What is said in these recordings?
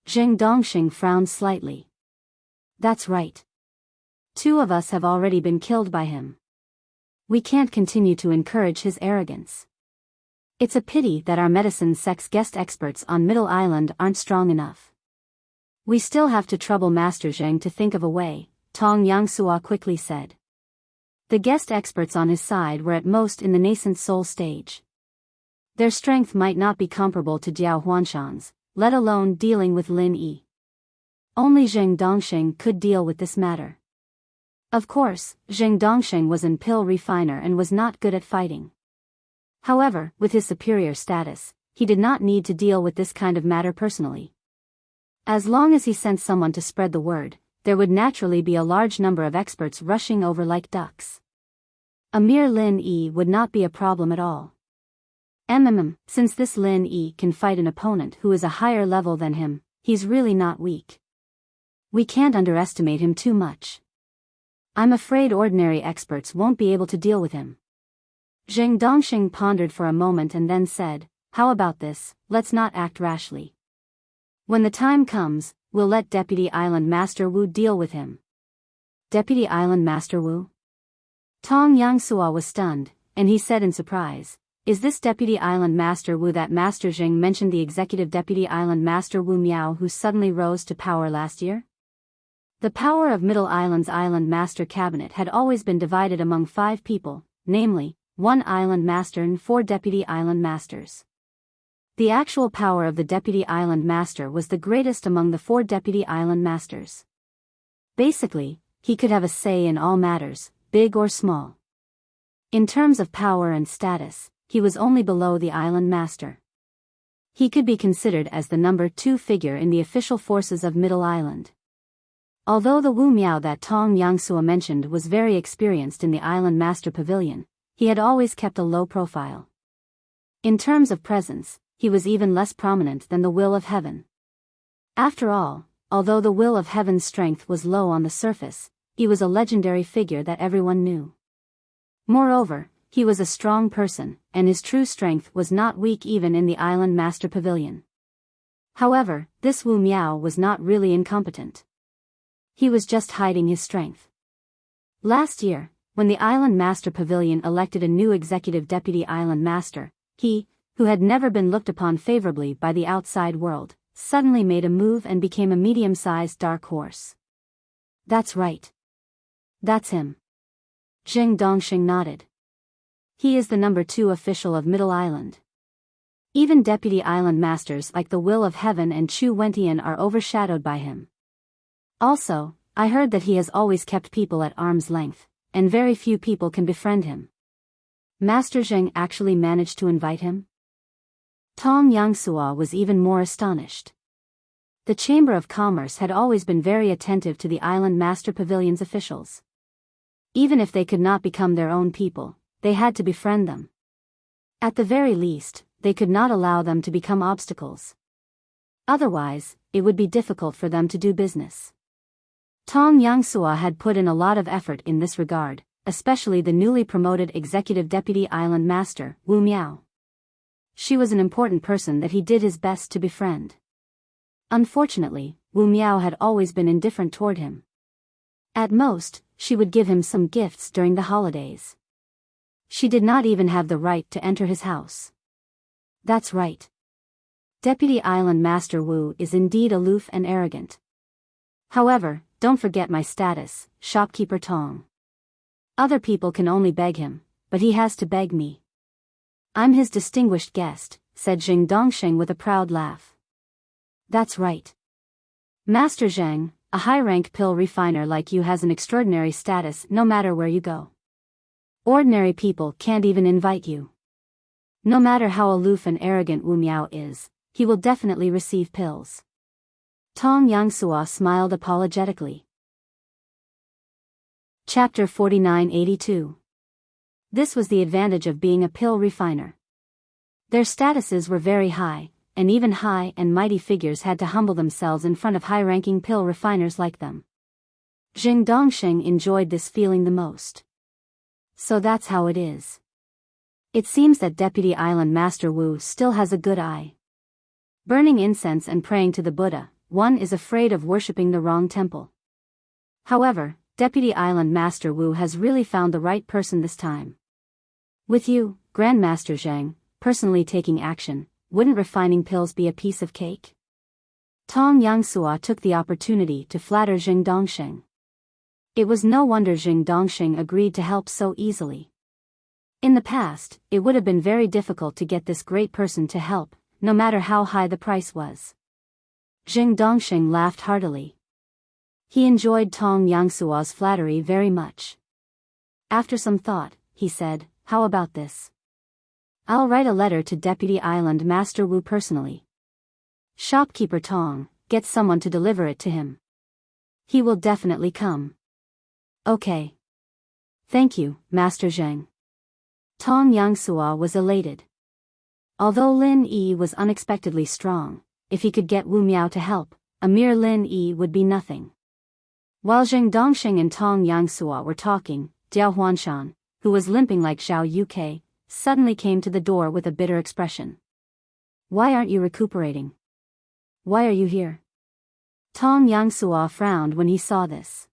Zheng Dongxing frowned slightly. That's right. 2 of us have already been killed by him. We can't continue to encourage his arrogance. It's a pity that our medicine sex guest experts on Middle Island aren't strong enough. We still have to trouble Master Zheng to think of a way, Tong Yangsua quickly said. The guest experts on his side were at most in the nascent soul stage. Their strength might not be comparable to Jiao Huanshan's, let alone dealing with Lin Yi. Only Zheng Dongxing could deal with this matter. Of course, Zheng Dongxing was an pill refiner and was not good at fighting. However, with his superior status, he did not need to deal with this kind of matter personally. As long as he sent someone to spread the word, there would naturally be a large number of experts rushing over like ducks. A mere Lin Yi would not be a problem at all. Since this Lin Yi can fight an opponent who is a higher level than him, he's really not weak. We can't underestimate him too much. I'm afraid ordinary experts won't be able to deal with him. Zheng Dongxing pondered for a moment and then said, how about this, let's not act rashly. When the time comes, we'll let Deputy Island Master Wu deal with him. Deputy Island Master Wu? Tong Yangsua was stunned, and he said in surprise, is this Deputy Island Master Wu that Master Zheng mentioned, the Executive Deputy Island Master Wu Miao who suddenly rose to power last year? The power of Middle Island's Island Master Cabinet had always been divided among 5 people, namely, 1 Island Master and 4 Deputy Island Masters. The actual power of the Deputy Island Master was the greatest among the 4 Deputy Island Masters. Basically, he could have a say in all matters, big or small. In terms of power and status, he was only below the Island Master. He could be considered as the number 2 figure in the official forces of Middle Island. Although the Wu Miao that Tong Yangsua mentioned was very experienced in the Island Master Pavilion, he had always kept a low profile. In terms of presence, he was even less prominent than the Will of Heaven. After all, although the Will of Heaven's strength was low on the surface, he was a legendary figure that everyone knew. Moreover, he was a strong person, and his true strength was not weak even in the Island Master Pavilion. However, this Wu Miao was not really incompetent. He was just hiding his strength. Last year, when the Island Master Pavilion elected a new executive deputy Island Master, he, who had never been looked upon favorably by the outside world, suddenly made a move and became a medium-sized dark horse. That's right. That's him. Zheng Dongxing nodded. He is the number 2 official of Middle Island. Even deputy Island Masters like the Will of Heaven and Chu Wentian are overshadowed by him. Also, I heard that he has always kept people at arm's length, and very few people can befriend him. Master Zheng actually managed to invite him? Tong Yangsua was even more astonished. The Chamber of Commerce had always been very attentive to the Island Master Pavilion's officials. Even if they could not become their own people, they had to befriend them. At the very least, they could not allow them to become obstacles. Otherwise, it would be difficult for them to do business. Tong Yangsua had put in a lot of effort in this regard, especially the newly promoted Executive Deputy Island Master, Wu Miao. She was an important person that he did his best to befriend. Unfortunately, Wu Miao had always been indifferent toward him. At most, she would give him some gifts during the holidays. She did not even have the right to enter his house. That's right. Deputy Island Master Wu is indeed aloof and arrogant. However, don't forget my status, shopkeeper Tong. Other people can only beg him, but he has to beg me. I'm his distinguished guest, said Zheng Dongxing with a proud laugh. That's right. Master Zheng, a high-rank pill refiner like you has an extraordinary status no matter where you go. Ordinary people can't even invite you. No matter how aloof and arrogant Wu Miao is, he will definitely receive pills. Tong Yangsua smiled apologetically. Chapter 4982. This was the advantage of being a pill refiner. Their statuses were very high, and even high and mighty figures had to humble themselves in front of high-ranking pill refiners like them. Zheng Dongxing enjoyed this feeling the most. So that's how it is. It seems that Deputy Island Master Wu still has a good eye. Burning incense and praying to the Buddha, one is afraid of worshipping the wrong temple. However, Deputy Island Master Wu has really found the right person this time. With you, Grandmaster Zhang, personally taking action, wouldn't refining pills be a piece of cake? Tong Yangsua took the opportunity to flatter Jing Dongsheng. It was no wonder Jing Dongsheng agreed to help so easily. In the past, it would have been very difficult to get this great person to help, no matter how high the price was. Jing Dongsheng laughed heartily. He enjoyed Tong Yangsua's flattery very much. After some thought, he said, "How about this? I'll write a letter to Deputy Island Master Wu personally. Shopkeeper Tong, get someone to deliver it to him. He will definitely come." "Okay. Thank you, Master Zheng." Tong Yangsua was elated. Although Lin Yi was unexpectedly strong, if he could get Wu Miao to help, a mere Lin Yi would be nothing. While Jing Dongsheng and Tong Yangsua were talking, Diao Huanshan, who was limping like Zhao Yukei, suddenly came to the door with a bitter expression. "Why aren't you recuperating? Why are you here?" Tong Yangsua frowned when he saw this.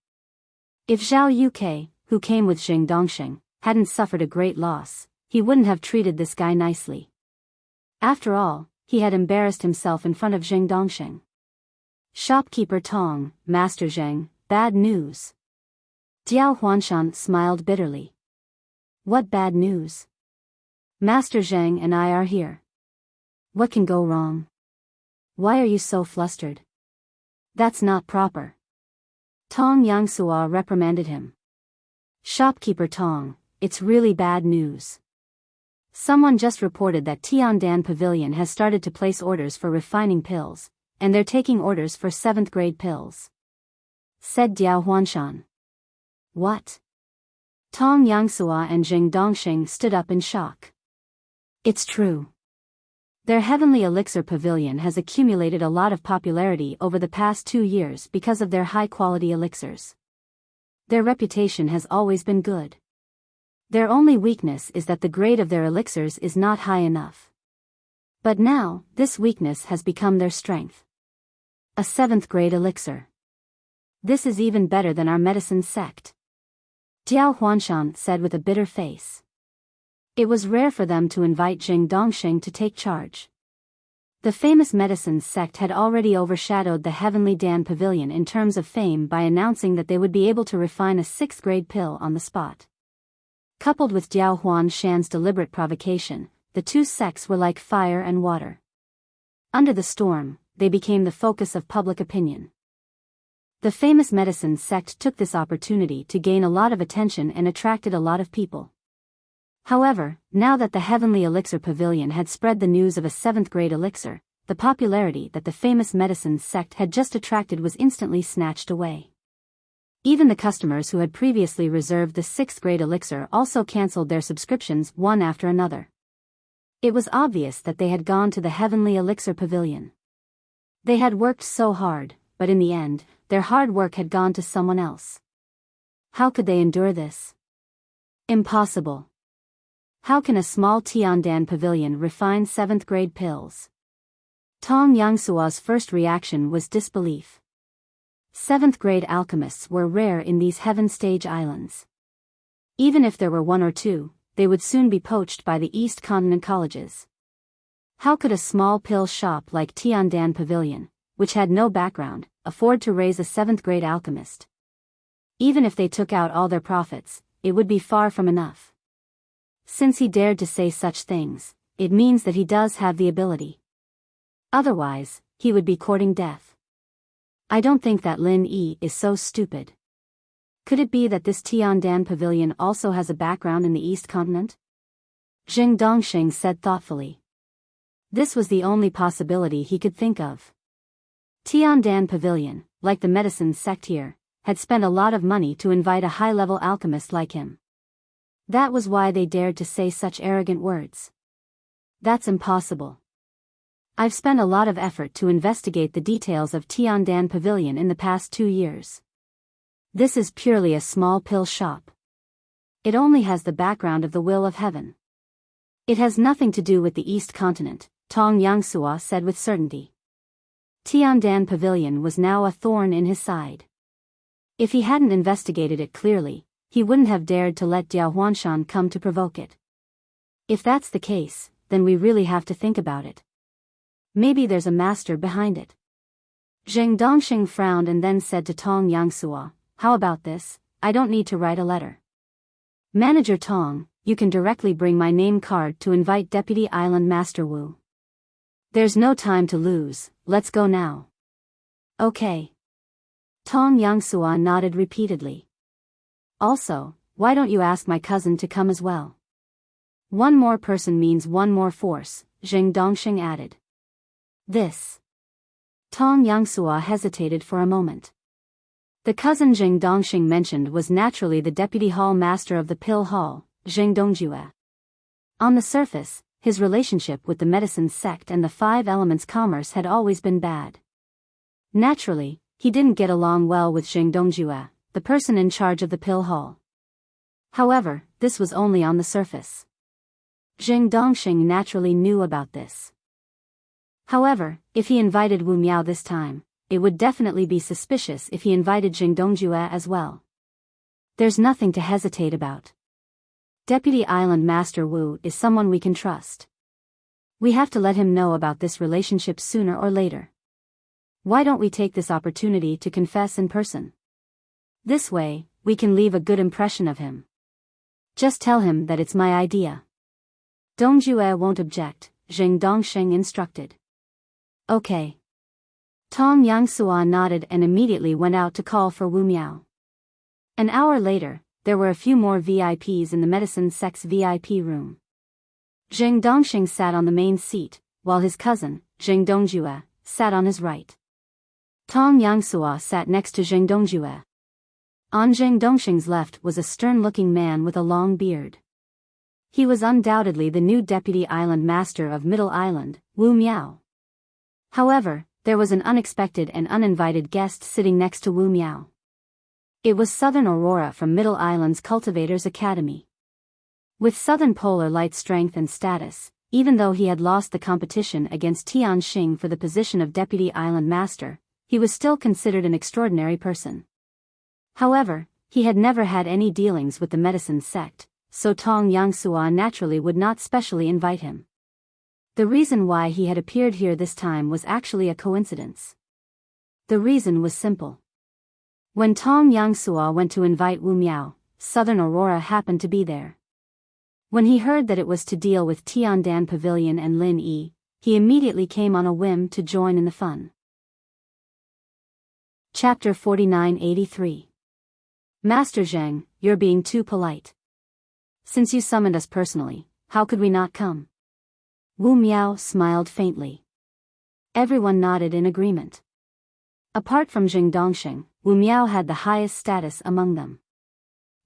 If Zhao Yukei, who came with Jing Dongsheng, hadn't suffered a great loss, he wouldn't have treated this guy nicely. After all, he had embarrassed himself in front of Jing Dongsheng. "Shopkeeper Tong, Master Zheng, bad news." Diao Huanshan smiled bitterly. "What bad news?" "Master Zheng and I are here." "What can go wrong? Why are you so flustered? That's not proper." Tong Yangsua reprimanded him. "Shopkeeper Tong, it's really bad news. Someone just reported that Tiandan Pavilion has started to place orders for refining pills, and they're taking orders for 7th grade pills," said Diao Huanshan. "What?" Tong Yangsua and Jing Dongsheng stood up in shock. "It's true. Their Heavenly Elixir Pavilion has accumulated a lot of popularity over the past 2 years because of their high-quality elixirs. Their reputation has always been good. Their only weakness is that the grade of their elixirs is not high enough. But now, this weakness has become their strength. A 7th grade elixir. This is even better than our medicine sect," Diao Huanshan said with a bitter face. It was rare for them to invite Jing Dongsheng to take charge. The famous medicine sect had already overshadowed the Heavenly Dan Pavilion in terms of fame by announcing that they would be able to refine a 6th grade pill on the spot. Coupled with Diao Huanshan's deliberate provocation, the two sects were like fire and water. Under the storm, they became the focus of public opinion. The famous medicine sect took this opportunity to gain a lot of attention and attracted a lot of people. However, now that the Heavenly Elixir Pavilion had spread the news of a 7th grade elixir, the popularity that the famous medicine sect had just attracted was instantly snatched away. Even the customers who had previously reserved the 6th grade elixir also cancelled their subscriptions one after another. It was obvious that they had gone to the Heavenly Elixir Pavilion. They had worked so hard, but in the end, their hard work had gone to someone else. How could they endure this? Impossible. How can a small Tiandan Pavilion refine 7th grade pills? Tong Yangsua's first reaction was disbelief. 7th grade alchemists were rare in these heaven stage islands. Even if there were 1 or 2, they would soon be poached by the East Continent colleges. How could a small pill shop like Tiandan Pavilion, which had no background, afford to raise a 7th grade alchemist? Even if they took out all their profits, it would be far from enough. Since he dared to say such things, it means that he does have the ability. Otherwise, he would be courting death. I don't think that Lin Yi is so stupid. Could it be that this Tiandan Pavilion also has a background in the East Continent? Jing Dongsheng said thoughtfully. This was the only possibility he could think of. Tiandan Pavilion, like the medicine sect here, had spent a lot of money to invite a high-level alchemist like him. That was why they dared to say such arrogant words. That's impossible. I've spent a lot of effort to investigate the details of Tiandan Pavilion in the past 2 years. This is purely a small pill shop. It only has the background of the will of heaven. It has nothing to do with the East Continent, Tong Yangsua said with certainty. Tiandan Pavilion was now a thorn in his side. If he hadn't investigated it clearly, he wouldn't have dared to let Diao Huanshan come to provoke it. If that's the case, then we really have to think about it. Maybe there's a master behind it. Zheng Dongxing frowned and then said to Tong Yangsua, "How about this? I don't need to write a letter. Manager Tong, you can directly bring my name card to invite Deputy Island Master Wu. There's no time to lose, let's go now." Okay. Tong Yangsua nodded repeatedly. Also, why don't you ask my cousin to come as well? One more person means one more force, Zheng Dongxing added. This. Tong Yangsua hesitated for a moment. The cousin Zheng Dongxing mentioned was naturally the deputy hall master of the Pill Hall, Zheng Dongjue. On the surface, his relationship with the medicine sect and the Five Elements commerce had always been bad. Naturally, he didn't get along well with Zheng Dongjue, the person in charge of the Pill Hall. However, this was only on the surface. Zheng Dongxing naturally knew about this. However, if he invited Wu Miao this time, it would definitely be suspicious if he invited Zheng Dongjue as well. There's nothing to hesitate about. Deputy Island Master Wu is someone we can trust. We have to let him know about this relationship sooner or later. Why don't we take this opportunity to confess in person? This way, we can leave a good impression of him. Just tell him that it's my idea. Dongjue won't object, Zheng Dongxing instructed. Okay. Tong Yangsua nodded and immediately went out to call for Wu Miao. An hour later, there were a few more VIPs in the medicine sect's VIP room. Zheng Dongxing sat on the main seat, while his cousin, Zheng Dongjue, sat on his right. Tong Yangsua sat next to Zheng Dongjue. On Zheng Dongxing's left was a stern-looking man with a long beard. He was undoubtedly the new deputy island master of Middle Island, Wu Miao. However, there was an unexpected and uninvited guest sitting next to Wu Miao. It was Southern Aurora from Middle Island's Cultivators Academy. With Southern Polar Light strength and status, even though he had lost the competition against Tian Xing for the position of deputy island master, he was still considered an extraordinary person. However, he had never had any dealings with the medicine sect, so Tong Yangsua naturally would not specially invite him. The reason why he had appeared here this time was actually a coincidence. The reason was simple. When Tong Yangsua went to invite Wu Miao, Southern Aurora happened to be there. When he heard that it was to deal with Tiandan Pavilion and Lin Yi, he immediately came on a whim to join in the fun. Chapter 4983. Master Zheng, you're being too polite. Since you summoned us personally, how could we not come? Wu Miao smiled faintly. Everyone nodded in agreement. Apart from Zheng Dongxing, Wu Miao had the highest status among them.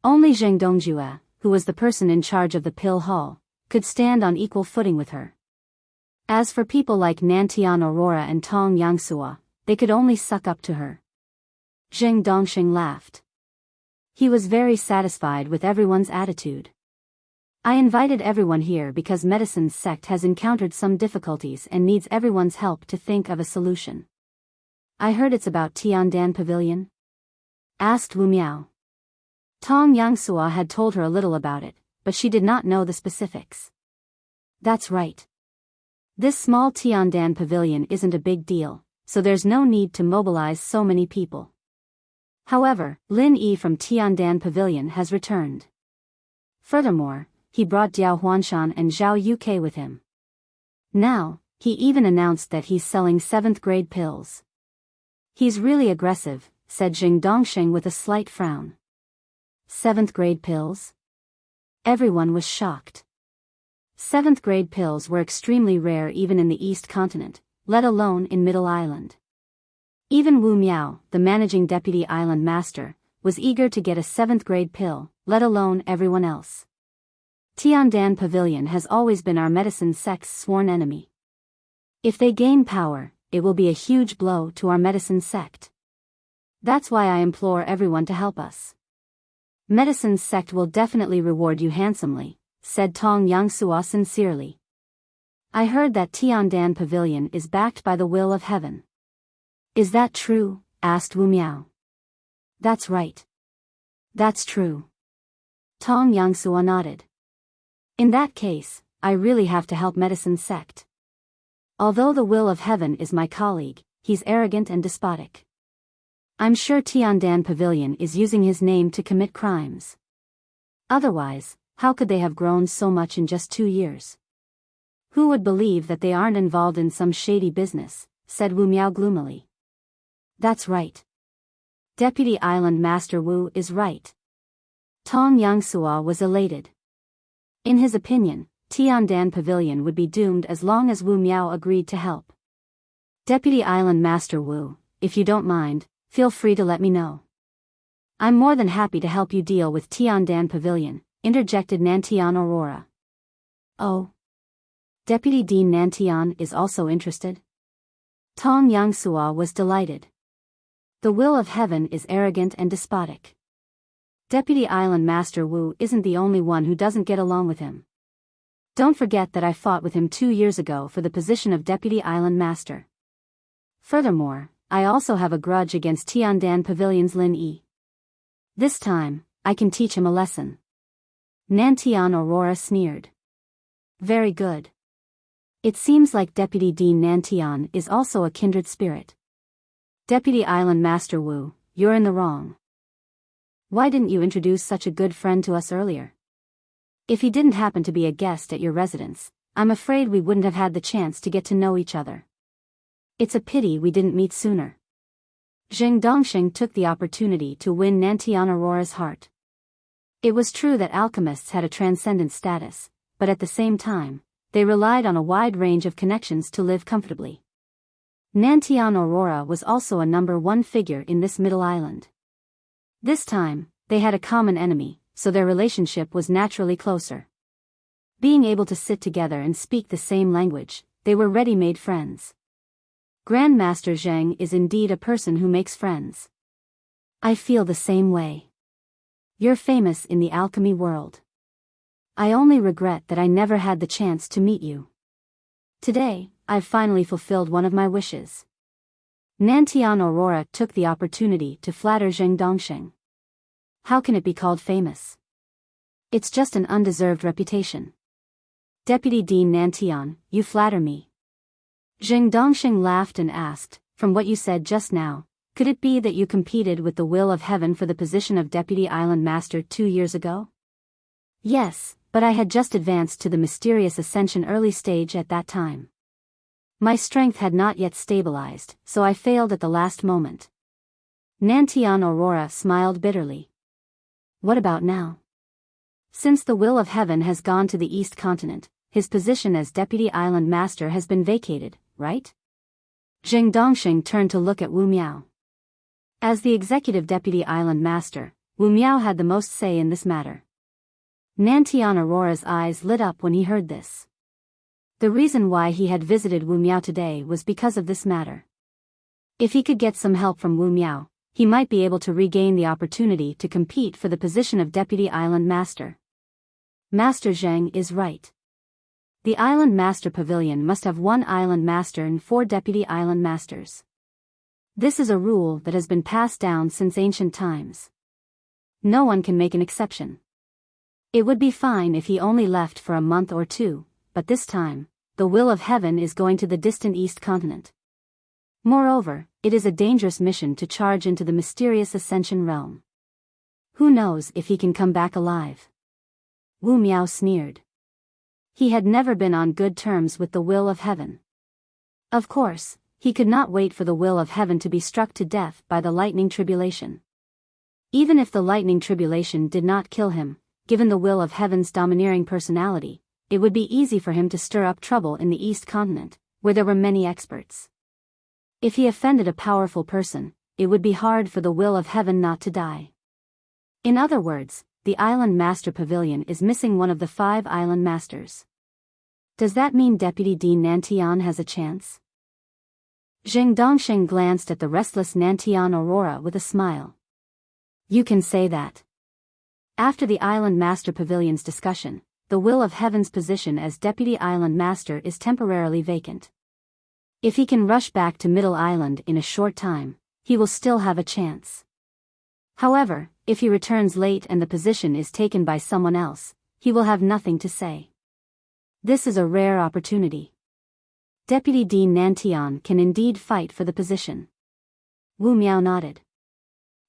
Only Zheng Dongjue, who was the person in charge of the Pill Hall, could stand on equal footing with her. As for people like Nantian Aurora and Tong Yangsua, they could only suck up to her. Zheng Dongxing laughed. He was very satisfied with everyone's attitude. I invited everyone here because medicine's sect has encountered some difficulties and needs everyone's help to think of a solution. I heard it's about Tiandan Pavilion? Asked Wu Miao. Tong Yangsua had told her a little about it, but she did not know the specifics. That's right. This small Tiandan Pavilion isn't a big deal, so there's no need to mobilize so many people. However, Lin Yi from Tiandan Pavilion has returned. Furthermore, he brought Diao Huanshan and Zhao Yuke with him. Now, he even announced that he's selling 7th grade pills. He's really aggressive, said Zheng Dongxing with a slight frown. 7th grade pills? Everyone was shocked. 7th grade pills were extremely rare even in the East Continent, let alone in Middle Island. Even Wu Miao, the managing deputy island master, was eager to get a 7th grade pill, let alone everyone else. Tiandan Pavilion has always been our medicine sect's sworn enemy. If they gain power, it will be a huge blow to our medicine sect. That's why I implore everyone to help us. Medicine sect will definitely reward you handsomely, said Tong Yangsua sincerely. I heard that Tiandan Pavilion is backed by the will of heaven. Is that true? Asked Wu Miao. That's right. That's true. Tong Yangsua nodded. In that case, I really have to help Medicine Sect. Although the will of heaven is my colleague, he's arrogant and despotic. I'm sure Tiandan Pavilion is using his name to commit crimes. Otherwise, how could they have grown so much in just 2 years? Who would believe that they aren't involved in some shady business, said Wu Miao gloomily. That's right. Deputy Island Master Wu is right. Tong Yangsua was elated. In his opinion, Tiandan Pavilion would be doomed as long as Wu Miao agreed to help. Deputy Island Master Wu, if you don't mind, feel free to let me know. I'm more than happy to help you deal with Tiandan Pavilion, interjected Nantian Aurora. Oh. Deputy Dean Nantian is also interested? Tong Yangsua was delighted. The will of heaven is arrogant and despotic. Deputy Island Master Wu isn't the only one who doesn't get along with him. Don't forget that I fought with him 2 years ago for the position of Deputy Island Master. Furthermore, I also have a grudge against Tiandan Pavilion's Lin Yi. This time, I can teach him a lesson. Nantian Aurora sneered. Very good. It seems like Deputy Dean Nantian is also a kindred spirit. Deputy Island Master Wu, you're in the wrong. Why didn't you introduce such a good friend to us earlier? If he didn't happen to be a guest at your residence, I'm afraid we wouldn't have had the chance to get to know each other. It's a pity we didn't meet sooner. Zheng Dongxing took the opportunity to win Nantian Aurora's heart. It was true that alchemists had a transcendent status, but at the same time, they relied on a wide range of connections to live comfortably. Nantian Aurora was also a number 1 figure in this middle island. This time, they had a common enemy, so their relationship was naturally closer. Being able to sit together and speak the same language, they were ready-made friends. Grandmaster Zheng is indeed a person who makes friends. I feel the same way. You're famous in the alchemy world. I only regret that I never had the chance to meet you. Today, I've finally fulfilled one of my wishes. Nantian Aurora took the opportunity to flatter Zheng Dongxing. How can it be called famous? It's just an undeserved reputation. Deputy Dean Nantian, you flatter me. Zheng Dongxing laughed and asked, from what you said just now, could it be that you competed with the will of heaven for the position of Deputy Island Master 2 years ago? Yes, but I had just advanced to the mysterious ascension early stage at that time. My strength had not yet stabilized, so I failed at the last moment. Nantian Aurora smiled bitterly. What about now? Since the will of heaven has gone to the East Continent, his position as Deputy Island Master has been vacated, right? Zheng Dongxing turned to look at Wu Miao. As the executive Deputy Island Master, Wu Miao had the most say in this matter. Nantian Aurora's eyes lit up when he heard this. The reason why he had visited Wu Miao today was because of this matter. If he could get some help from Wu Miao, he might be able to regain the opportunity to compete for the position of Deputy Island Master. Master Zheng is right. The Island Master Pavilion must have 1 Island Master and 4 Deputy Island Masters. This is a rule that has been passed down since ancient times. No one can make an exception. It would be fine if he only left for a month or 2, but this time, the will of heaven is going to the distant East Continent. Moreover, it is a dangerous mission to charge into the mysterious Ascension realm. Who knows if he can come back alive? Wu Miao sneered. He had never been on good terms with the will of heaven. Of course, he could not wait for the will of heaven to be struck to death by the lightning tribulation. Even if the lightning tribulation did not kill him, given the will of heaven's domineering personality, it would be easy for him to stir up trouble in the East Continent, where there were many experts. If he offended a powerful person, it would be hard for the will of heaven not to die. In other words, the Island Master Pavilion is missing one of the 5 Island Masters. Does that mean Deputy Dean Nantian has a chance? Zheng Dongxing glanced at the restless Nantian Aurora with a smile. You can say that. After the Island Master Pavilion's discussion, the will of heaven's position as Deputy Island Master is temporarily vacant. If he can rush back to Middle Island in a short time, he will still have a chance. However, if he returns late and the position is taken by someone else, he will have nothing to say. This is a rare opportunity. Deputy Dean Nantian can indeed fight for the position. Wu Miao nodded.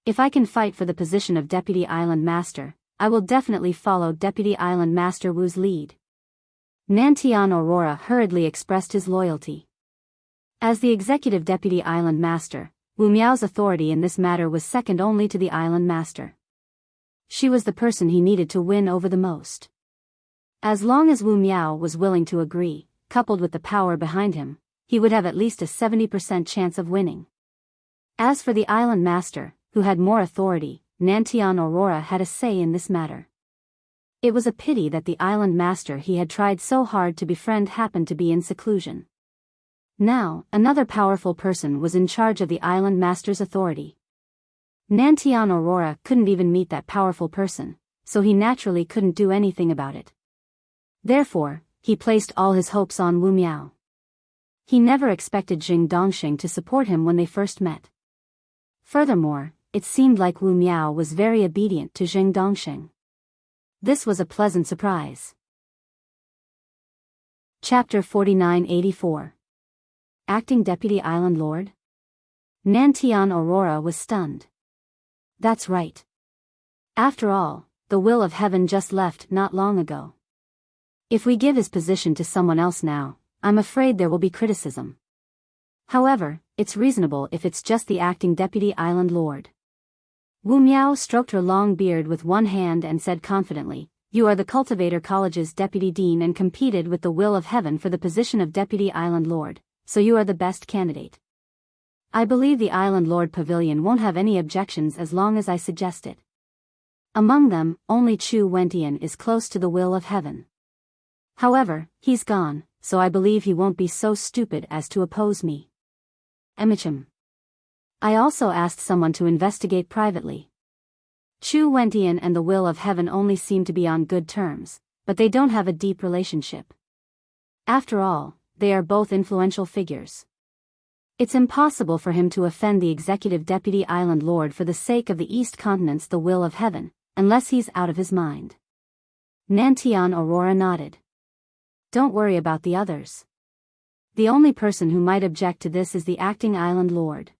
If I can fight for the position of Deputy Island Master, I will definitely follow Deputy Island Master Wu's lead. Nantian Aurora hurriedly expressed his loyalty. As the executive Deputy Island Master, Wu Miao's authority in this matter was second only to the Island Master. She was the person he needed to win over the most. As long as Wu Miao was willing to agree, coupled with the power behind him, he would have at least a 70% chance of winning. As for the Island Master, who had more authority, Nantian Aurora had a say in this matter. It was a pity that the Island Master he had tried so hard to befriend happened to be in seclusion. Now, another powerful person was in charge of the Island Master's authority. Nantian Aurora couldn't even meet that powerful person, so he naturally couldn't do anything about it. Therefore, he placed all his hopes on Wu Miao. He never expected Jing Dongxing to support him when they first met. Furthermore, it seemed like Wu Miao was very obedient to Jing Dongxing. This was a pleasant surprise. Chapter 4984. Acting Deputy Island Lord? Nantian Aurora was stunned. That's right. After all, the will of heaven just left not long ago. If we give his position to someone else now, I'm afraid there will be criticism. However, it's reasonable if it's just the acting Deputy Island Lord. Wu Miao stroked her long beard with one hand and said confidently, "You are the Cultivator College's Deputy Dean and competed with the will of heaven for the position of Deputy Island Lord, so you are the best candidate. I believe the Island Lord Pavilion won't have any objections as long as I suggest it. Among them, only Chu Wentian is close to the will of heaven. However, he's gone, so I believe he won't be so stupid as to oppose me. Emichim. I also asked someone to investigate privately. Chu Wentian and the will of heaven only seem to be on good terms, but they don't have a deep relationship. After all, they are both influential figures. It's impossible for him to offend the executive Deputy Island Lord for the sake of the East Continent's the will of heaven, unless he's out of his mind." Nantian Aurora nodded. "Don't worry about the others. The only person who might object to this is the acting Island Lord.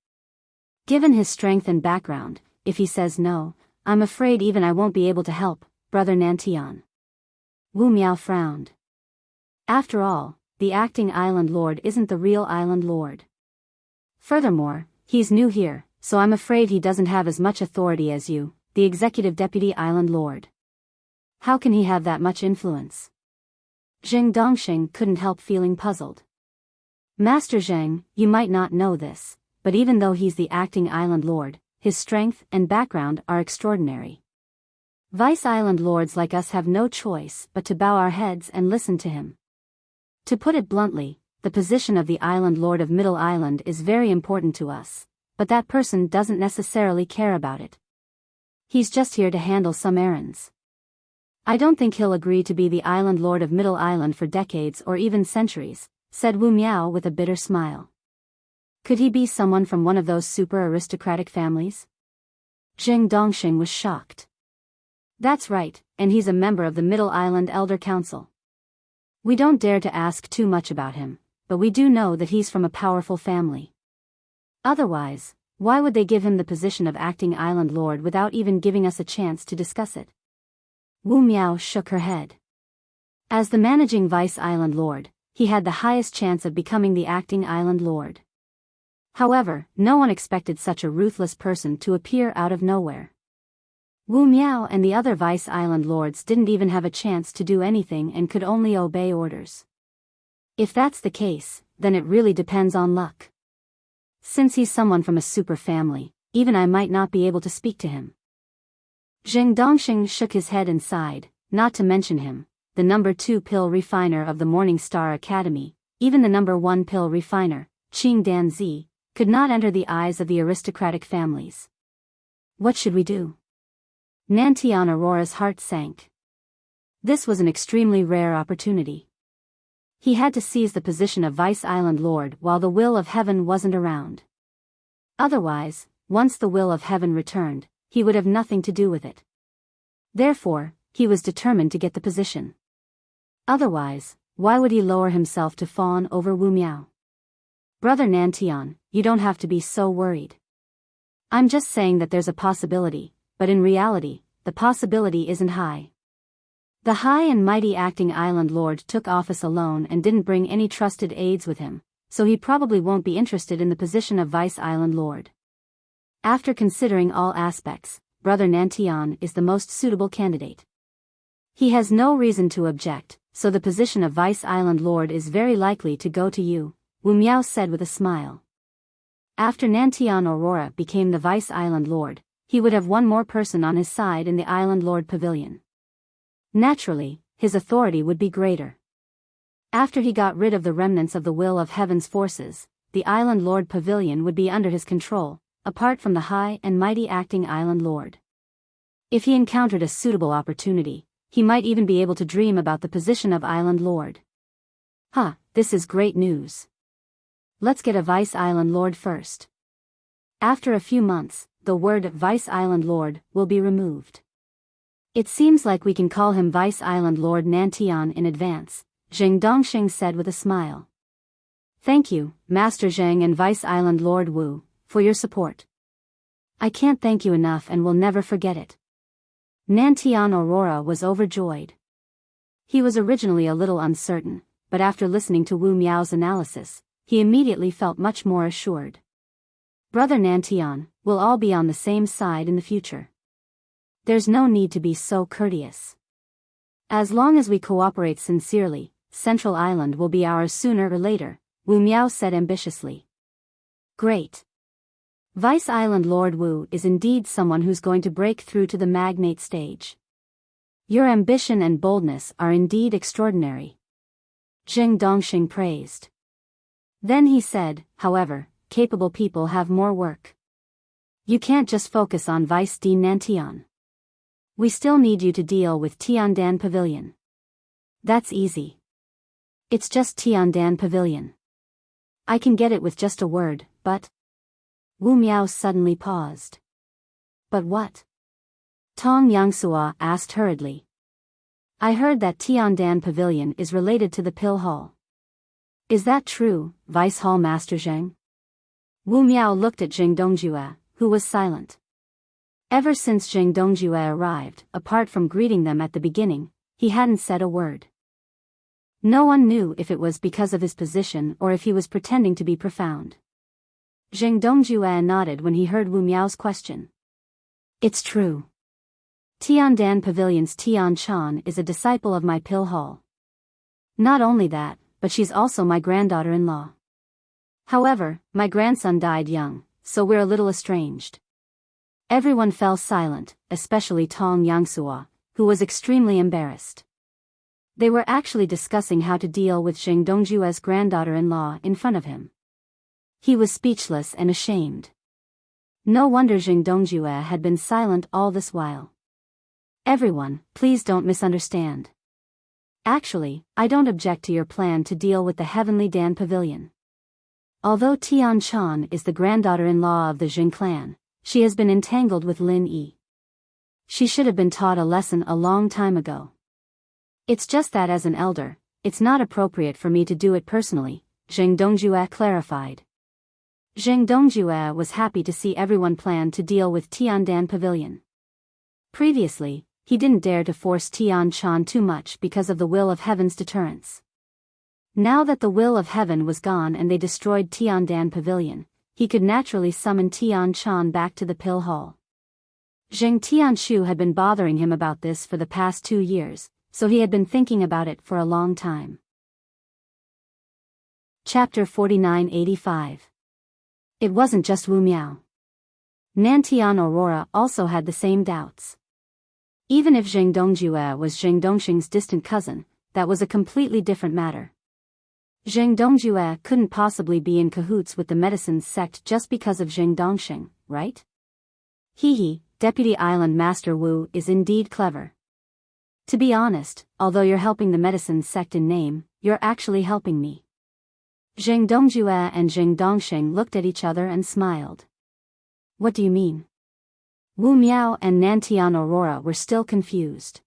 Given his strength and background, if he says no, I'm afraid even I won't be able to help, Brother Nantian." Wu Miao frowned. After all, the acting Island Lord isn't the real Island Lord. Furthermore, he's new here, so I'm afraid he doesn't have as much authority as you, the executive Deputy Island Lord. How can he have that much influence? Jing Dongxing couldn't help feeling puzzled. "Master Zheng, you might not know this, but even though he's the acting Island Lord, his strength and background are extraordinary. Vice Island Lords like us have no choice but to bow our heads and listen to him. To put it bluntly, the position of the Island Lord of Middle Island is very important to us, but that person doesn't necessarily care about it. He's just here to handle some errands. I don't think he'll agree to be the Island Lord of Middle Island for decades or even centuries," said Wu Miao with a bitter smile. "Could he be someone from one of those super aristocratic families?" Jing Dongxing was shocked. "That's right, and he's a member of the Middle Island Elder Council. We don't dare to ask too much about him, but we do know that he's from a powerful family. Otherwise, why would they give him the position of acting Island Lord without even giving us a chance to discuss it?" Wu Miao shook her head. As the managing Vice Island Lord, he had the highest chance of becoming the acting Island Lord. However, no one expected such a ruthless person to appear out of nowhere. Wu Miao and the other Vice Island Lords didn't even have a chance to do anything and could only obey orders. If that's the case, then it really depends on luck. Since he's someone from a super family, even I might not be able to speak to him. Jing Dongxing shook his head and sighed, not to mention him, the number 2 pill refiner of the Morning Star Academy, even the number 1 pill refiner, Qing Danzi, could not enter the eyes of the aristocratic families. What should we do? Nantian Aurora's heart sank. This was an extremely rare opportunity. He had to seize the position of Vice Island Lord while the will of heaven wasn't around. Otherwise, once the will of heaven returned, he would have nothing to do with it. Therefore, he was determined to get the position. Otherwise, why would he lower himself to fawn over Wu Miao? Brother Nantian, you don't have to be so worried. I'm just saying that there's a possibility, but in reality, the possibility isn't high. The high and mighty acting island lord took office alone and didn't bring any trusted aides with him, so he probably won't be interested in the position of Vice Island Lord. After considering all aspects, Brother Nantian is the most suitable candidate. He has no reason to object, so the position of Vice Island Lord is very likely to go to you, Wu Miao said with a smile. After Nantian Aurora became the Vice Island Lord, he would have one more person on his side in the Island Lord Pavilion. Naturally, his authority would be greater. After he got rid of the remnants of the will of heaven's forces, the Island Lord Pavilion would be under his control, apart from the high and mighty acting Island Lord. If he encountered a suitable opportunity, he might even be able to dream about the position of Island Lord. This is great news. Let's get a Vice Island Lord first. After a few months, the word Vice Island Lord will be removed. It seems like we can call him Vice Island Lord Nantian in advance, Zheng Dongxing said with a smile. Thank you, Master Zheng and Vice Island Lord Wu, for your support. I can't thank you enough and will never forget it. Nantian Aurora was overjoyed. He was originally a little uncertain, but after listening to Wu Miao's analysis, he immediately felt much more assured. Brother Nantian, we'll all be on the same side in the future. There's no need to be so courteous. As long as we cooperate sincerely, Central Island will be ours sooner or later, Wu Miao said ambitiously. Great. Vice Island Lord Wu is indeed someone who's going to break through to the magnate stage. Your ambition and boldness are indeed extraordinary. Zheng Dongxing praised. Then he said, however, capable people have more work. You can't just focus on Vice Dean Nantian. We still need you to deal with Tiandan Pavilion. That's easy. It's just Tiandan Pavilion. I can get it with just a word, but... Wu Miao suddenly paused. But what? Tong Yangsua asked hurriedly. I heard that Tiandan Pavilion is related to the Pill Hall. Is that true, Vice Hall Master Zheng? Wu Miao looked at Zheng Dongjue, who was silent. Ever since Zheng Dongjue arrived, apart from greeting them at the beginning, he hadn't said a word. No one knew if it was because of his position or if he was pretending to be profound. Zheng Dongjue nodded when he heard Wu Miao's question. It's true. Tiandan Pavilion's Tian Chan is a disciple of my Pill Hall. Not only that, but she's also my granddaughter-in-law. However, my grandson died young, so we're a little estranged. Everyone fell silent, especially Tong Yangsua, who was extremely embarrassed. They were actually discussing how to deal with Zheng Dongjue's granddaughter-in-law in front of him. He was speechless and ashamed. No wonder Zheng Dongjue had been silent all this while. Everyone, please don't misunderstand. Actually, I don't object to your plan to deal with the Heavenly Dan Pavilion. Although Tian Chan is the granddaughter-in-law of the Zheng clan, she has been entangled with Lin Yi. She should have been taught a lesson a long time ago. It's just that as an elder, it's not appropriate for me to do it personally, Zheng Dongjue clarified. Zheng Dongjue was happy to see everyone plan to deal with Tiandan Pavilion. Previously, he didn't dare to force Tian Chan too much because of the will of heaven's deterrence. Now that the will of heaven was gone and they destroyed Tiandan Pavilion, he could naturally summon Tian Chan back to the Pill Hall. Zheng Tianshu had been bothering him about this for the past 2 years, so he had been thinking about it for a long time. Chapter 4985. It wasn't just Wu Miao. Nantian Aurora also had the same doubts. Even if Zheng Dongjue was Zheng Dongxing's distant cousin, that was a completely different matter. Zheng Dongjue couldn't possibly be in cahoots with the medicine sect just because of Zheng Dongxing, right? He, Deputy Island Master Wu, is indeed clever. To be honest, although you're helping the medicine sect in name, you're actually helping me. Zheng Dongjue and Zheng Dongsheng looked at each other and smiled. What do you mean? Wu Miao and Nantian Aurora were still confused.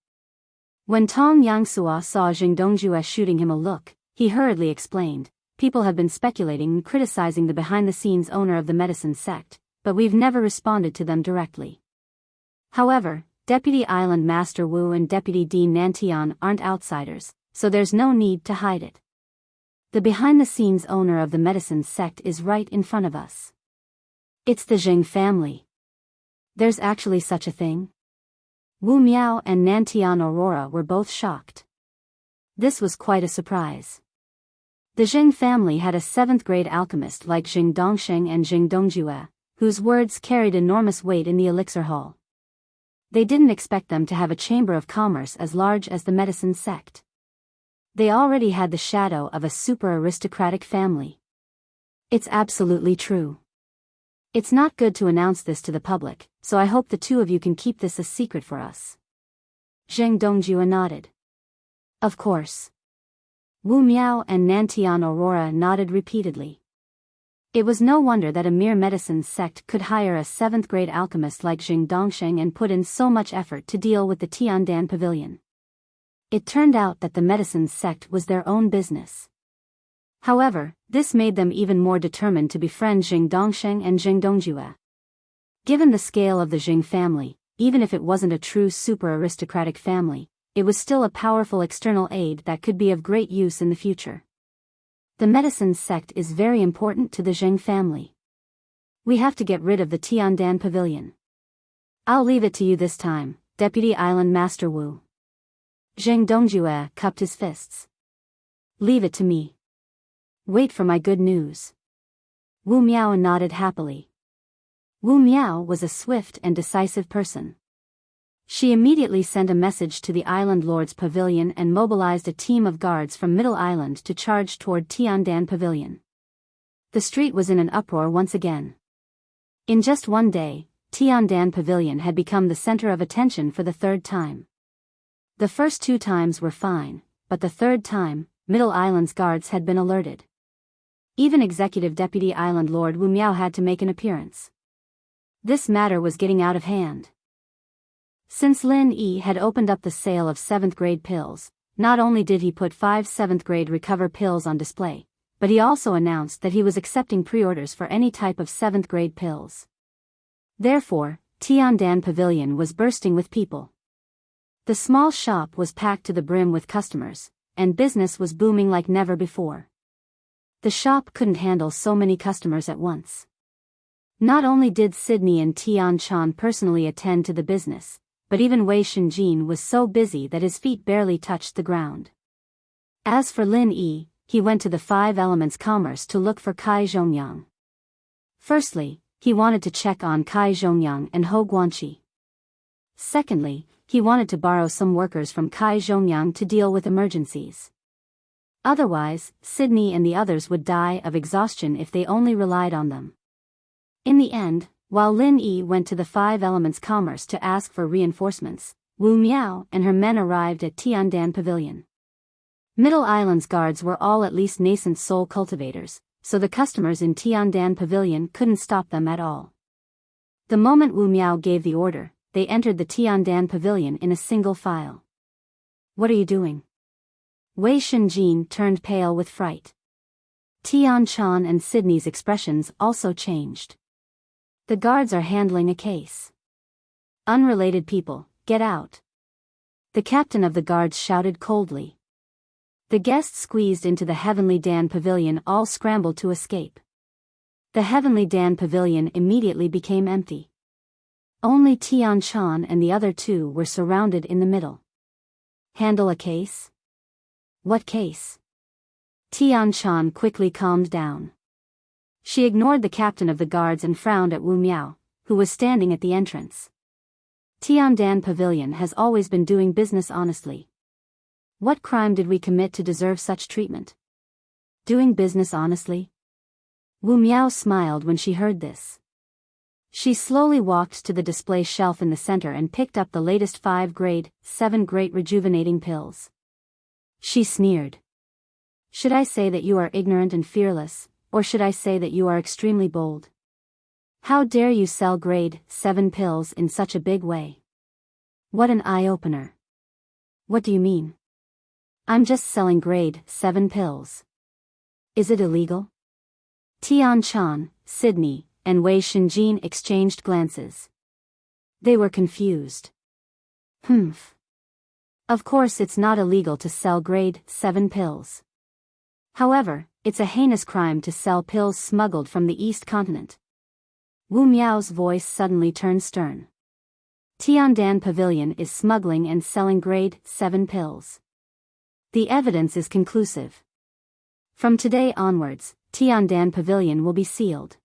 When Tong Yangsua saw Zheng Dongjue shooting him a look, he hurriedly explained, people have been speculating and criticizing the behind-the-scenes owner of the medicine sect, but we've never responded to them directly. However, Deputy Island Master Wu and Deputy Dean Nantian aren't outsiders, so there's no need to hide it. The behind-the-scenes owner of the medicine sect is right in front of us. It's the Zheng family. There's actually such a thing? Wu Miao and Nantian Aurora were both shocked. This was quite a surprise. The Zheng family had a 7th-grade alchemist like Zheng Dongsheng and Zheng Dongjue, whose words carried enormous weight in the elixir hall. They didn't expect them to have a chamber of commerce as large as the medicine sect. They already had the shadow of a super-aristocratic family. It's absolutely true. It's not good to announce this to the public, so I hope the two of you can keep this a secret for us. Zheng Dongjue nodded. Of course. Wu Miao and Nantian Aurora nodded repeatedly. It was no wonder that a mere medicine sect could hire a 7th-grade alchemist like Zheng Dongsheng and put in so much effort to deal with the Tiandan Pavilion. It turned out that the medicine sect was their own business. However, this made them even more determined to befriend Zheng Dongsheng and Zheng Dongjue. Given the scale of the Zheng family, even if it wasn't a true super-aristocratic family, it was still a powerful external aid that could be of great use in the future. The medicine sect is very important to the Zheng family. We have to get rid of the Tiandan Pavilion. I'll leave it to you this time, Deputy Island Master Wu. Zheng Dongjue cupped his fists. Leave it to me. Wait for my good news. Wu Miao nodded happily. Wu Miao was a swift and decisive person. She immediately sent a message to the Island Lord's Pavilion and mobilized a team of guards from Middle Island to charge toward Tiandan Pavilion. The street was in an uproar once again. In just one day, Tiandan Pavilion had become the center of attention for the 3rd time. The first 2 times were fine, but the 3rd time, Middle Island's guards had been alerted. Even Executive Deputy Island Lord Wu Miao had to make an appearance. This matter was getting out of hand. Since Lin Yi had opened up the sale of 7th-grade pills, not only did he put 5 7th-grade recover pills on display, but he also announced that he was accepting pre-orders for any type of 7th-grade pills. Therefore, Tiandan Pavilion was bursting with people. The small shop was packed to the brim with customers, and business was booming like never before. The shop couldn't handle so many customers at once. Not only did Sydney and Tian Chan personally attend to the business, but even Wei Shenjin was so busy that his feet barely touched the ground. As for Lin Yi, he went to the 5 Elements Commerce to look for Kai Zhongyang. Firstly, he wanted to check on Kai Zhongyang and Ho Guanqi. Secondly, he wanted to borrow some workers from Kai Zhongyang to deal with emergencies. Otherwise, Sydney and the others would die of exhaustion if they only relied on them. In the end, while Lin Yi went to the 5 Elements Commerce to ask for reinforcements, Wu Miao and her men arrived at Tiandan Pavilion. Middle Island's guards were all at least nascent soul cultivators, so the customers in Tiandan Pavilion couldn't stop them at all. The moment Wu Miao gave the order, they entered the Tiandan Pavilion in a single file. What are you doing? Wei Shenjin turned pale with fright. Tian Chan and Sydney's expressions also changed. The guards are handling a case. Unrelated people, get out. The captain of the guards shouted coldly. The guests squeezed into the Heavenly Dan Pavilion all scrambled to escape. The Heavenly Dan Pavilion immediately became empty. Only Tian Chan and the other 2 were surrounded in the middle. Handle a case? What case? Tian Chan quickly calmed down. She ignored the captain of the guards and frowned at Wu Miao, who was standing at the entrance. Tiandan Pavilion has always been doing business honestly. What crime did we commit to deserve such treatment? Doing business honestly? Wu Miao smiled when she heard this. She slowly walked to the display shelf in the center and picked up the latest 5 grade 7 great rejuvenating pills. She sneered. Should I say that you are ignorant and fearless, or should I say that you are extremely bold? How dare you sell grade 7 pills in such a big way? What an eye-opener. What do you mean? I'm just selling grade 7 pills. Is it illegal? Tian Chan, Sydney, and Wei Shinjin exchanged glances. They were confused. Humph. Of course it's not illegal to sell grade 7 pills. However, it's a heinous crime to sell pills smuggled from the East Continent. Wu Miao's voice suddenly turned stern. Tiandan Pavilion is smuggling and selling grade 7 pills. The evidence is conclusive. From today onwards, Tiandan Pavilion will be sealed.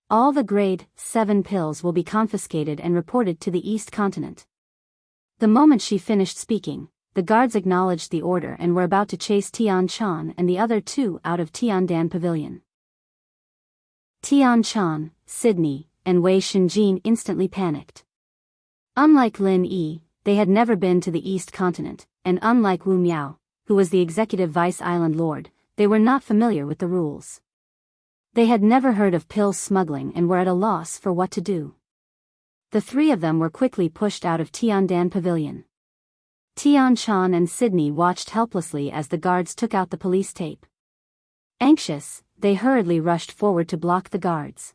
All the grade 7 pills will be confiscated and reported to the East Continent. The moment she finished speaking, the guards acknowledged the order and were about to chase Tian Chan and the other 2 out of Tiandan Pavilion. Tian Chan, Sydney, and Wei Shinjin instantly panicked. Unlike Lin Yi, they had never been to the East Continent, and unlike Wu Miao, who was the executive vice-island lord, they were not familiar with the rules. They had never heard of pill smuggling and were at a loss for what to do. The 3 of them were quickly pushed out of Tiandan Pavilion. Tian Chan and Sydney watched helplessly as the guards took out the police tape. Anxious, they hurriedly rushed forward to block the guards.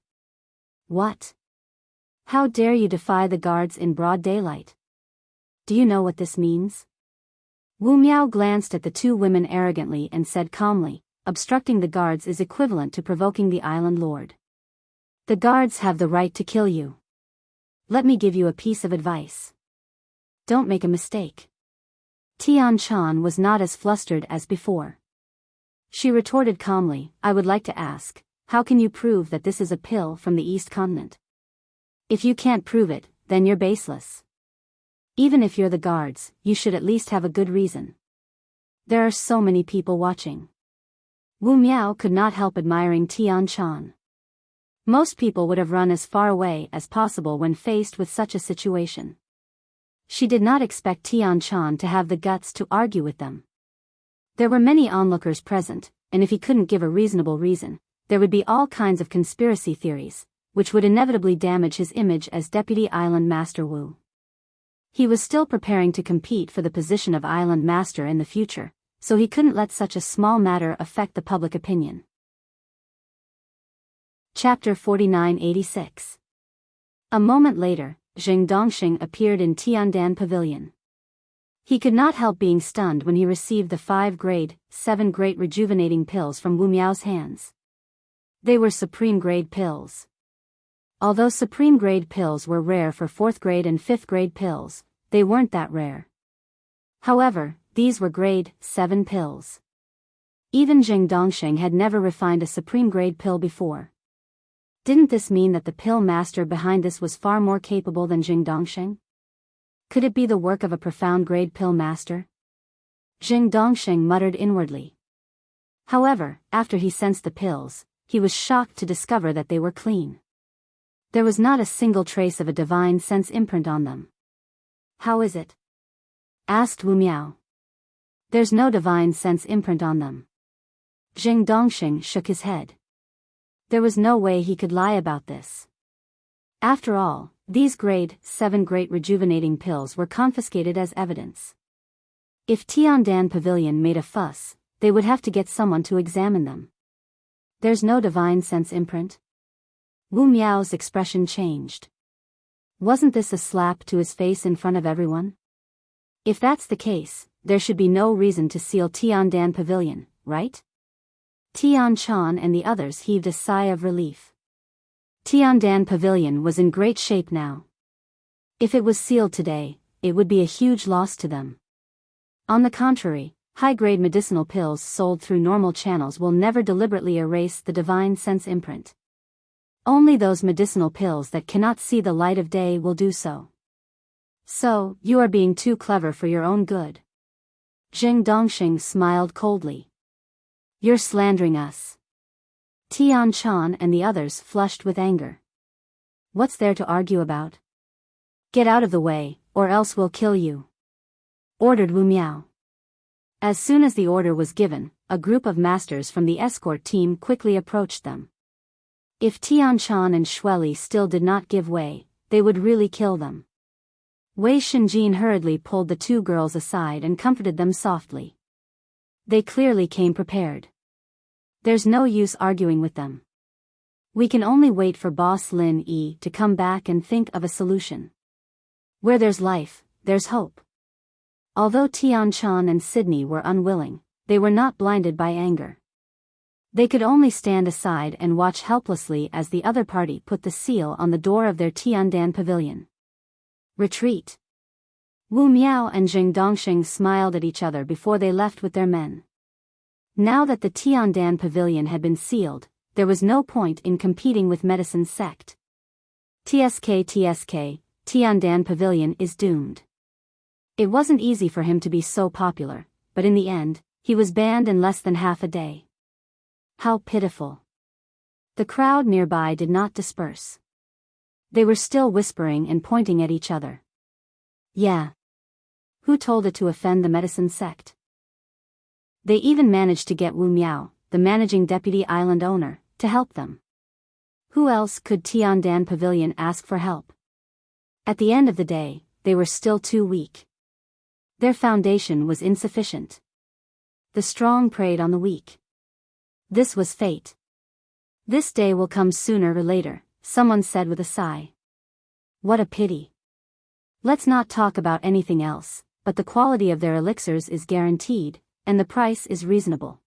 What? How dare you defy the guards in broad daylight? Do you know what this means? Wu Miao glanced at the 2 women arrogantly and said calmly, obstructing the guards is equivalent to provoking the island lord. The guards have the right to kill you. Let me give you a piece of advice. Don't make a mistake. Tian Chan was not as flustered as before. She retorted calmly, I would like to ask, how can you prove that this is a pill from the East Continent? If you can't prove it, then you're baseless. Even if you're the guards, you should at least have a good reason. There are so many people watching. Wu Miao could not help admiring Tian Chan. Most people would have run as far away as possible when faced with such a situation. She did not expect Tian Chan to have the guts to argue with them. There were many onlookers present, and if he couldn't give a reasonable reason, there would be all kinds of conspiracy theories, which would inevitably damage his image as Deputy Island Master Wu. He was still preparing to compete for the position of Island Master in the future, so he couldn't let such a small matter affect the public opinion. Chapter 4986. A moment later, Zheng Dongxing appeared in Tiandan Pavilion. He could not help being stunned when he received the 5 grade 7 great rejuvenating pills from Wu Miao's hands. They were supreme grade pills. Although supreme grade pills were rare for 4th grade and 5th grade pills, they weren't that rare. However, these were grade 7 pills. Even Zheng Dongxing had never refined a supreme grade pill before. Didn't this mean that the pill master behind this was far more capable than Zheng Dongxing? Could it be the work of a profound grade pill master? Zheng Dongxing muttered inwardly. However, after he sensed the pills, he was shocked to discover that they were clean. There was not a single trace of a divine sense imprint on them. How is it? Asked Wu Miao. There's no divine sense imprint on them. Zheng Dongxing shook his head. There was no way he could lie about this. After all, these grade 7 great rejuvenating pills were confiscated as evidence. If Tiandan Pavilion made a fuss, they would have to get someone to examine them. There's no divine sense imprint? Wu Miao's expression changed. Wasn't this a slap to his face in front of everyone? If that's the case, there should be no reason to seal Tiandan Pavilion, right? Tian Chan and the others heaved a sigh of relief. Tiandan Pavilion was in great shape now. If it was sealed today, it would be a huge loss to them. On the contrary, high-grade medicinal pills sold through normal channels will never deliberately erase the divine sense imprint. Only those medicinal pills that cannot see the light of day will do so. So, you are being too clever for your own good. Zheng Dongxing smiled coldly. You're slandering us. Tian Chan and the others flushed with anger. What's there to argue about? Get out of the way, or else we'll kill you, ordered Wu Miao. As soon as the order was given, a group of masters from the escort team quickly approached them. If Tianchan and Shueli still did not give way, they would really kill them. Wei Shenjin hurriedly pulled the two girls aside and comforted them softly. They clearly came prepared. There's no use arguing with them. We can only wait for Boss Lin Yi to come back and think of a solution. Where there's life, there's hope. Although Tianchan and Sydney were unwilling, they were not blinded by anger. They could only stand aside and watch helplessly as the other party put the seal on the door of their Tiandan pavilion. Retreat. Wu Miao and Jing Dongxing smiled at each other before they left with their men. Now that the Tiandan pavilion had been sealed, there was no point in competing with Medicine Sect. TSK, Tiandan pavilion is doomed. It wasn't easy for him to be so popular, but in the end, he was banned in less than half a day. How pitiful. The crowd nearby did not disperse. They were still whispering and pointing at each other. Yeah. Who told it to offend the Medicine Sect? They even managed to get Wu Miao, the managing deputy island owner, to help them. Who else could Tiandan Pavilion ask for help? At the end of the day, they were still too weak. Their foundation was insufficient. The strong preyed on the weak. This was fate. This day will come sooner or later, someone said with a sigh. What a pity. Let's not talk about anything else, but the quality of their elixirs is guaranteed, and the price is reasonable.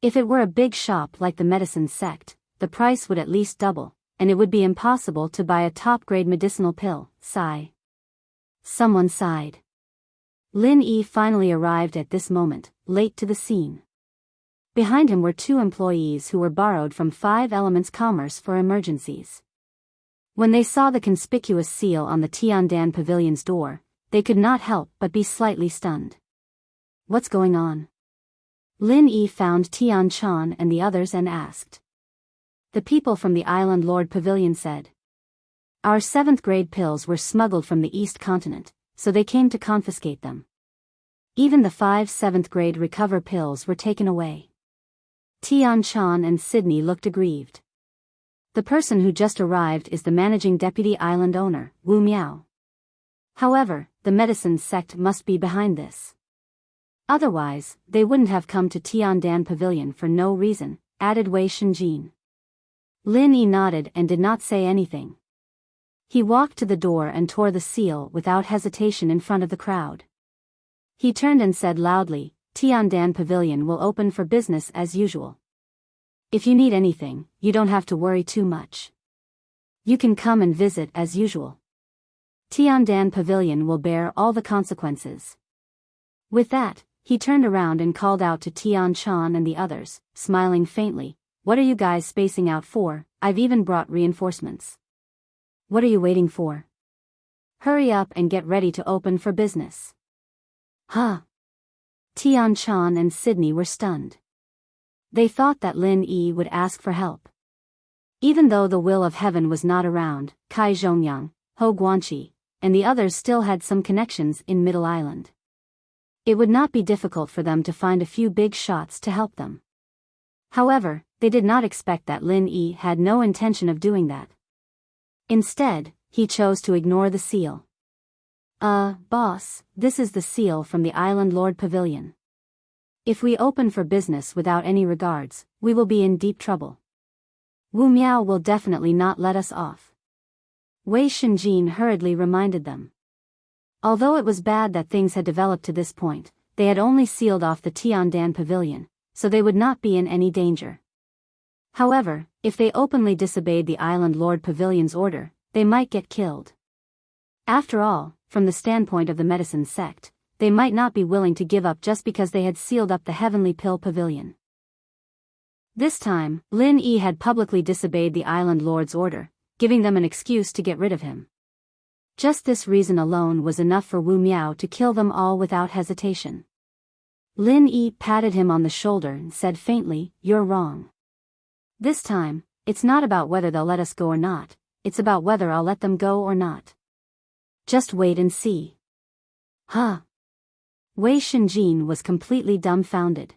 If it were a big shop like the Medicine Sect, the price would at least double, and it would be impossible to buy a top-grade medicinal pill. Sigh. Someone sighed. Lin Yi finally arrived at this moment, late to the scene. Behind him were two employees who were borrowed from 5 Elements Commerce for emergencies. When they saw the conspicuous seal on the Tiandan Pavilion's door, they could not help but be slightly stunned. What's going on? Lin Yi found Tianchan and the others and asked. The people from the Island Lord Pavilion said. Our 7th grade pills were smuggled from the East Continent, so they came to confiscate them. Even the 5 7th grade recover pills were taken away. Tianchan and Sydney looked aggrieved. The person who just arrived is the managing deputy island owner, Wu Miao. However, the Medicine Sect must be behind this. Otherwise, they wouldn't have come to Tiandan Pavilion for no reason, added Wei Shenjin. Lin Yi nodded and did not say anything. He walked to the door and tore the seal without hesitation in front of the crowd. He turned and said loudly, Tiandan Pavilion will open for business as usual. If you need anything, you don't have to worry too much. You can come and visit as usual. Tiandan Pavilion will bear all the consequences. With that, he turned around and called out to Tianchan and the others, smiling faintly, What are you guys spacing out for? I've even brought reinforcements. What are you waiting for? Hurry up and get ready to open for business. Huh? Tianchan and Sydney were stunned. They thought that Lin Yi would ask for help. Even though the will of heaven was not around, Kai Zhongyang, Ho Guanqi, and the others still had some connections in Middle Island. It would not be difficult for them to find a few big shots to help them. However, they did not expect that Lin Yi had no intention of doing that. Instead, he chose to ignore the seal. Boss, this is the seal from the Island Lord Pavilion. If we open for business without any regards, we will be in deep trouble. Wu Miao will definitely not let us off. Wei Shenjin hurriedly reminded them. Although it was bad that things had developed to this point, they had only sealed off the Tiandan Pavilion, so they would not be in any danger. However, if they openly disobeyed the Island Lord Pavilion's order, they might get killed. After all, from the standpoint of the Medicine Sect, they might not be willing to give up just because they had sealed up the Heavenly Pill Pavilion. This time, Lin Yi had publicly disobeyed the Island Lord's order, giving them an excuse to get rid of him. Just this reason alone was enough for Wu Miao to kill them all without hesitation. Lin Yi patted him on the shoulder and said faintly, You're wrong. This time, it's not about whether they'll let us go or not, it's about whether I'll let them go or not. Just wait and see. Huh? Wei Shenjin was completely dumbfounded.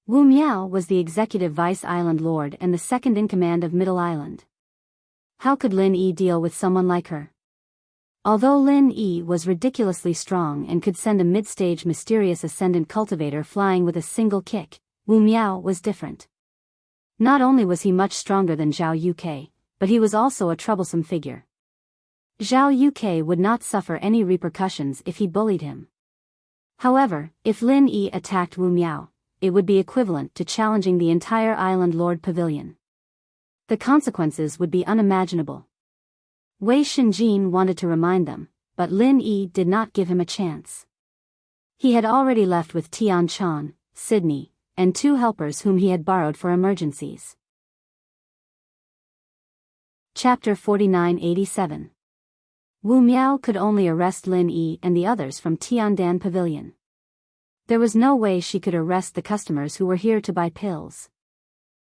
Wu Miao was the executive vice island lord and the second in command of Middle Island. How could Lin Yi deal with someone like her? Although Lin Yi was ridiculously strong and could send a mid-stage mysterious ascendant cultivator flying with a single kick, Wu Miao was different. Not only was he much stronger than Zhao Yukei, but he was also a troublesome figure. Zhao Yukei would not suffer any repercussions if he bullied him. However, if Lin Yi attacked Wu Miao, it would be equivalent to challenging the entire Island Lord Pavilion. The consequences would be unimaginable. Wei Shenjin wanted to remind them, but Lin Yi did not give him a chance. He had already left with Tian Chan, Sydney, and 2 helpers whom he had borrowed for emergencies. Chapter 4987. Wu Miao could only arrest Lin Yi and the others from Tiandan Pavilion. There was no way she could arrest the customers who were here to buy pills.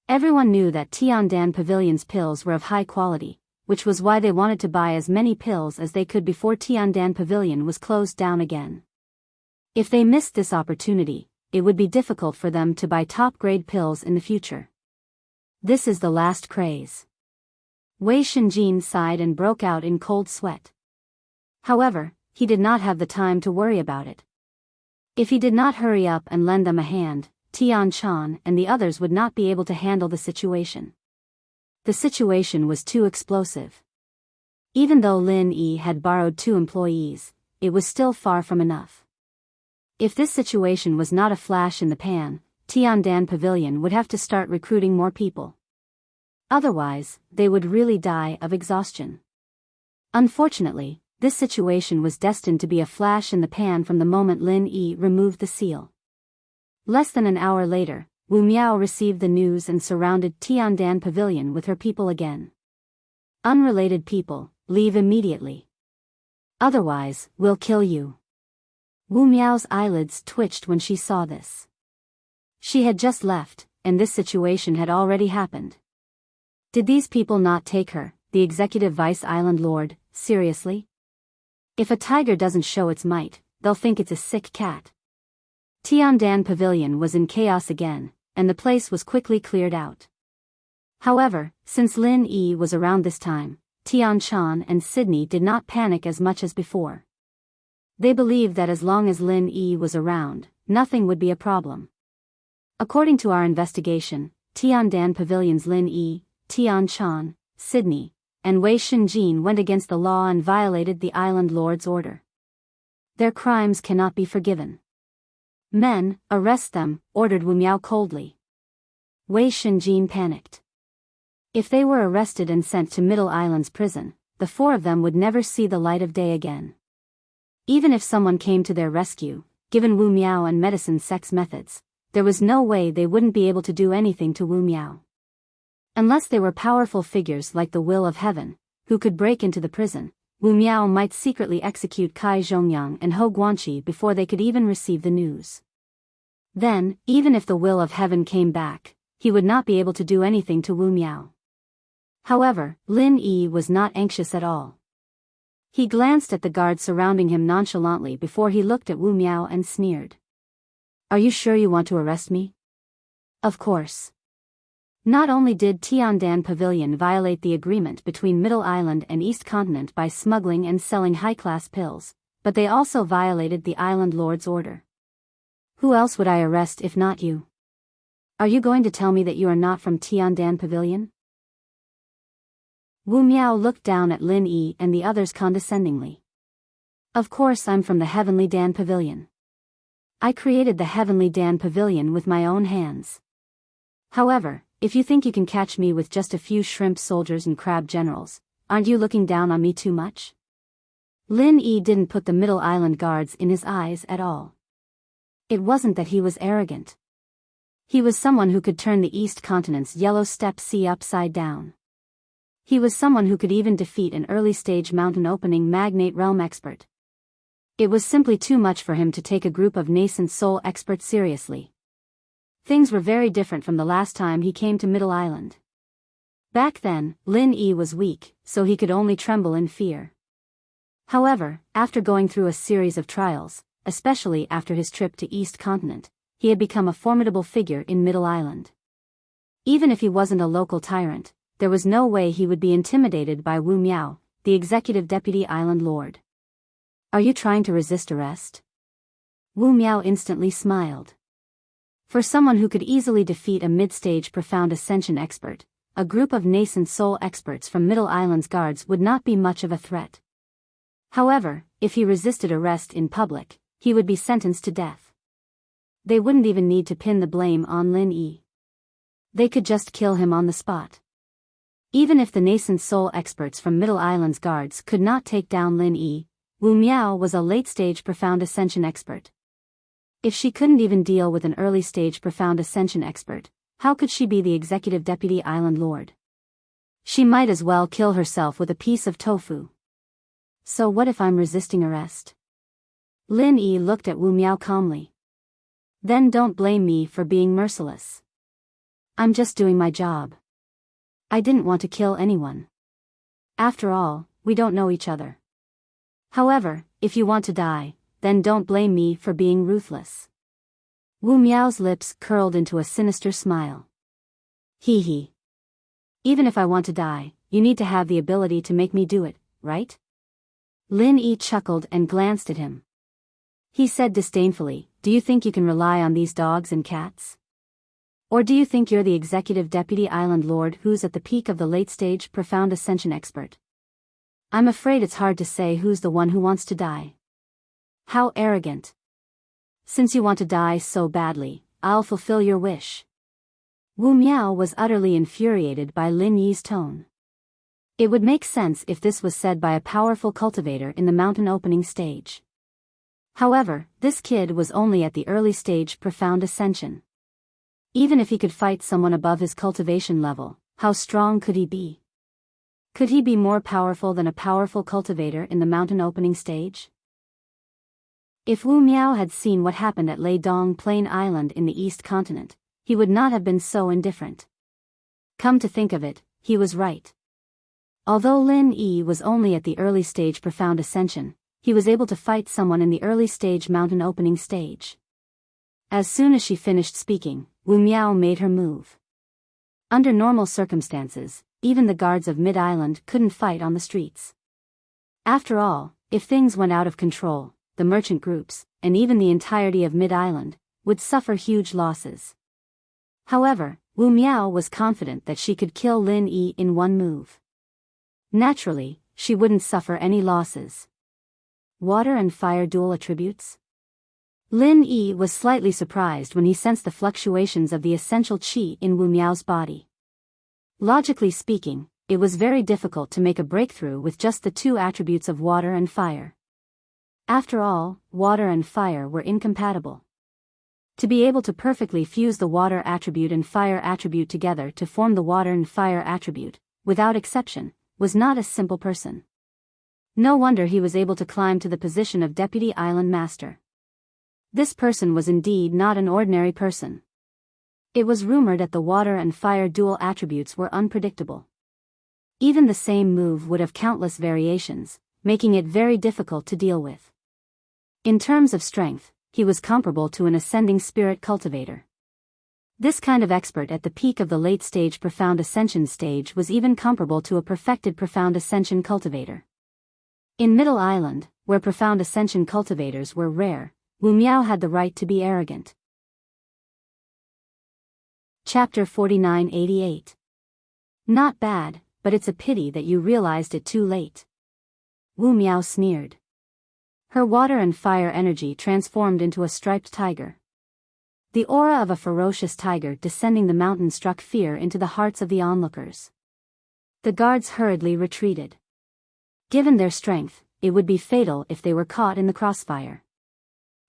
Everyone knew that Tiandan Pavilion's pills were of high quality, which was why they wanted to buy as many pills as they could before Tiandan Pavilion was closed down again. If they missed this opportunity, it would be difficult for them to buy top-grade pills in the future. This is the last craze. Wei Shenjin sighed and broke out in cold sweat. However, he did not have the time to worry about it. If he did not hurry up and lend them a hand, Tian Chan and the others would not be able to handle the situation. The situation was too explosive. Even though Lin Yi had borrowed 2 employees, it was still far from enough. If this situation was not a flash in the pan, Tiandan Pavilion would have to start recruiting more people. Otherwise, they would really die of exhaustion. Unfortunately, this situation was destined to be a flash in the pan from the moment Lin Yi removed the seal. Less than an hour later, Wu Miao received the news and surrounded Tiandan Pavilion with her people again. Unrelated people, leave immediately. Otherwise, we'll kill you. Wu Miao's eyelids twitched when she saw this. She had just left, and this situation had already happened. Did these people not take her, the executive vice island lord, seriously? If a tiger doesn't show its might, they'll think it's a sick cat. Tiandan Pavilion was in chaos again, and the place was quickly cleared out. However, since Lin Yi was around this time, Tian Chan and Sydney did not panic as much as before. They believed that as long as Lin Yi was around, nothing would be a problem. According to our investigation, Tiandan Pavilion's Lin Yi, Tian Chan, Sydney, and Wei Shenjin went against the law and violated the island lord's order. Their crimes cannot be forgiven. Men, arrest them, ordered Wu Miao coldly. Wei Shenjin panicked. If they were arrested and sent to Middle Island's prison, the 4 of them would never see the light of day again. Even if someone came to their rescue, given Wu Miao and medicine sex methods, there was no way they wouldn't be able to do anything to Wu Miao. Unless they were powerful figures like the Will of Heaven, who could break into the prison, Wu Miao might secretly execute Kai Zhongyang and Ho Guanqi before they could even receive the news. Then, even if the Will of Heaven came back, he would not be able to do anything to Wu Miao. However, Lin Yi was not anxious at all. He glanced at the guard surrounding him nonchalantly before he looked at Wu Miao and sneered. "Are you sure you want to arrest me?" "Of course." Not only did Tiandan Pavilion violate the agreement between Middle Island and East Continent by smuggling and selling high-class pills, but they also violated the island lord's order. "Who else would I arrest if not you? Are you going to tell me that you are not from Tiandan Pavilion?" Wu Miao looked down at Lin Yi and the others condescendingly. "Of course I'm from the Heavenly Dan Pavilion. I created the Heavenly Dan Pavilion with my own hands. However, if you think you can catch me with just a few shrimp soldiers and crab generals, aren't you looking down on me too much?" Lin Yi didn't put the Middle Island guards in his eyes at all. It wasn't that he was arrogant. He was someone who could turn the East Continent's yellow steppe sea upside down. He was someone who could even defeat an early-stage mountain-opening magnate realm expert. It was simply too much for him to take a group of nascent soul experts seriously. Things were very different from the last time he came to Middle Island. Back then, Lin Yi was weak, so he could only tremble in fear. However, after going through a series of trials, especially after his trip to East Continent, he had become a formidable figure in Middle Island. Even if he wasn't a local tyrant, there was no way he would be intimidated by Wu Miao, the executive deputy island lord. Are you trying to resist arrest? Wu Miao instantly smiled. For someone who could easily defeat a mid-stage profound ascension expert, a group of nascent soul experts from Middle Island's guards would not be much of a threat. However, if he resisted arrest in public, he would be sentenced to death. They wouldn't even need to pin the blame on Lin Yi. They could just kill him on the spot. Even if the nascent soul experts from Middle Island's guards could not take down Lin Yi, Wu Miao was a late-stage profound ascension expert. If she couldn't even deal with an early-stage profound ascension expert, how could she be the executive deputy island lord? She might as well kill herself with a piece of tofu. So what if I'm resisting arrest? Lin Yi looked at Wu Miao calmly. Then don't blame me for being merciless. I'm just doing my job. I didn't want to kill anyone. After all, we don't know each other. However, if you want to die, then don't blame me for being ruthless. Wu Miao's lips curled into a sinister smile. Hee hee. Even if I want to die, you need to have the ability to make me do it, right? Lin Yi chuckled and glanced at him. He said disdainfully, do you think you can rely on these dogs and cats? Or do you think you're the executive deputy island lord who's at the peak of the late-stage profound ascension expert? I'm afraid it's hard to say who's the one who wants to die. How arrogant. Since you want to die so badly, I'll fulfill your wish. Wu Miao was utterly infuriated by Lin Yi's tone. It would make sense if this was said by a powerful cultivator in the mountain opening stage. However, this kid was only at the early stage profound ascension. Even if he could fight someone above his cultivation level, how strong could he be? Could he be more powerful than a powerful cultivator in the mountain opening stage? If Wu Miao had seen what happened at Lei Dong Plain Island in the East Continent, he would not have been so indifferent. Come to think of it, he was right. Although Lin Yi was only at the early stage profound ascension, he was able to fight someone in the early stage mountain opening stage. As soon as she finished speaking, Wu Miao made her move. Under normal circumstances, even the guards of Mid-Island couldn't fight on the streets. After all, if things went out of control, the merchant groups, and even the entirety of Mid-Island, would suffer huge losses. However, Wu Miao was confident that she could kill Lin Yi in one move. Naturally, she wouldn't suffer any losses. Water and fire dual attributes? Lin Yi was slightly surprised when he sensed the fluctuations of the essential qi in Wu Miao's body. Logically speaking, it was very difficult to make a breakthrough with just the two attributes of water and fire. After all, water and fire were incompatible. To be able to perfectly fuse the water attribute and fire attribute together to form the water and fire attribute, without exception, was not a simple person. No wonder he was able to climb to the position of Deputy Island Master. This person was indeed not an ordinary person. It was rumored that the water and fire dual attributes were unpredictable. Even the same move would have countless variations, making it very difficult to deal with. In terms of strength, he was comparable to an ascending spirit cultivator. This kind of expert at the peak of the late-stage profound ascension stage was even comparable to a perfected profound ascension cultivator. In Middle Island, where profound ascension cultivators were rare, Wu Miao had the right to be arrogant. Chapter 4988. Not bad, but it's a pity that you realized it too late. Wu Miao sneered. Her water and fire energy transformed into a striped tiger. The aura of a ferocious tiger descending the mountain struck fear into the hearts of the onlookers. The guards hurriedly retreated. Given their strength, it would be fatal if they were caught in the crossfire.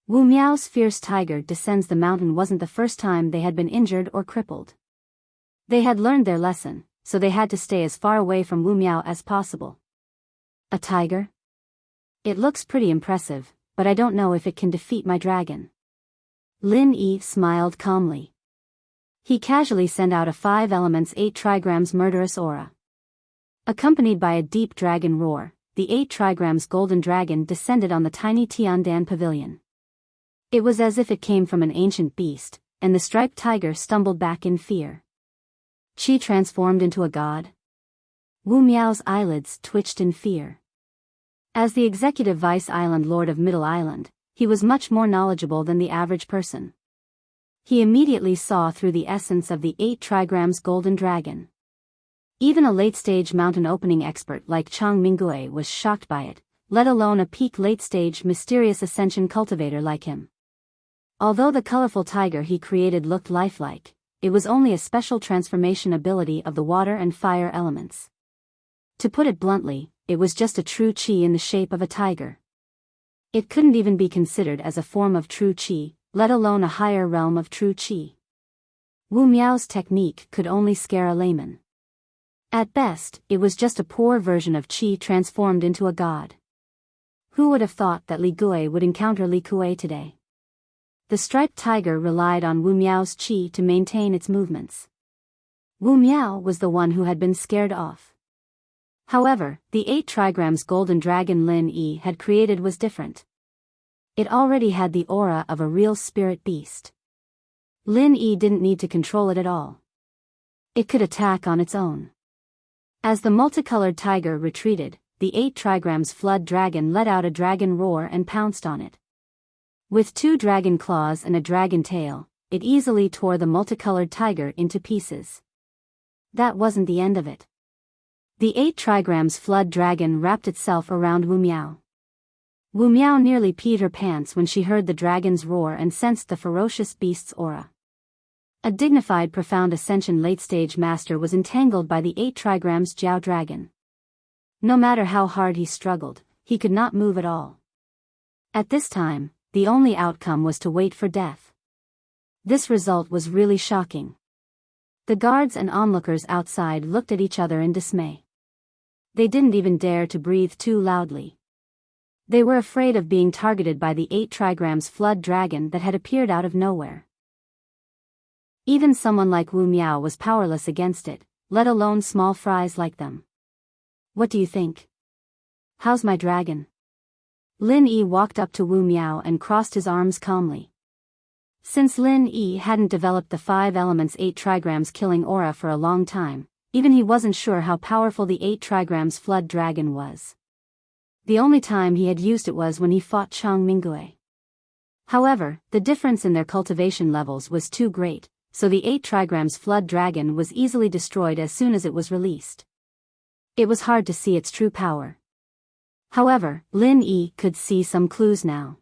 Wu Miao's fierce tiger descends the mountain wasn't the first time they had been injured or crippled. They had learned their lesson, so they had to stay as far away from Wu Miao as possible. A tiger? It looks pretty impressive, but I don't know if it can defeat my dragon. Lin Yi smiled calmly. He casually sent out a 5 elements 8 trigrams murderous aura. Accompanied by a deep dragon roar, the 8 trigrams golden dragon descended on the tiny Tiandan pavilion. It was as if it came from an ancient beast, and the striped tiger stumbled back in fear. Qi transformed into a god? Wu Miao's eyelids twitched in fear. As the executive vice island lord of Middle Island, he was much more knowledgeable than the average person. He immediately saw through the essence of the 8 trigrams golden dragon. Even a late-stage mountain opening expert like Chang Minggui was shocked by it, let alone a peak late-stage mysterious ascension cultivator like him. Although the colorful tiger he created looked lifelike, it was only a special transformation ability of the water and fire elements. To put it bluntly, it was just a true qi in the shape of a tiger. It couldn't even be considered as a form of true qi, let alone a higher realm of true qi. Wu Miao's technique could only scare a layman. At best, it was just a poor version of qi transformed into a god. Who would have thought that Li Gui would encounter Li Kuei today? The striped tiger relied on Wu Miao's qi to maintain its movements. Wu Miao was the one who had been scared off. However, the 8 trigrams golden dragon Lin Yi had created was different. It already had the aura of a real spirit beast. Lin Yi didn't need to control it at all. It could attack on its own. As the multicolored tiger retreated, the 8 trigrams flood dragon let out a dragon roar and pounced on it. With 2 dragon claws and a dragon tail, it easily tore the multicolored tiger into pieces. That wasn't the end of it. The 8 trigrams flood dragon wrapped itself around Wu Miao. Wu Miao nearly peed her pants when she heard the dragon's roar and sensed the ferocious beast's aura. A dignified profound ascension late-stage master was entangled by the 8 trigrams Jiao dragon. No matter how hard he struggled, he could not move at all. At this time, the only outcome was to wait for death. This result was really shocking. The guards and onlookers outside looked at each other in dismay. They didn't even dare to breathe too loudly. They were afraid of being targeted by the 8 trigrams flood dragon that had appeared out of nowhere. Even someone like Wu Miao was powerless against it, let alone small fries like them. What do you think? How's my dragon? Lin Yi walked up to Wu Miao and crossed his arms calmly. Since Lin Yi hadn't developed the 5 elements 8 trigrams killing aura for a long time, even he wasn't sure how powerful the 8 trigrams flood dragon was. The only time he had used it was when he fought Chang Minggui. However, the difference in their cultivation levels was too great, so the 8 trigrams flood dragon was easily destroyed as soon as it was released. It was hard to see its true power. However, Lin Yi could see some clues now.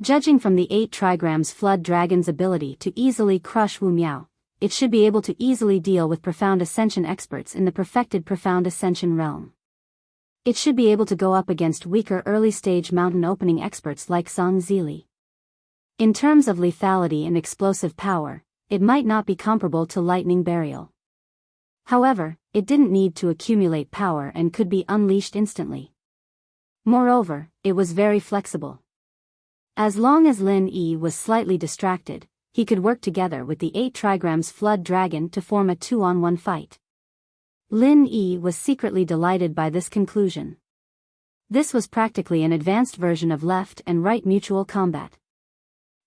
Judging from the 8 trigrams flood dragon's ability to easily crush Wu Miao, it should be able to easily deal with profound ascension experts in the perfected profound ascension realm. It should be able to go up against weaker early-stage mountain opening experts like Zhang Zili. In terms of lethality and explosive power, it might not be comparable to lightning burial. However, it didn't need to accumulate power and could be unleashed instantly. Moreover, it was very flexible. As long as Lin Yi was slightly distracted, he could work together with the 8 trigrams flood dragon to form a 2-on-1 fight. Lin Yi was secretly delighted by this conclusion. This was practically an advanced version of left and right mutual combat.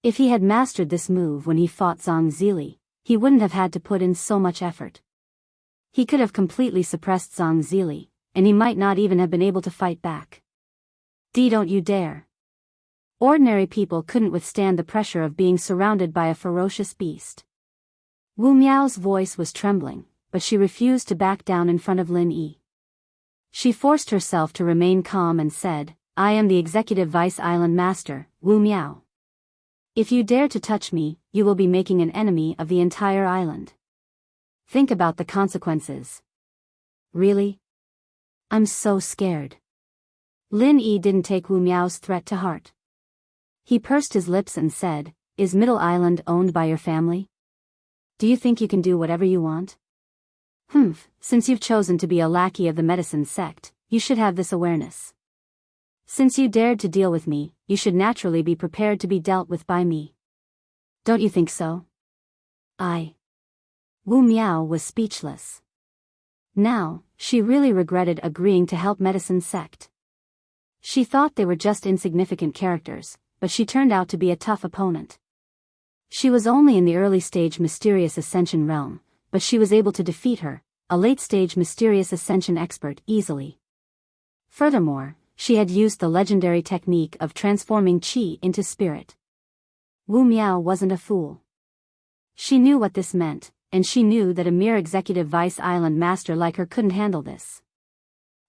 If he had mastered this move when he fought Zhang Zili, he wouldn't have had to put in so much effort. He could have completely suppressed Zhang Zili, and he might not even have been able to fight back. Don't you dare. Ordinary people couldn't withstand the pressure of being surrounded by a ferocious beast. Wu Miao's voice was trembling, but she refused to back down in front of Lin Yi. She forced herself to remain calm and said, "I am the executive vice island master, Wu Miao. If you dare to touch me, you will be making an enemy of the entire island. Think about the consequences." Really? I'm so scared. Lin Yi didn't take Wu Miao's threat to heart. He pursed his lips and said, "Is Middle Island owned by your family? Do you think you can do whatever you want? Since you've chosen to be a lackey of the medicine sect, you should have this awareness. Since you dared to deal with me, you should naturally be prepared to be dealt with by me. Don't you think so?" Wu Miao was speechless. Now, she really regretted agreeing to help Medicine Sect. She thought they were just insignificant characters, but she turned out to be a tough opponent. She was only in the early-stage Mysterious Ascension realm, but she was able to defeat her, a late-stage Mysterious Ascension expert, easily. Furthermore, she had used the legendary technique of transforming Qi into spirit. Wu Miao wasn't a fool. She knew what this meant, and she knew that a mere executive vice island master like her couldn't handle this.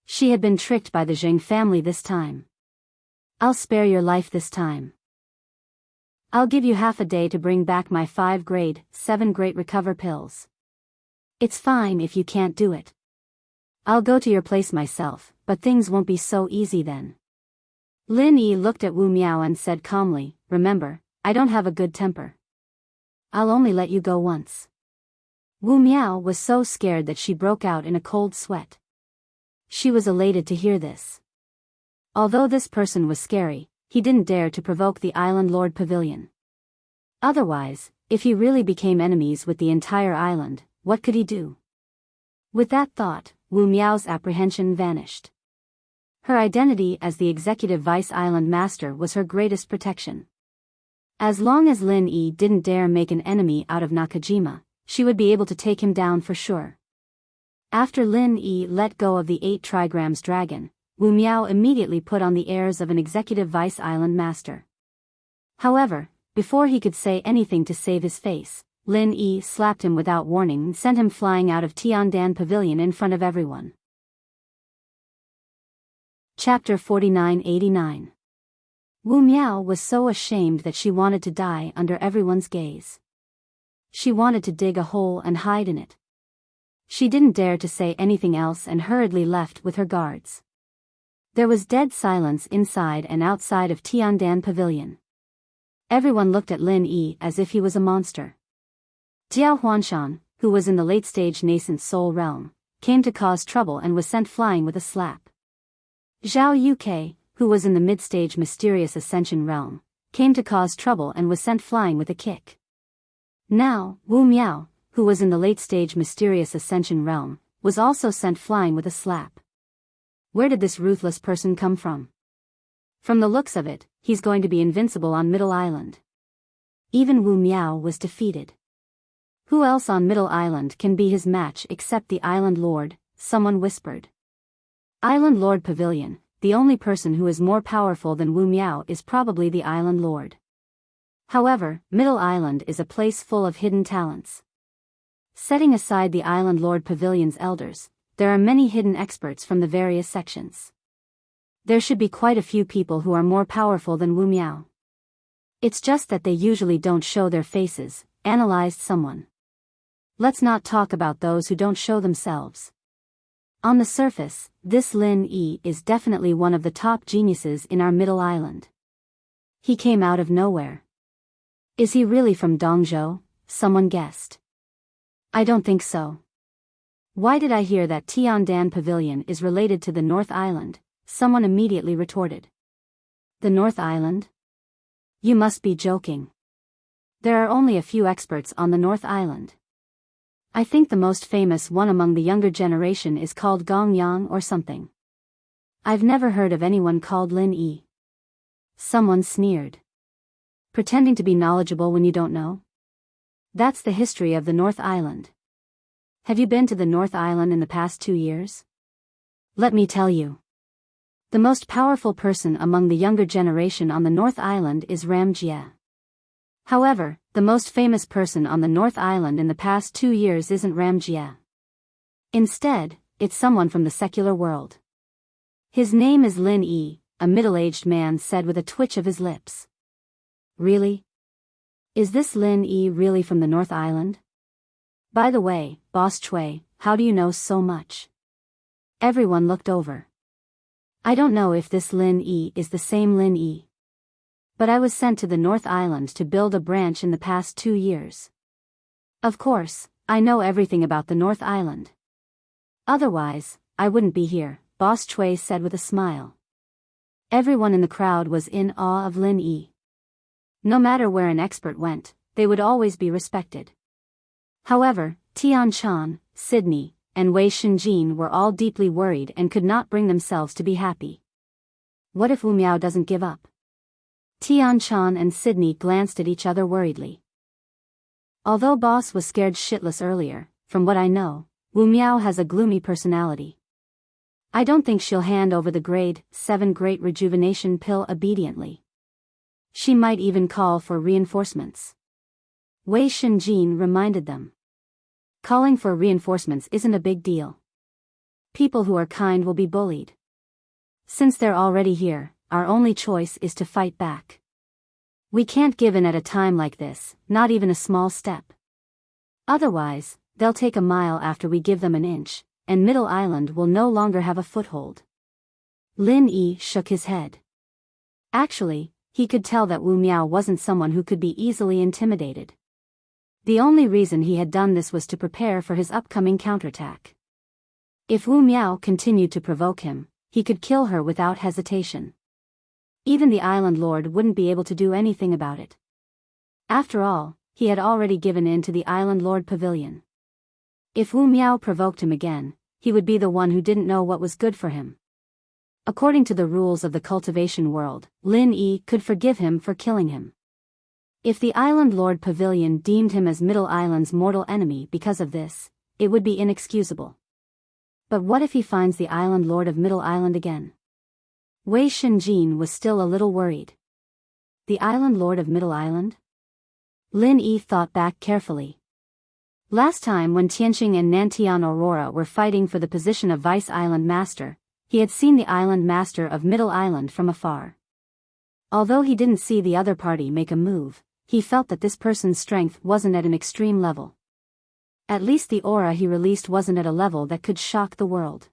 She had been tricked by the Zheng family this time. I'll spare your life this time. I'll give you half a day to bring back my 5 grade, 7 great recover pills. It's fine if you can't do it. I'll go to your place myself, but things won't be so easy then. Lin Yi looked at Wu Miao and said calmly, remember, I don't have a good temper. I'll only let you go once. Wu Miao was so scared that she broke out in a cold sweat. She was elated to hear this. Although this person was scary, he didn't dare to provoke the Island Lord Pavilion. Otherwise, if he really became enemies with the entire island, what could he do? With that thought, Wu Miao's apprehension vanished. Her identity as the executive vice island master was her greatest protection. As long as Lin Yi didn't dare make an enemy out of Nakajima, she would be able to take him down for sure. After Lin Yi let go of the 8 trigrams dragon, Wu Miao immediately put on the airs of an executive vice island master. However, before he could say anything to save his face, Lin Yi slapped him without warning and sent him flying out of Tiandan Pavilion in front of everyone. Chapter 4989. Wu Miao was so ashamed that she wanted to die under everyone's gaze. She wanted to dig a hole and hide in it. She didn't dare to say anything else and hurriedly left with her guards. There was dead silence inside and outside of Tiandan Pavilion. Everyone looked at Lin Yi as if he was a monster. Jiao Huanshan, who was in the late-stage nascent soul realm, came to cause trouble and was sent flying with a slap. Zhao Yuke, who was in the mid-stage mysterious ascension realm, came to cause trouble and was sent flying with a kick. Now, Wu Miao, who was in the late-stage mysterious ascension realm, was also sent flying with a slap. Where did this ruthless person come from? From the looks of it, he's going to be invincible on Middle Island. Even Wu Miao was defeated. Who else on Middle Island can be his match except the Island Lord, someone whispered. Island Lord Pavilion, the only person who is more powerful than Wu Miao is probably the Island Lord. However, Middle Island is a place full of hidden talents. Setting aside the Island Lord Pavilion's elders, there are many hidden experts from the various sections. There should be quite a few people who are more powerful than Wu Miao. It's just that they usually don't show their faces, analyzed someone. Let's not talk about those who don't show themselves. On the surface, this Lin Yi is definitely one of the top geniuses in our Middle Island. He came out of nowhere. Is he really from Dongzhou? Someone guessed. I don't think so. Why did I hear that Tiandan Pavilion is related to the North Island? Someone immediately retorted. The North Island? You must be joking. There are only a few experts on the North Island. I think the most famous one among the younger generation is called Gongyang or something. I've never heard of anyone called Lin Yi. Someone sneered. Pretending to be knowledgeable when you don't know? That's the history of the North Island. Have you been to the North Island in the past 2 years? Let me tell you. The most powerful person among the younger generation on the North Island is Ram Jie. However, the most famous person on the North Island in the past 2 years isn't Ram Jie. Instead, it's someone from the secular world. His name is Lin Yi, a middle-aged man said with a twitch of his lips. Really? Is this Lin Yi really from the North Island? By the way, Boss Chui, how do you know so much? Everyone looked over. I don't know if this Lin Yi is the same Lin Yi. But I was sent to the North Island to build a branch in the past 2 years. Of course, I know everything about the North Island. Otherwise, I wouldn't be here, Boss Chui said with a smile. Everyone in the crowd was in awe of Lin Yi. No matter where an expert went, they would always be respected. However, Tian Shan, Sydney, and Wei Shenjin were all deeply worried and could not bring themselves to be happy. What if Wu Miao doesn't give up? Tian Shan and Sydney glanced at each other worriedly. Although Boss was scared shitless earlier, from what I know, Wu Miao has a gloomy personality. I don't think she'll hand over the grade 7 Great Rejuvenation pill obediently. She might even call for reinforcements. Wei Shenjin reminded them. Calling for reinforcements isn't a big deal. People who are kind will be bullied. Since they're already here, our only choice is to fight back. We can't give in at a time like this, not even a small step. Otherwise, they'll take a mile after we give them an inch, and Middle Island will no longer have a foothold. Lin Yi shook his head. Actually, he could tell that Wu Miao wasn't someone who could be easily intimidated. The only reason he had done this was to prepare for his upcoming counterattack. If Wu Miao continued to provoke him, he could kill her without hesitation. Even the Island Lord wouldn't be able to do anything about it. After all, he had already given in to the Island Lord Pavilion. If Wu Miao provoked him again, he would be the one who didn't know what was good for him. According to the rules of the cultivation world, Lin Yi could forgive him for killing him. If the Island Lord Pavilion deemed him as Middle Island's mortal enemy because of this, it would be inexcusable. But what if he finds the Island Lord of Middle Island again? Wei Shenjin was still a little worried. The Island Lord of Middle Island? Lin Yi thought back carefully. Last time when Tianqing and Nantian Aurora were fighting for the position of Vice Island Master, he had seen the Island Master of Middle Island from afar. Although he didn't see the other party make a move, he felt that this person's strength wasn't at an extreme level. At least the aura he released wasn't at a level that could shock the world.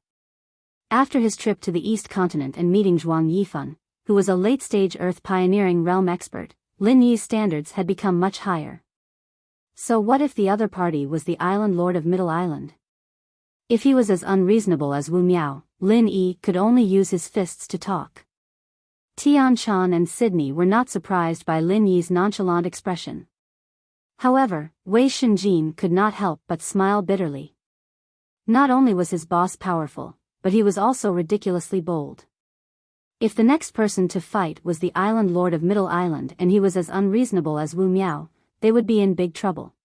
After his trip to the East Continent and meeting Zhuang Yifan, who was a late-stage Earth pioneering realm expert, Lin Yi's standards had become much higher. So what if the other party was the Island Lord of Middle Island? If he was as unreasonable as Wu Miao, Lin Yi could only use his fists to talk. Tian Shan and Sydney were not surprised by Lin Yi's nonchalant expression. However, Wei Shenjin could not help but smile bitterly. Not only was his boss powerful, but he was also ridiculously bold. If the next person to fight was the Island Lord of Middle Island and he was as unreasonable as Wu Miao, they would be in big trouble.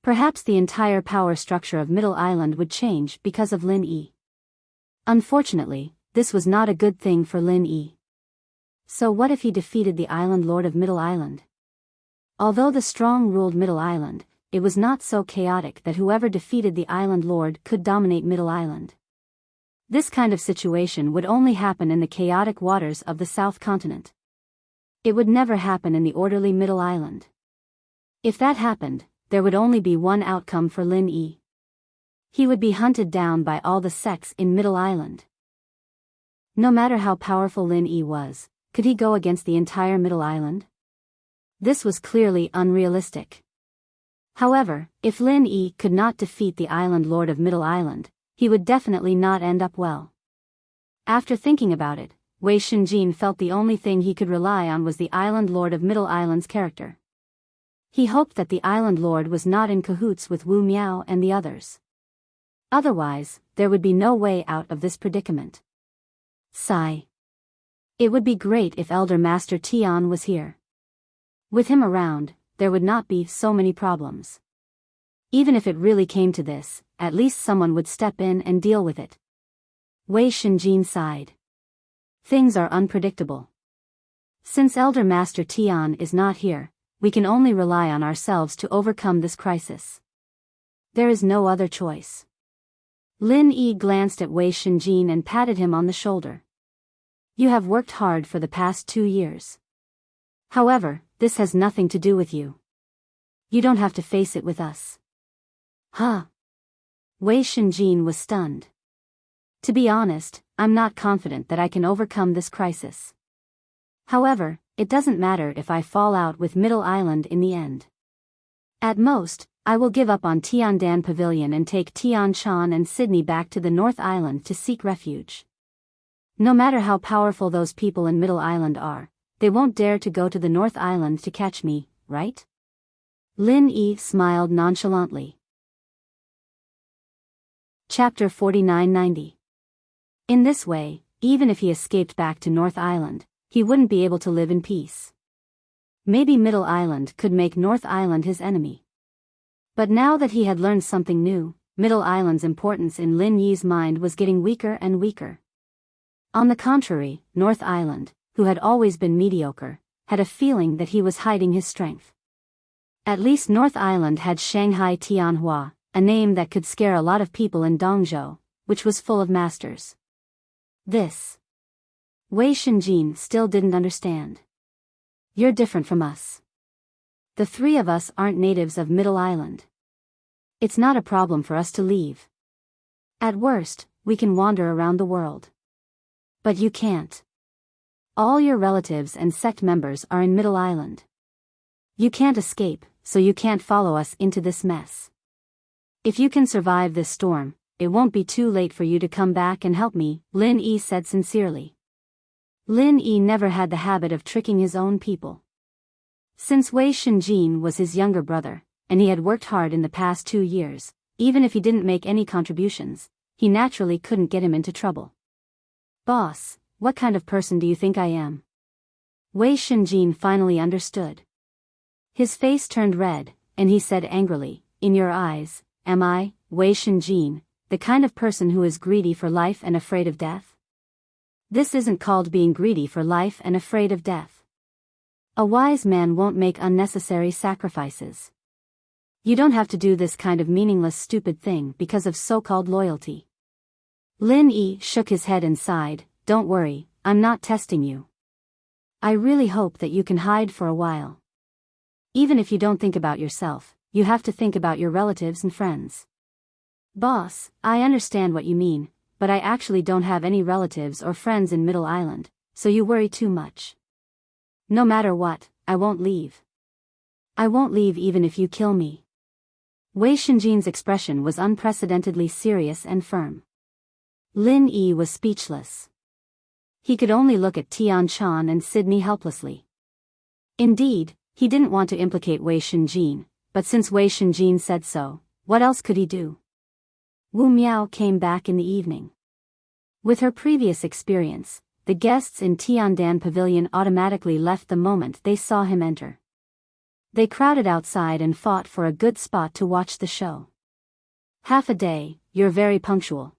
Perhaps the entire power structure of Middle Island would change because of Lin Yi. Unfortunately, this was not a good thing for Lin Yi. So what if he defeated the Island Lord of Middle Island? Although the strong ruled Middle Island, it was not so chaotic that whoever defeated the Island Lord could dominate Middle Island. This kind of situation would only happen in the chaotic waters of the South Continent. It would never happen in the orderly Middle Island. If that happened, there would only be one outcome for Lin Yi. He would be hunted down by all the sects in Middle Island. No matter how powerful Lin Yi was, could he go against the entire Middle Island? This was clearly unrealistic. However, if Lin Yi could not defeat the Island Lord of Middle Island, he would definitely not end up well. After thinking about it, Wei Shenjin felt the only thing he could rely on was the Island Lord of Middle Island's character. He hoped that the Island Lord was not in cahoots with Wu Miao and the others. Otherwise, there would be no way out of this predicament. Sigh. It would be great if Elder Master Tian was here. With him around, there would not be so many problems. Even if it really came to this, at least someone would step in and deal with it. Wei Shenjin sighed. Things are unpredictable. Since Elder Master Tian is not here, we can only rely on ourselves to overcome this crisis. There is no other choice. Lin Yi glanced at Wei Shenjin and patted him on the shoulder. You have worked hard for the past 2 years. However, this has nothing to do with you. You don't have to face it with us. Huh? Wei Shenjin was stunned. To be honest, I'm not confident that I can overcome this crisis. However, it doesn't matter if I fall out with Middle Island in the end. At most, I will give up on Tiandan Pavilion and take Tian Shan and Sydney back to the North Island to seek refuge. No matter how powerful those people in Middle Island are, they won't dare to go to the North Island to catch me, right? Lin Yi smiled nonchalantly. Chapter 4990. In this way, even if he escaped back to North Island, he wouldn't be able to live in peace. Maybe Middle Island could make North Island his enemy. But now that he had learned something new, Middle Island's importance in Lin Yi's mind was getting weaker and weaker. On the contrary, North Island, who had always been mediocre, had a feeling that he was hiding his strength. At least North Island had Shanghai Tianhua, a name that could scare a lot of people in Dongzhou, which was full of masters. This Wei Shenjin still didn't understand. You're different from us. The three of us aren't natives of Middle Island. It's not a problem for us to leave. At worst, we can wander around the world. But you can't. All your relatives and sect members are in Middle Island. You can't escape, so you can't follow us into this mess. If you can survive this storm, it won't be too late for you to come back and help me, Lin Yi said sincerely. Lin Yi never had the habit of tricking his own people. Since Wei Shenjin was his younger brother, and he had worked hard in the past 2 years, even if he didn't make any contributions, he naturally couldn't get him into trouble. Boss, what kind of person do you think I am? Wei Shenjin finally understood. His face turned red, and he said angrily, in your eyes, am I, Wei Shenjin, the kind of person who is greedy for life and afraid of death? This isn't called being greedy for life and afraid of death. A wise man won't make unnecessary sacrifices. You don't have to do this kind of meaningless stupid thing because of so-called loyalty. Lin Yi shook his head and sighed, don't worry, I'm not testing you. I really hope that you can hide for a while. Even if you don't think about yourself, you have to think about your relatives and friends. Boss, I understand what you mean, but I actually don't have any relatives or friends in Middle Island, so you worry too much. No matter what, I won't leave. I won't leave even if you kill me. Wei Shenjin's expression was unprecedentedly serious and firm. Lin Yi was speechless. He could only look at Tian Chan and Sydney helplessly. Indeed, he didn't want to implicate Wei Shenjin, but since Wei Shenjin said so, what else could he do? Wu Miao came back in the evening. With her previous experience, the guests in Tiandan Pavilion automatically left the moment they saw him enter. They crowded outside and fought for a good spot to watch the show. Half a day, you're very punctual.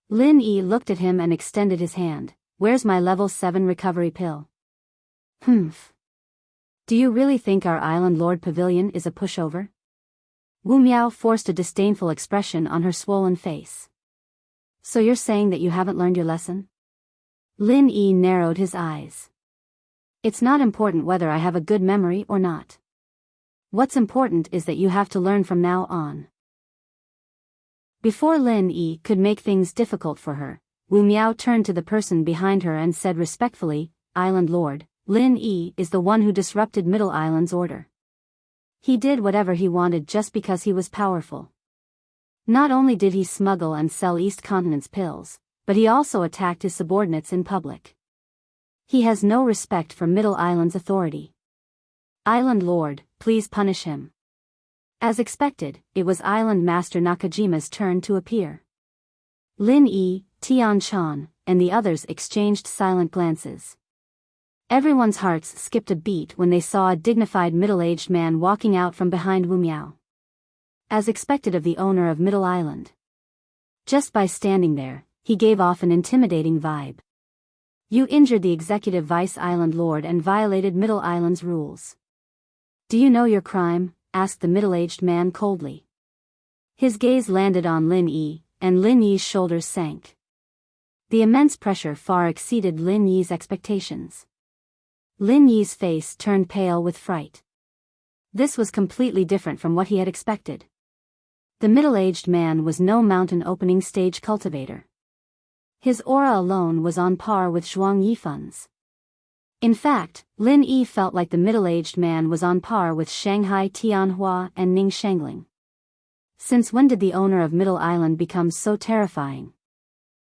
Lin Yi looked at him and extended his hand. Where's my level 7 recovery pill? Humph. Do you really think our Island Lord Pavilion is a pushover? Wu Miao forced a disdainful expression on her swollen face. So you're saying that you haven't learned your lesson? Lin Yi narrowed his eyes. It's not important whether I have a good memory or not. What's important is that you have to learn from now on. Before Lin Yi could make things difficult for her, Wu Miao turned to the person behind her and said respectfully, Island Lord, Lin Yi is the one who disrupted Middle Island's order. He did whatever he wanted just because he was powerful. Not only did he smuggle and sell East Continent's pills, but he also attacked his subordinates in public. He has no respect for Middle Island's authority. Island Lord, please punish him. As expected, it was Island Master Nakajima's turn to appear. Lin Yi, Tian Chan, and the others exchanged silent glances. Everyone's hearts skipped a beat when they saw a dignified middle-aged man walking out from behind Wu Miao. As expected of the owner of Middle Island. Just by standing there, he gave off an intimidating vibe. You injured the executive vice island lord and violated Middle Island's rules. Do you know your crime? Asked the middle-aged man coldly. His gaze landed on Lin Yi, and Lin Yi's shoulders sank. The immense pressure far exceeded Lin Yi's expectations. Lin Yi's face turned pale with fright. This was completely different from what he had expected. The middle-aged man was no mountain opening stage cultivator. His aura alone was on par with Zhuang Yifun's. In fact, Lin Yi felt like the middle-aged man was on par with Shanghai Tianhua and Ning Shangling. Since when did the owner of Middle Island become so terrifying?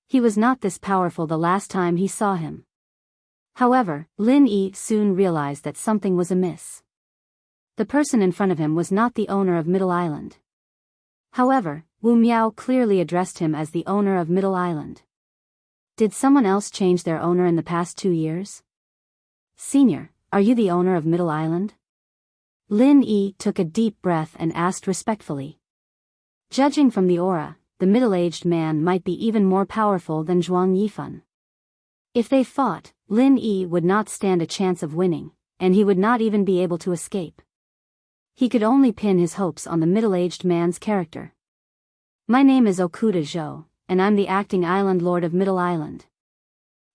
He was not this powerful the last time he saw him. However, Lin Yi soon realized that something was amiss. The person in front of him was not the owner of Middle Island. However, Wu Miao clearly addressed him as the owner of Middle Island. Did someone else change their owner in the past 2 years? Senior, are you the owner of Middle Island? Lin Yi took a deep breath and asked respectfully. Judging from the aura, the middle-aged man might be even more powerful than Zhuang Yifan. If they fought, Lin Yi would not stand a chance of winning, and he would not even be able to escape. He could only pin his hopes on the middle-aged man's character. My name is Okuda Zhou, and I'm the acting island lord of Middle Island.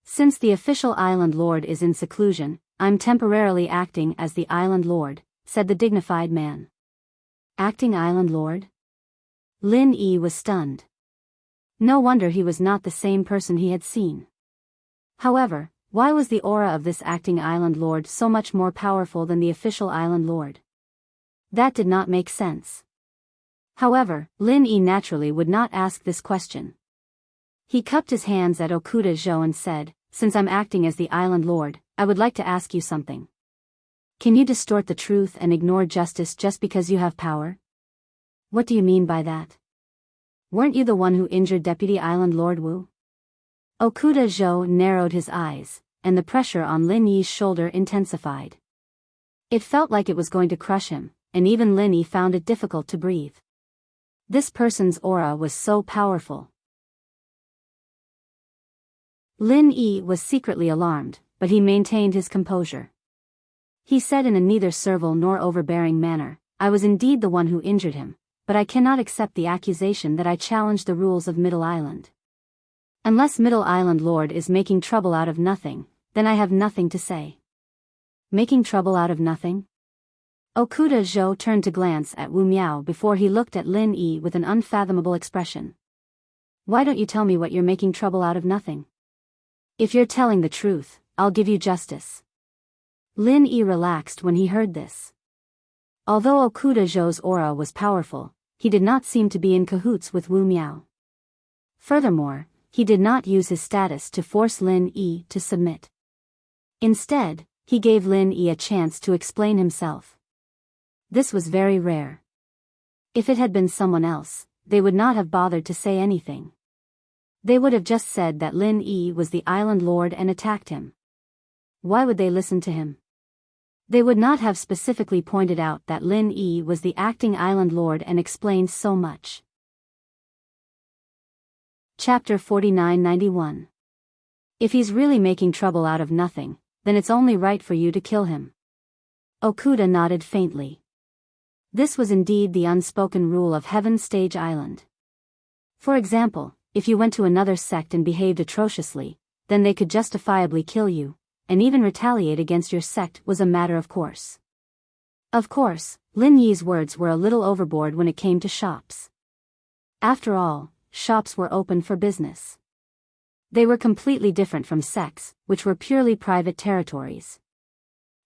Since the official island lord is in seclusion, I'm temporarily acting as the island lord, said the dignified man. Acting island lord? Lin Yi was stunned. No wonder he was not the same person he had seen. However, why was the aura of this acting island lord so much more powerful than the official island lord? That did not make sense. However, Lin Yi naturally would not ask this question. He cupped his hands at Okuda Zhou and said, since I'm acting as the island lord, I would like to ask you something. Can you distort the truth and ignore justice just because you have power? What do you mean by that? Weren't you the one who injured Deputy Island Lord Wu? Okuda Zhou narrowed his eyes, and the pressure on Lin Yi's shoulder intensified. It felt like it was going to crush him, and even Lin Yi found it difficult to breathe. This person's aura was so powerful. Lin Yi was secretly alarmed, but he maintained his composure. He said in a neither servile nor overbearing manner, I was indeed the one who injured him, but I cannot accept the accusation that I challenged the rules of Middle Island. Unless Middle Island Lord is making trouble out of nothing, then I have nothing to say. Making trouble out of nothing? Okuda Zhou turned to glance at Wu Miao before he looked at Lin Yi with an unfathomable expression. Why don't you tell me what you're making trouble out of nothing? If you're telling the truth, I'll give you justice. Lin Yi relaxed when he heard this. Although Okuda Zhou's aura was powerful, he did not seem to be in cahoots with Wu Miao. Furthermore, he did not use his status to force Lin Yi to submit. Instead, he gave Lin Yi a chance to explain himself. This was very rare. If it had been someone else, they would not have bothered to say anything. They would have just said that Lin Yi was the island lord and attacked him. Why would they listen to him? They would not have specifically pointed out that Lin Yi was the acting island lord and explained so much. Chapter 4991. If he's really making trouble out of nothing, then it's only right for you to kill him. Okuda nodded faintly. This was indeed the unspoken rule of Heaven's Stage Island. For example, if you went to another sect and behaved atrociously, then they could justifiably kill you, and even retaliate against your sect was a matter of course. Of course, Lin Yi's words were a little overboard when it came to shops. After all, shops were open for business. They were completely different from sects, which were purely private territories.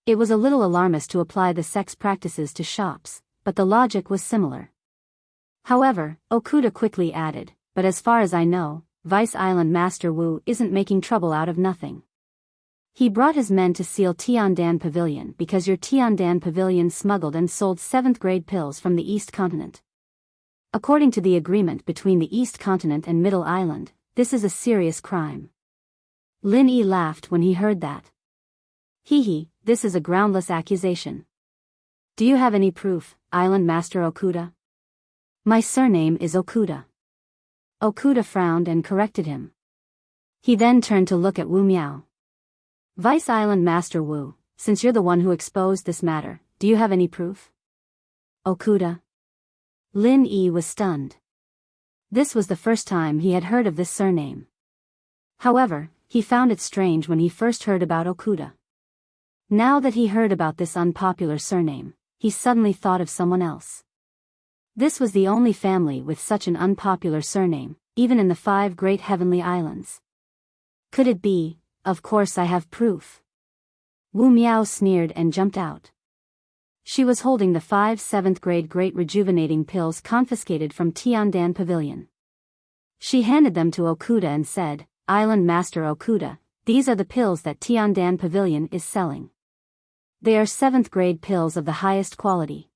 It was a little alarmist to apply the sect's practices to shops, but the logic was similar. However, Okuda quickly added, but as far as I know, Vice Island Master Wu isn't making trouble out of nothing. He brought his men to seal Tiandan Pavilion because your Tiandan Pavilion smuggled and sold 7th-grade pills from the East Continent. According to the agreement between the East Continent and Middle Island, this is a serious crime. Lin Yi laughed when he heard that. Hee, this is a groundless accusation. Do you have any proof, Island Master Okuda? My surname is Okuda. Okuda frowned and corrected him. He then turned to look at Wu Miao. Vice Island Master Wu, since you're the one who exposed this matter, do you have any proof? Okuda. Lin Yi was stunned. This was the first time he had heard of this surname. However, he found it strange when he first heard about Okuda. Now that he heard about this unpopular surname, he suddenly thought of someone else. This was the only family with such an unpopular surname, even in the 5 great heavenly islands. Could it be? Of course I have proof. Wu Miao sneered and jumped out. She was holding the 5 7th-grade great rejuvenating pills confiscated from Tiandan Pavilion. She handed them to Okuda and said, Island Master Okuda, these are the pills that Tiandan Pavilion is selling. They are 7th-grade pills of the highest quality.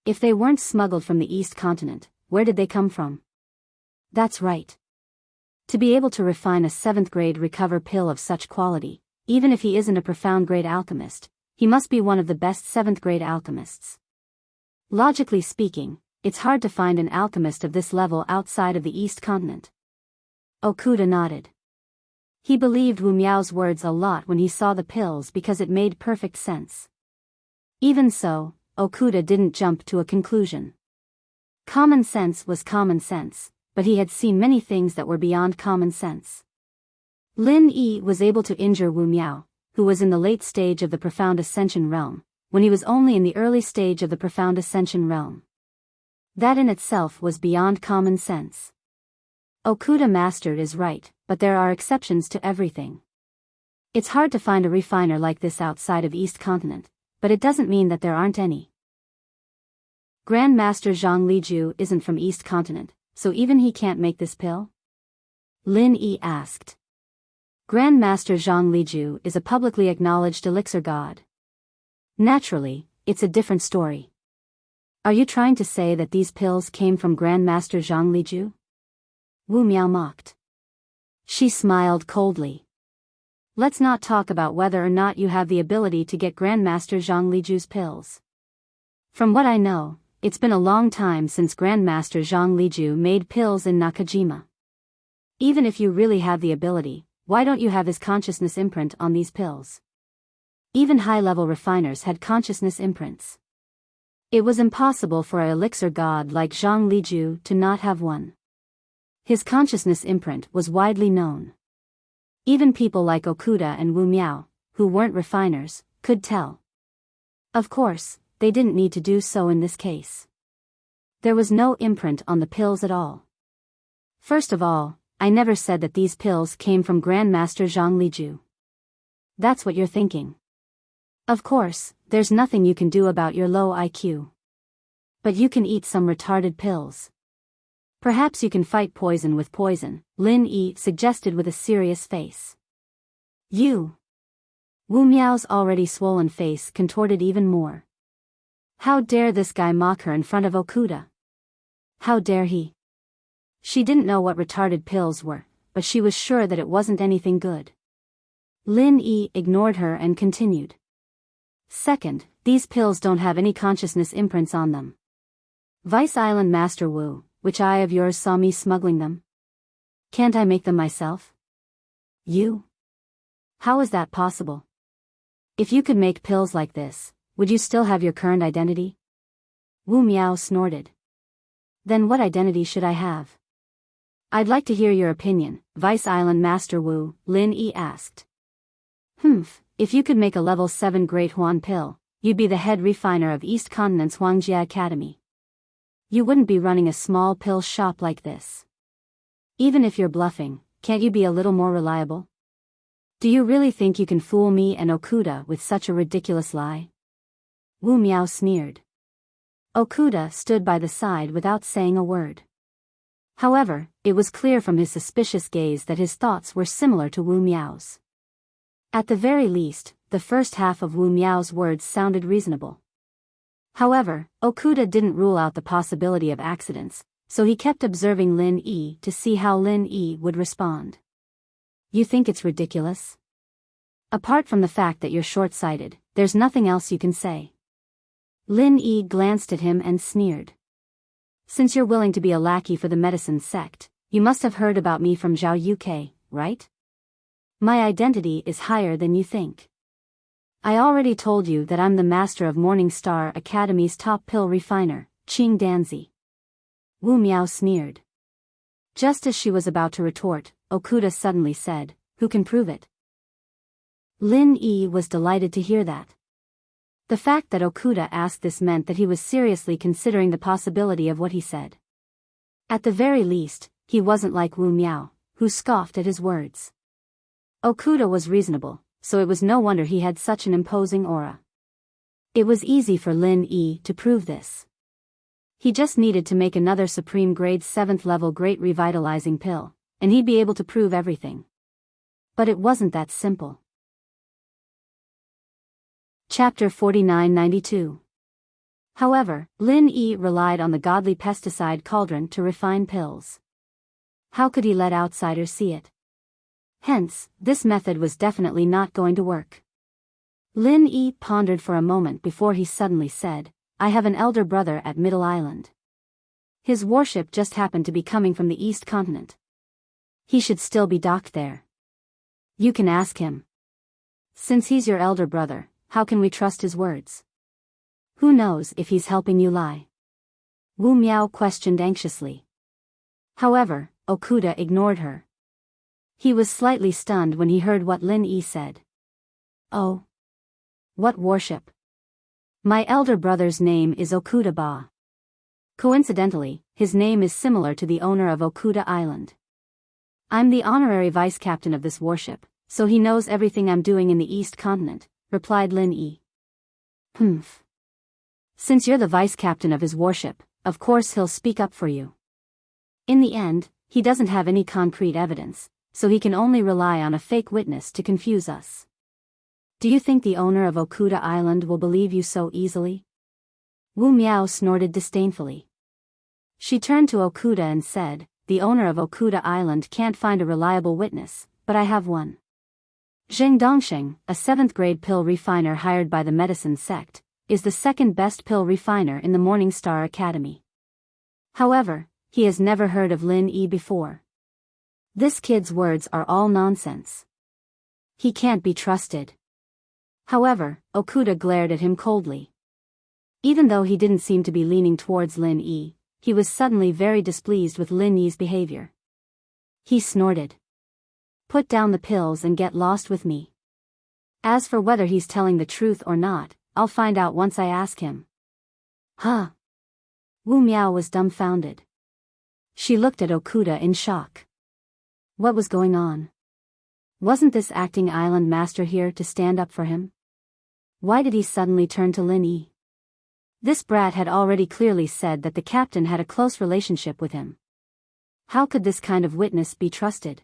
If they weren't smuggled from the East Continent, where did they come from? That's right. To be able to refine a 7th grade recover pill of such quality, even if he isn't a profound grade alchemist, he must be one of the best 7th grade alchemists. Logically speaking, it's hard to find an alchemist of this level outside of the East Continent. Okuda nodded. He believed Wu Miao's words a lot when he saw the pills because it made perfect sense. Even so, Okuda didn't jump to a conclusion. Common sense was common sense, but he had seen many things that were beyond common sense. Lin Yi was able to injure Wu Miao, who was in the late stage of the Profound Ascension realm, when he was only in the early stage of the Profound Ascension realm. That in itself was beyond common sense. Okuda mastered is right, but there are exceptions to everything. It's hard to find a refiner like this outside of East Continent, but it doesn't mean that there aren't any. Grand Master Zhang Liju isn't from East Continent, so even he can't make this pill? Lin Yi asked. Grand Master Zhang Liju is a publicly acknowledged elixir god. Naturally, it's a different story. Are you trying to say that these pills came from Grand Master Zhang Liju? Wu Miao mocked. She smiled coldly. Let's not talk about whether or not you have the ability to get Grand Master Zhang Liju's pills. From what I know, it's been a long time since Grand Master Zhang Liju made pills in Nakajima. Even if you really have the ability, why don't you have his consciousness imprint on these pills? Even high-level refiners had consciousness imprints. It was impossible for an elixir god like Zhang Liju to not have one. His consciousness imprint was widely known. Even people like Okuda and Wu Miao, who weren't refiners, could tell. Of course, they didn't need to do so in this case. There was no imprint on the pills at all. First of all, I never said that these pills came from Grand Master Zhang Liju. That's what you're thinking. Of course, there's nothing you can do about your low IQ. But you can eat some retarded pills. Perhaps you can fight poison with poison, Lin Yi suggested with a serious face. You. Wu Miao's already swollen face contorted even more. How dare this guy mock her in front of Okuda? How dare he? She didn't know what retarded pills were, but she was sure that it wasn't anything good. Lin Yi ignored her and continued. Second, these pills don't have any consciousness imprints on them. Vice Island Master Wu, which eye of yours saw me smuggling them? Can't I make them myself? You? How is that possible? If you could make pills like this, would you still have your current identity? Wu Miao snorted. Then what identity should I have? I'd like to hear your opinion, Vice Island Master Wu, Lin Yi asked. If you could make a level 7 Great Huan pill, you'd be the head refiner of East Continent's Huangjia Academy. You wouldn't be running a small pill shop like this. Even if you're bluffing, can't you be a little more reliable? Do you really think you can fool me and Okuda with such a ridiculous lie? Wu Miao sneered. Okuda stood by the side without saying a word. However, it was clear from his suspicious gaze that his thoughts were similar to Wu Miao's. At the very least, the first half of Wu Miao's words sounded reasonable. However, Okuda didn't rule out the possibility of accidents, so he kept observing Lin Yi to see how Lin Yi would respond. You think it's ridiculous? Apart from the fact that you're short-sighted, there's nothing else you can say. Lin Yi glanced at him and sneered. Since you're willing to be a lackey for the medicine sect, you must have heard about me from Zhao UK, right? My identity is higher than you think. I already told you that I'm the master of Morning Star Academy's top pill refiner, Qing Danzi. Wu Miao sneered. Just as she was about to retort, Okuda suddenly said, "Who can prove it?" Lin Yi was delighted to hear that. The fact that Okuda asked this meant that he was seriously considering the possibility of what he said. At the very least, he wasn't like Wu Miao, who scoffed at his words. Okuda was reasonable, so it was no wonder he had such an imposing aura. It was easy for Lin Yi to prove this. He just needed to make another Supreme Grade 7th level Great Revitalizing pill, and he'd be able to prove everything. But it wasn't that simple. Chapter 4992. However, Lin Yi relied on the godly pesticide cauldron to refine pills. How could he let outsiders see it? Hence, this method was definitely not going to work. Lin Yi pondered for a moment before he suddenly said, I have an elder brother at Middle Island. His warship just happened to be coming from the East Continent. He should still be docked there. You can ask him. Since he's your elder brother, how can we trust his words? Who knows if he's helping you lie? Wu Miao questioned anxiously. However, Okuda ignored her. He was slightly stunned when he heard what Lin Yi said. Oh. What warship? My elder brother's name is Okuda Ba. Coincidentally, his name is similar to the owner of Okuda Island. I'm the honorary vice captain of this warship, so he knows everything I'm doing in the East Continent, replied Lin Yi. Humph. Since you're the vice captain of his warship, of course he'll speak up for you. In the end, he doesn't have any concrete evidence, so he can only rely on a fake witness to confuse us. Do you think the owner of Okuda Island will believe you so easily? Wu Miao snorted disdainfully. She turned to Okuda and said, the owner of Okuda Island can't find a reliable witness, but I have one. Zheng Dongsheng, a 7th-grade pill refiner hired by the medicine sect, is the second best pill refiner in the Morning Star Academy. However, he has never heard of Lin Yi before. This kid's words are all nonsense. He can't be trusted. However, Okuda glared at him coldly. Even though he didn't seem to be leaning towards Lin Yi, he was suddenly very displeased with Lin Yi's behavior. He snorted. Put down the pills and get lost with me. As for whether he's telling the truth or not, I'll find out once I ask him. Huh? Wu Miao was dumbfounded. She looked at Okuda in shock. What was going on? Wasn't this acting island master here to stand up for him? Why did he suddenly turn to Lin Yi? This brat had already clearly said that the captain had a close relationship with him. How could this kind of witness be trusted?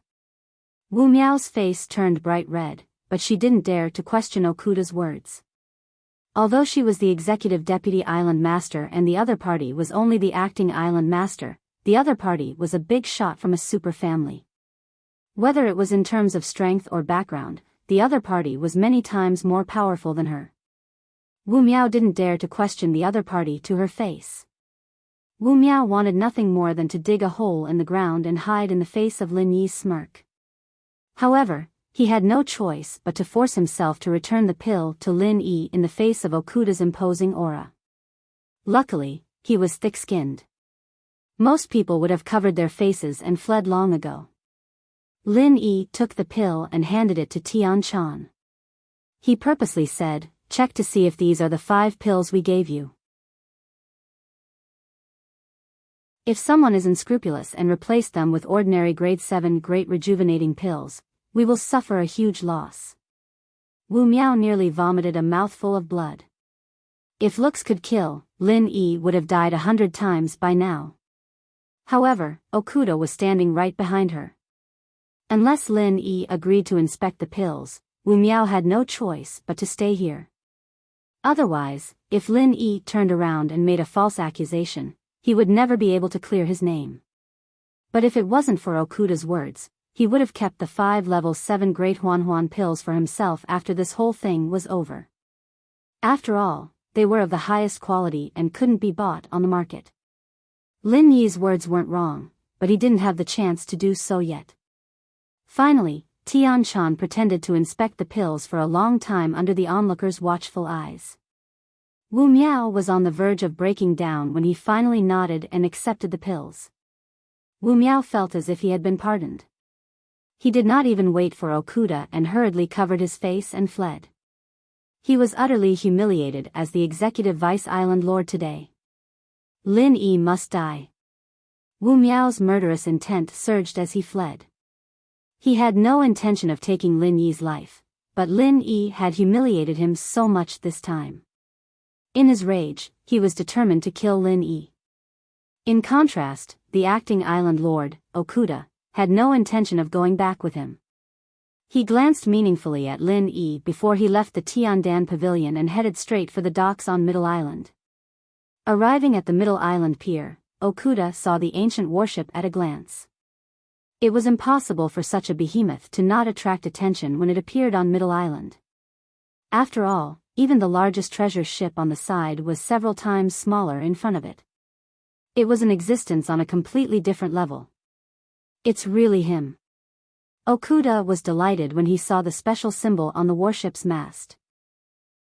Wu Miao's face turned bright red, but she didn't dare to question Okuda's words. Although she was the executive deputy island master and the other party was only the acting island master, the other party was a big shot from a super family. Whether it was in terms of strength or background, the other party was many times more powerful than her. Wu Miao didn't dare to question the other party to her face. Wu Miao wanted nothing more than to dig a hole in the ground and hide in the face of Lin Yi's smirk. However, he had no choice but to force himself to return the pill to Lin Yi in the face of Okuda's imposing aura. Luckily, he was thick-skinned. Most people would have covered their faces and fled long ago. Lin Yi took the pill and handed it to Tian Chan. He purposely said, check to see if these are the 5 pills we gave you. If someone is unscrupulous and replace them with ordinary grade 7 great rejuvenating pills, we will suffer a huge loss. Wu Miao nearly vomited a mouthful of blood. If looks could kill, Lin Yi would have died 100 times by now. However, Okuda was standing right behind her. Unless Lin Yi agreed to inspect the pills, Wu Miao had no choice but to stay here. Otherwise, if Lin Yi turned around and made a false accusation, he would never be able to clear his name. But if it wasn't for Okuda's words, he would have kept the 5 level 7 great Huan pills for himself after this whole thing was over. After all, they were of the highest quality and couldn't be bought on the market. Lin Yi's words weren't wrong, but he didn't have the chance to do so yet. Finally, Tian Chan pretended to inspect the pills for a long time under the onlookers' watchful eyes. Wu Miao was on the verge of breaking down when he finally nodded and accepted the pills. Wu Miao felt as if he had been pardoned. He did not even wait for Okuda and hurriedly covered his face and fled. He was utterly humiliated as the executive vice island lord today. Lin Yi must die. Wu Miao's murderous intent surged as he fled. He had no intention of taking Lin Yi's life, but Lin Yi had humiliated him so much this time. In his rage, he was determined to kill Lin Yi. In contrast, the acting island lord, Okuda, had no intention of going back with him. He glanced meaningfully at Lin Yi before he left the Tiandan pavilion and headed straight for the docks on Middle Island. Arriving at the Middle Island pier, Okuda saw the ancient warship at a glance. It was impossible for such a behemoth to not attract attention when it appeared on Middle Island. After all, even the largest treasure ship on the side was several times smaller in front of it. It was an existence on a completely different level. It's really him. Okuda was delighted when he saw the special symbol on the warship's mast.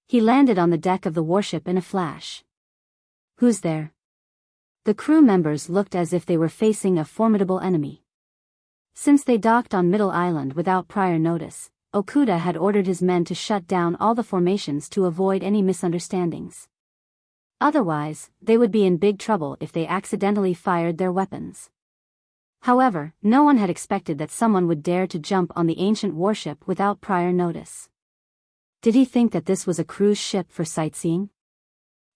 He landed on the deck of the warship in a flash. Who's there? The crew members looked as if they were facing a formidable enemy. Since they docked on Middle Island without prior notice, Okuda had ordered his men to shut down all the formations to avoid any misunderstandings. Otherwise, they would be in big trouble if they accidentally fired their weapons. However, no one had expected that someone would dare to jump on the ancient warship without prior notice. Did he think that this was a cruise ship for sightseeing?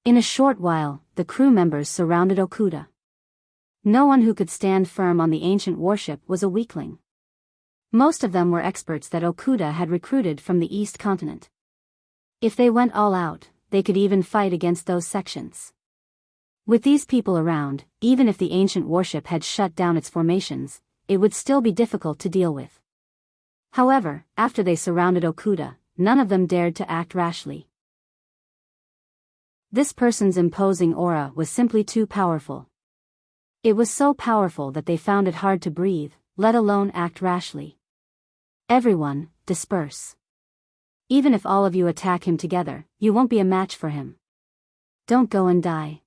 In a short while, the crew members surrounded Okuda. No one who could stand firm on the ancient warship was a weakling. Most of them were experts that Okuda had recruited from the East Continent. If they went all out, they could even fight against those sections. With these people around, even if the ancient warship had shut down its formations, it would still be difficult to deal with. However, after they surrounded Okuda, none of them dared to act rashly. This person's imposing aura was simply too powerful. It was so powerful that they found it hard to breathe, let alone act rashly. Everyone, disperse. Even if all of you attack him together, you won't be a match for him. Don't go and die.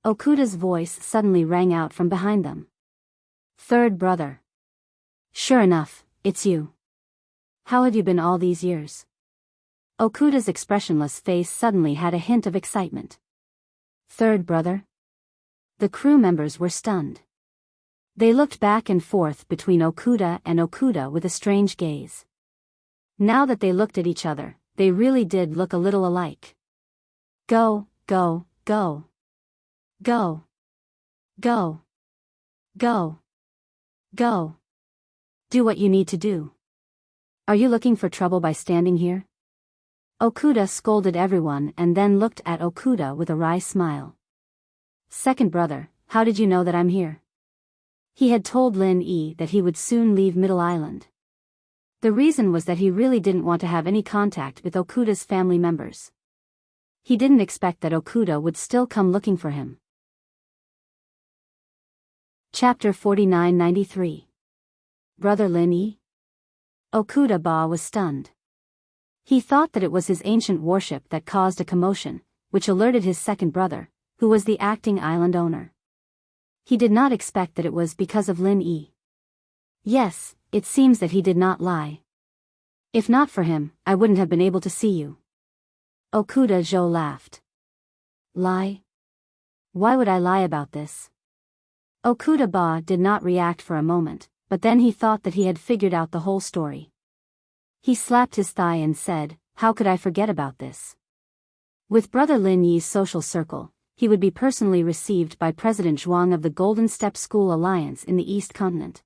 Okuda's voice suddenly rang out from behind them. Third brother. Sure enough, it's you. How have you been all these years? Okuda's expressionless face suddenly had a hint of excitement. Third brother? The crew members were stunned. They looked back and forth between Okuda and Okuda with a strange gaze. Now that they looked at each other, they really did look a little alike. Go, go, go. Go. Go. Go. Go. Do what you need to do. Are you looking for trouble by standing here? Okuda scolded everyone and then looked at Okuda with a wry smile. Second brother, how did you know that I'm here? He had told Lin Yi that he would soon leave Middle Island. The reason was that he really didn't want to have any contact with Okuda's family members. He didn't expect that Okuda would still come looking for him. Chapter 4993. Brother Lin Yi? Okuda Ba was stunned. He thought that it was his ancient warship that caused a commotion, which alerted his second brother, who was the acting island owner. He did not expect that it was because of Lin Yi. Yes, it seems that he did not lie. If not for him, I wouldn't have been able to see you. Okuda Zhou laughed. Lie? Why would I lie about this? Okuda Ba did not react for a moment, but then he thought that he had figured out the whole story. He slapped his thigh and said, how could I forget about this? With Brother Lin Yi's social circle, he would be personally received by President Zhuang of the Golden Step School Alliance in the East Continent.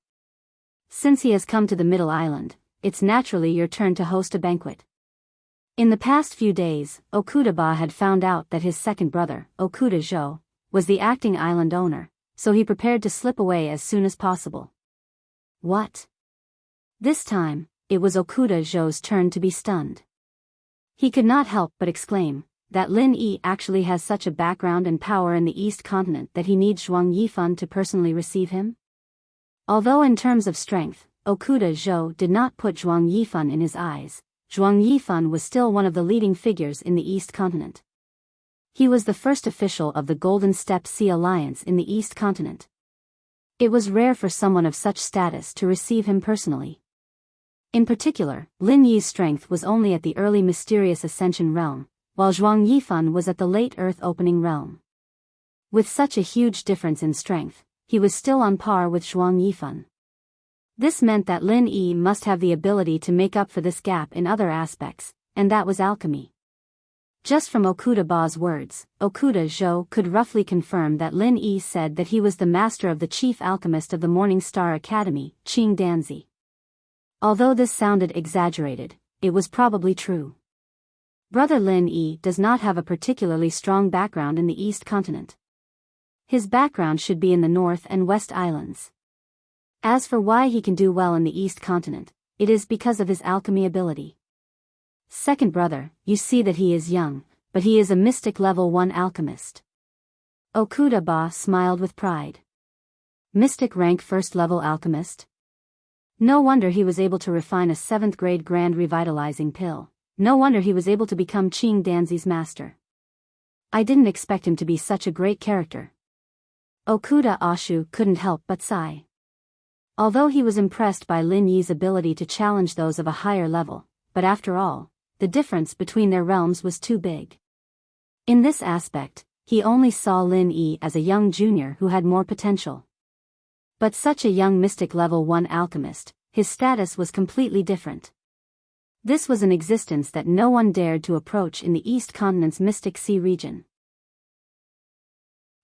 Since he has come to the Middle Island, it's naturally your turn to host a banquet. In the past few days, Okuda Ba had found out that his second brother, Okuda Zhou, was the acting island owner, so he prepared to slip away as soon as possible. What? This time, it was Okuda Zhou's turn to be stunned. He could not help but exclaim, that Lin Yi actually has such a background and power in the East Continent that he needs Zhuang Yifan to personally receive him? Although in terms of strength, Okuda Zhou did not put Zhuang Yifan in his eyes, Zhuang Yifan was still one of the leading figures in the East Continent. He was the first official of the Golden Step Sea Alliance in the East Continent. It was rare for someone of such status to receive him personally. In particular, Lin Yi's strength was only at the early mysterious ascension realm, while Zhuang Yifan was at the late earth opening realm. With such a huge difference in strength, he was still on par with Zhuang Yifan. This meant that Lin Yi must have the ability to make up for this gap in other aspects, and that was alchemy. Just from Okuda Ba's words, Okuda Zhou could roughly confirm that Lin Yi said that he was the master of the chief alchemist of the Morning Star Academy, Qing Danzi. Although this sounded exaggerated, it was probably true. Brother Lin Yi does not have a particularly strong background in the East Continent. His background should be in the North and West Islands. As for why he can do well in the East Continent, it is because of his alchemy ability. Second brother, you see that he is young, but he is a mystic level 1 alchemist. Okuda smiled with pride. Mystic rank first level alchemist? No wonder he was able to refine a 7th grade grand revitalizing pill. No wonder he was able to become Qing Danzi's master. I didn't expect him to be such a great character. Okuda Ashu couldn't help but sigh. Although he was impressed by Lin Yi's ability to challenge those of a higher level, but after all, the difference between their realms was too big. In this aspect, he only saw Lin Yi as a young junior who had more potential. But such a young mystic level 1 alchemist, his status was completely different. This was an existence that no one dared to approach in the East Continent's Mystic Sea region.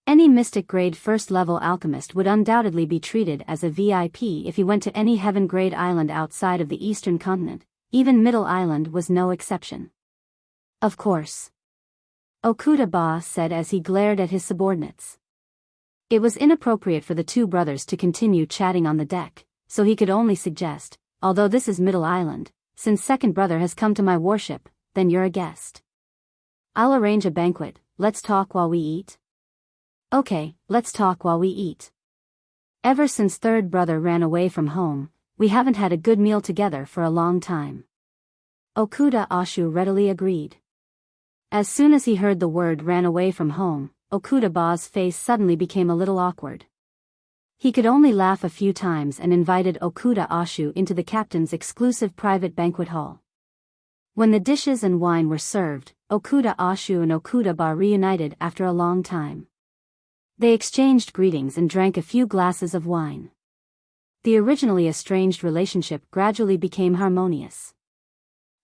Any mystic grade first level alchemist would undoubtedly be treated as a VIP if he went to any heaven grade island outside of the Eastern Continent. Even Middle Island was no exception. Of course. Okuda said as he glared at his subordinates. It was inappropriate for the two brothers to continue chatting on the deck, so he could only suggest, although this is Middle Island, since second brother has come to my warship, then you're a guest. I'll arrange a banquet, let's talk while we eat. Okay, let's talk while we eat. Ever since third brother ran away from home, we haven't had a good meal together for a long time. Okuda Ashu readily agreed. As soon as he heard the word ran away from home, Okuda face suddenly became a little awkward. He could only laugh a few times and invited Okuda Ashu into the captain's exclusive private banquet hall. When the dishes and wine were served, Okuda Ashu and Okuda reunited after a long time. They exchanged greetings and drank a few glasses of wine. The originally estranged relationship gradually became harmonious.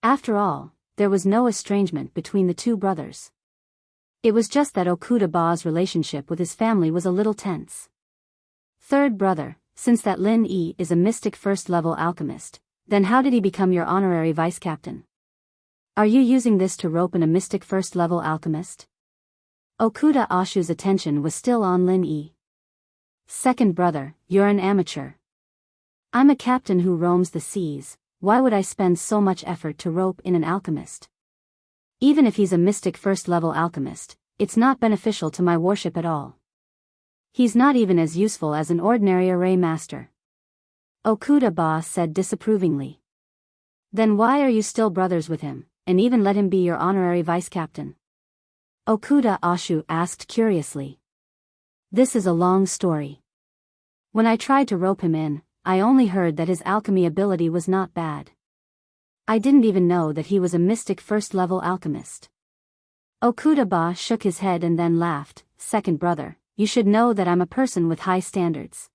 After all, there was no estrangement between the two brothers. It was just that Okuda relationship with his family was a little tense. Third brother, since that Lin Yi is a mystic first-level alchemist, then how did he become your honorary vice-captain? Are you using this to rope in a mystic first-level alchemist? Okuda Ashu's attention was still on Lin Yi. Second brother, you're an amateur. I'm a captain who roams the seas, why would I spend so much effort to rope in an alchemist? Even if he's a mystic first-level alchemist, it's not beneficial to my warship at all. He's not even as useful as an ordinary array master. Okuda said disapprovingly. Then why are you still brothers with him, and even let him be your honorary vice-captain? Okuda Ashu asked curiously. This is a long story. When I tried to rope him in, I only heard that his alchemy ability was not bad. I didn't even know that he was a mystic first-level alchemist. Okuda shook his head and then laughed. Second brother, you should know that I'm a person with high standards.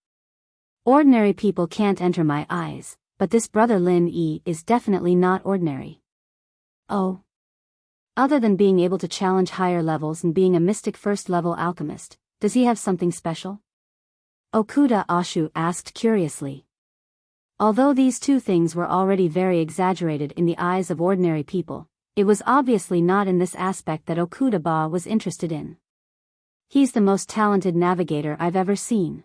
Ordinary people can't enter my eyes, but this brother Lin Yi is definitely not ordinary. Oh. Other than being able to challenge higher levels and being a mystic first-level alchemist, does he have something special? Okuda Ashu asked curiously. Although these two things were already very exaggerated in the eyes of ordinary people, it was obviously not in this aspect that Okuda was interested in. He's the most talented navigator I've ever seen.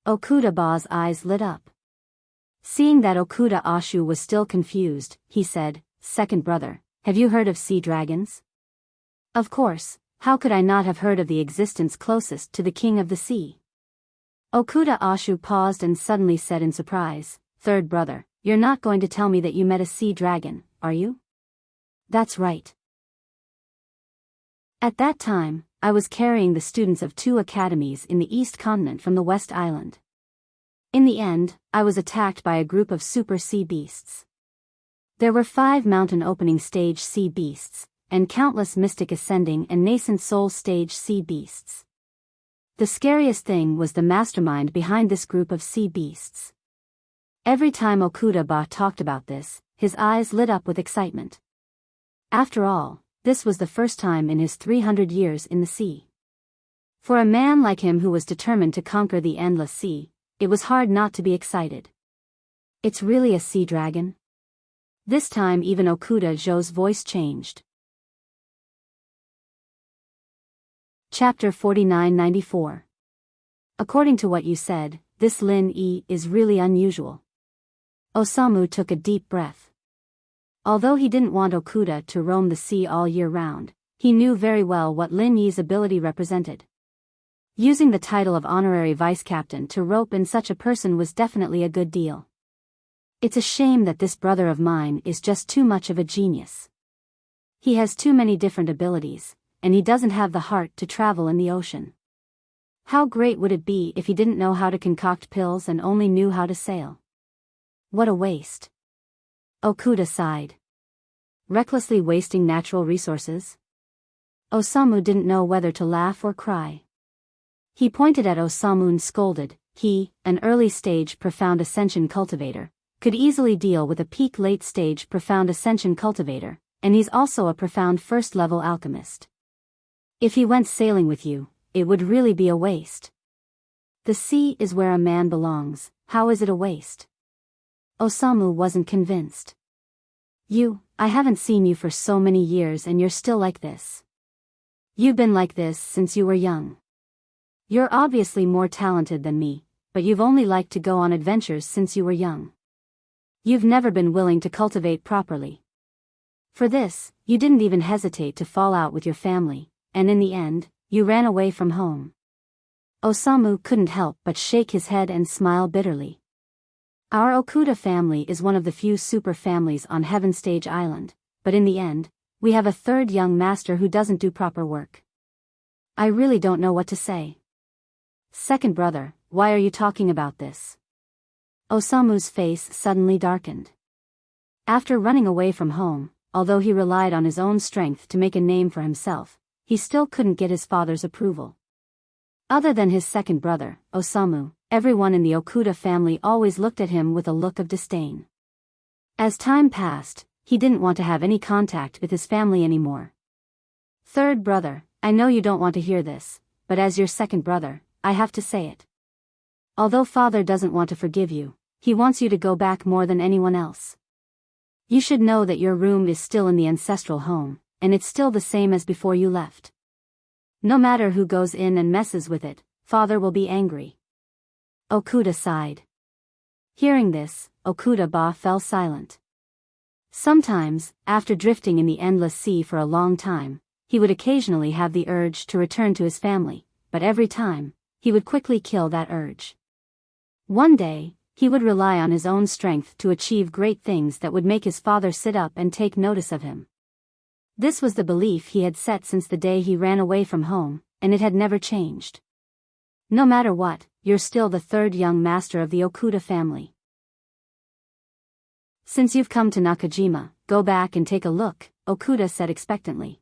Okuda eyes lit up. Seeing that Okuda Ashu was still confused, he said, Second brother, have you heard of sea dragons? Of course, how could I not have heard of the existence closest to the king of the sea? Okuda Ashu paused and suddenly said in surprise, Third brother, you're not going to tell me that you met a sea dragon, are you? That's right. At that time, I was carrying the students of 2 academies in the East Continent from the West Island. In the end, I was attacked by a group of super sea beasts. There were 5 mountain opening stage sea beasts, and countless mystic ascending and nascent soul stage sea beasts. The scariest thing was the mastermind behind this group of sea beasts. Every time Okuda talked about this, his eyes lit up with excitement. After all, this was the first time in his 300 years in the sea. For a man like him who was determined to conquer the endless sea, it was hard not to be excited. It's really a sea dragon? This time even Okuda's voice changed. Chapter 4994. According to what you said, this Lin-E is really unusual. Osamu took a deep breath. Although he didn't want Okuda to roam the sea all year round, he knew very well what Lin-Yi's ability represented. Using the title of honorary vice-captain to rope in such a person was definitely a good deal. It's a shame that this brother of mine is just too much of a genius. He has too many different abilities, and he doesn't have the heart to travel in the ocean. How great would it be if he didn't know how to concoct pills and only knew how to sail? What a waste. Okuda sighed. Recklessly wasting natural resources? Osamu didn't know whether to laugh or cry. He pointed at Osamu and scolded. He, an early-stage profound ascension cultivator, could easily deal with a peak late-stage profound ascension cultivator, and he's also a profound first-level alchemist. If he went sailing with you, it would really be a waste. The sea is where a man belongs, how is it a waste? Osamu wasn't convinced. I haven't seen you for so many years and you're still like this. You've been like this since you were young. You're obviously more talented than me, but you've only liked to go on adventures since you were young. You've never been willing to cultivate properly. For this, you didn't even hesitate to fall out with your family, and in the end, you ran away from home. Osamu couldn't help but shake his head and smile bitterly. Our Okuda family is one of the few super families on Heaven Stage Island, but in the end, we have a third young master who doesn't do proper work. I really don't know what to say. Second brother, why are you talking about this? Osamu's face suddenly darkened. After running away from home, although he relied on his own strength to make a name for himself, he still couldn't get his father's approval. Other than his second brother, Osamu, everyone in the Okuda family always looked at him with a look of disdain. As time passed, he didn't want to have any contact with his family anymore. Third brother, I know you don't want to hear this, but as your second brother, I have to say it. Although father doesn't want to forgive you, he wants you to go back more than anyone else. You should know that your room is still in the ancestral home, and it's still the same as before you left. No matter who goes in and messes with it, father will be angry. Okuda sighed. Hearing this, Okuda fell silent. Sometimes, after drifting in the endless sea for a long time, he would occasionally have the urge to return to his family, but every time, he would quickly kill that urge. One day, he would rely on his own strength to achieve great things that would make his father sit up and take notice of him. This was the belief he had set since the day he ran away from home, and it had never changed. No matter what, you're still the third young master of the Okuda family. Since you've come to Nakajima, go back and take a look, Okuda said expectantly.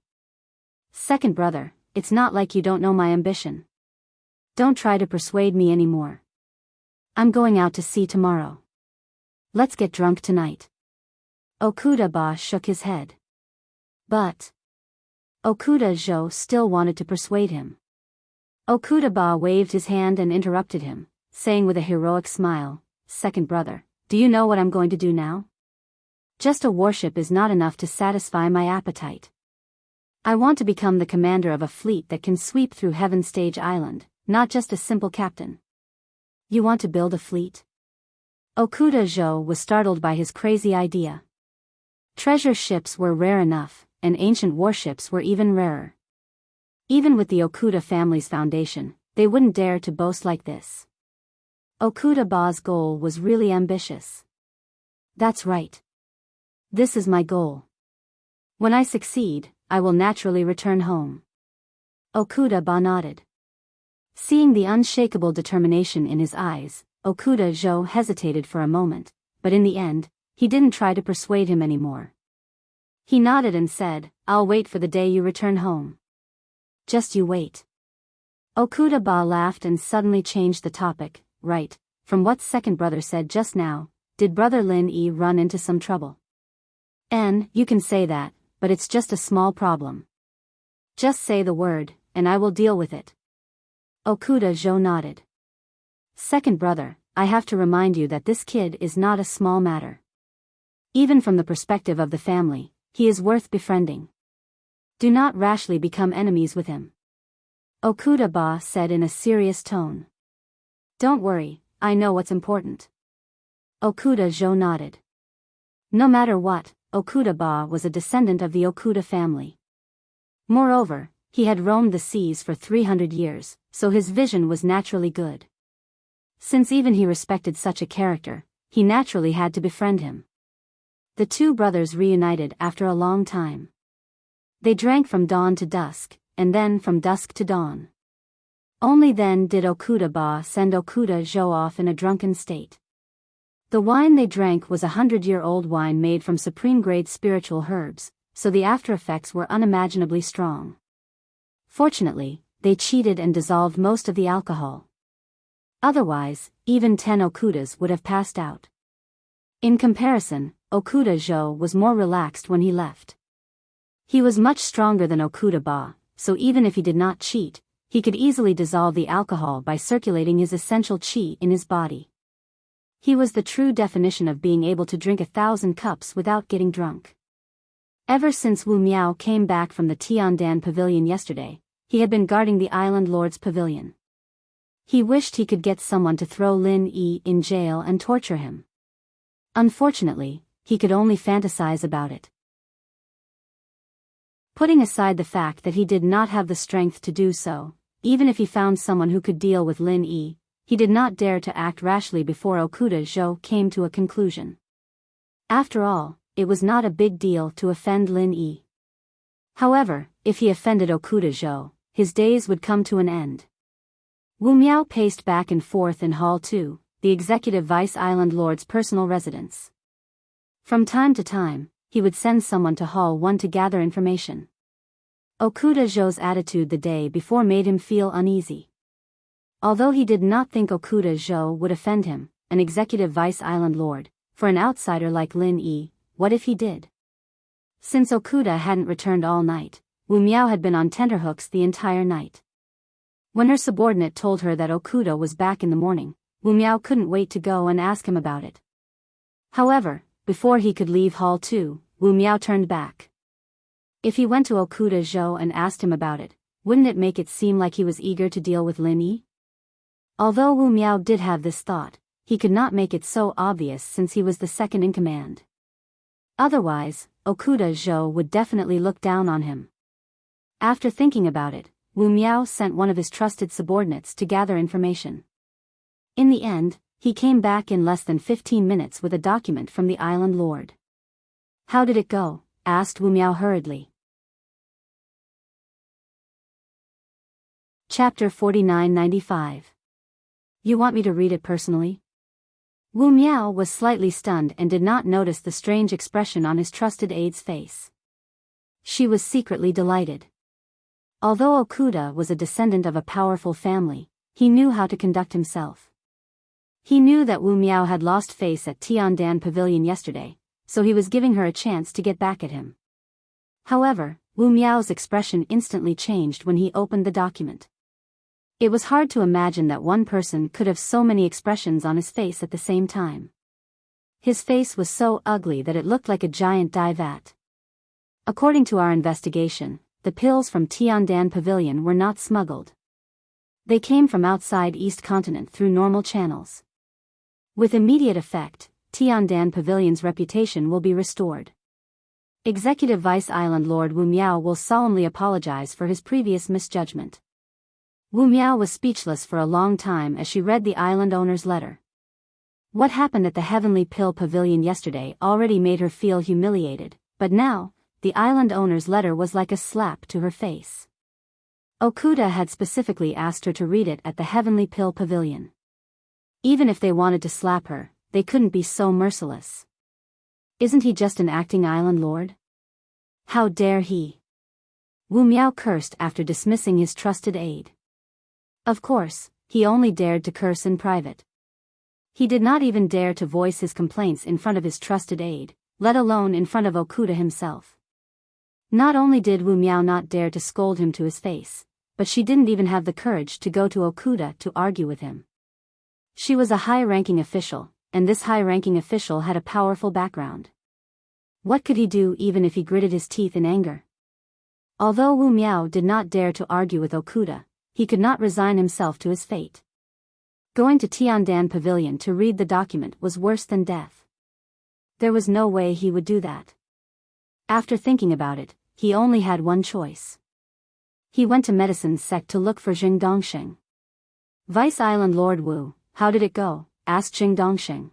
Second brother, it's not like you don't know my ambition. Don't try to persuade me anymore. I'm going out to sea tomorrow. Let's get drunk tonight. Okuda shook his head. But Okuda still wanted to persuade him. Okuda waved his hand and interrupted him, saying with a heroic smile, Second brother, do you know what I'm going to do now? Just a warship is not enough to satisfy my appetite. I want to become the commander of a fleet that can sweep through Heaven Stage Island, not just a simple captain. You want to build a fleet? Okuda was startled by his crazy idea. Treasure ships were rare enough, and ancient warships were even rarer. Even with the Okuda family's foundation, they wouldn't dare to boast like this. Okuda's goal was really ambitious. That's right. This is my goal. When I succeed, I will naturally return home. Okuda nodded. Seeing the unshakable determination in his eyes, Okuda hesitated for a moment, but in the end, he didn't try to persuade him anymore. He nodded and said, I'll wait for the day you return home. Just you wait. Okuda laughed and suddenly changed the topic. Right, from what second brother said just now, did brother Lin-E run into some trouble? You can say that, but it's just a small problem. Just say the word, and I will deal with it. Okuda nodded. Second brother, I have to remind you that this kid is not a small matter. Even from the perspective of the family, he is worth befriending. Do not rashly become enemies with him. Okuda-ba said in a serious tone. Don't worry, I know what's important. Okuda-jo nodded. No matter what, Okuda-ba was a descendant of the Okuda family. Moreover, he had roamed the seas for 300 years, so his vision was naturally good. Since even he respected such a character, he naturally had to befriend him. The two brothers reunited after a long time. They drank from dawn to dusk, and then from dusk to dawn. Only then did Okuda-ba send Okuda-jo off in a drunken state. The wine they drank was 100-year-old wine made from supreme-grade spiritual herbs, so the after-effects were unimaginably strong. Fortunately, they cheated and dissolved most of the alcohol. Otherwise, even 10 Okudas would have passed out. In comparison, Okuda-jo was more relaxed when he left. He was much stronger than Okuda-ba, so even if he did not cheat, he could easily dissolve the alcohol by circulating his essential qi in his body. He was the true definition of being able to drink 1,000 cups without getting drunk. Ever since Wu Miao came back from the Tiandan pavilion yesterday, he had been guarding the island lord's pavilion. He wished he could get someone to throw Lin Yi in jail and torture him. Unfortunately, he could only fantasize about it. Putting aside the fact that he did not have the strength to do so, even if he found someone who could deal with Lin Yi, he did not dare to act rashly before Okuda-jo came to a conclusion. After all, it was not a big deal to offend Lin Yi. However, if he offended Okuda-jo, his days would come to an end. Wu Miao paced back and forth in Hall 2, the executive vice island lord's personal residence. From time to time, he would send someone to Hall 1 to gather information. Okuda-jo's attitude the day before made him feel uneasy. Although he did not think Okuda-jo would offend him, an executive vice island lord, for an outsider like Lin Yi, what if he did? Since Okuda hadn't returned all night, Wu Miao had been on tenterhooks the entire night. When her subordinate told her that Okuda was back in the morning, Wu Miao couldn't wait to go and ask him about it. However, before he could leave Hall 2, Wu Miao turned back. If he went to Okuda-jo and asked him about it, wouldn't it make it seem like he was eager to deal with Lin Yi? Although Wu Miao did have this thought, he could not make it so obvious since he was the second in command. Otherwise, Okuda-jo would definitely look down on him. After thinking about it, Wu Miao sent one of his trusted subordinates to gather information. In the end, he came back in less than 15 minutes with a document from the island lord. How did it go? Asked Wu Miao hurriedly. Chapter 4995. You want me to read it personally? Wu Miao was slightly stunned and did not notice the strange expression on his trusted aide's face. She was secretly delighted. Although Okuda was a descendant of a powerful family, he knew how to conduct himself. He knew that Wu Miao had lost face at Tiandan Pavilion yesterday, so he was giving her a chance to get back at him. However, Wu Miao's expression instantly changed when he opened the document. It was hard to imagine that one person could have so many expressions on his face at the same time. His face was so ugly that it looked like a giant dye vat. According to our investigation, the pills from Tiandan Pavilion were not smuggled. They came from outside East Continent through normal channels. With immediate effect, Tiandan Pavilion's reputation will be restored. Executive Vice Island Lord Wu Miao will solemnly apologize for his previous misjudgment. Wu Miao was speechless for a long time as she read the island owner's letter. What happened at the Heavenly Pill Pavilion yesterday already made her feel humiliated, but now, the island owner's letter was like a slap to her face. Okuda had specifically asked her to read it at the Heavenly Pill Pavilion. Even if they wanted to slap her, they couldn't be so merciless. Isn't he just an acting island lord? How dare he? Wu Miao cursed after dismissing his trusted aide. Of course, he only dared to curse in private. He did not even dare to voice his complaints in front of his trusted aide, let alone in front of Okuda himself. Not only did Wu Miao not dare to scold him to his face, but she didn't even have the courage to go to Okuda to argue with him. She was a high-ranking official, and this high-ranking official had a powerful background. What could he do even if he gritted his teeth in anger? Although Wu Miao did not dare to argue with Okuda, he could not resign himself to his fate. Going to Tiandan Pavilion to read the document was worse than death. There was no way he would do that. After thinking about it, he only had one choice. He went to Medicine Sect to look for Jing Dongsheng. Vice Island Lord Wu, how did it go? Asked Jing Dongsheng.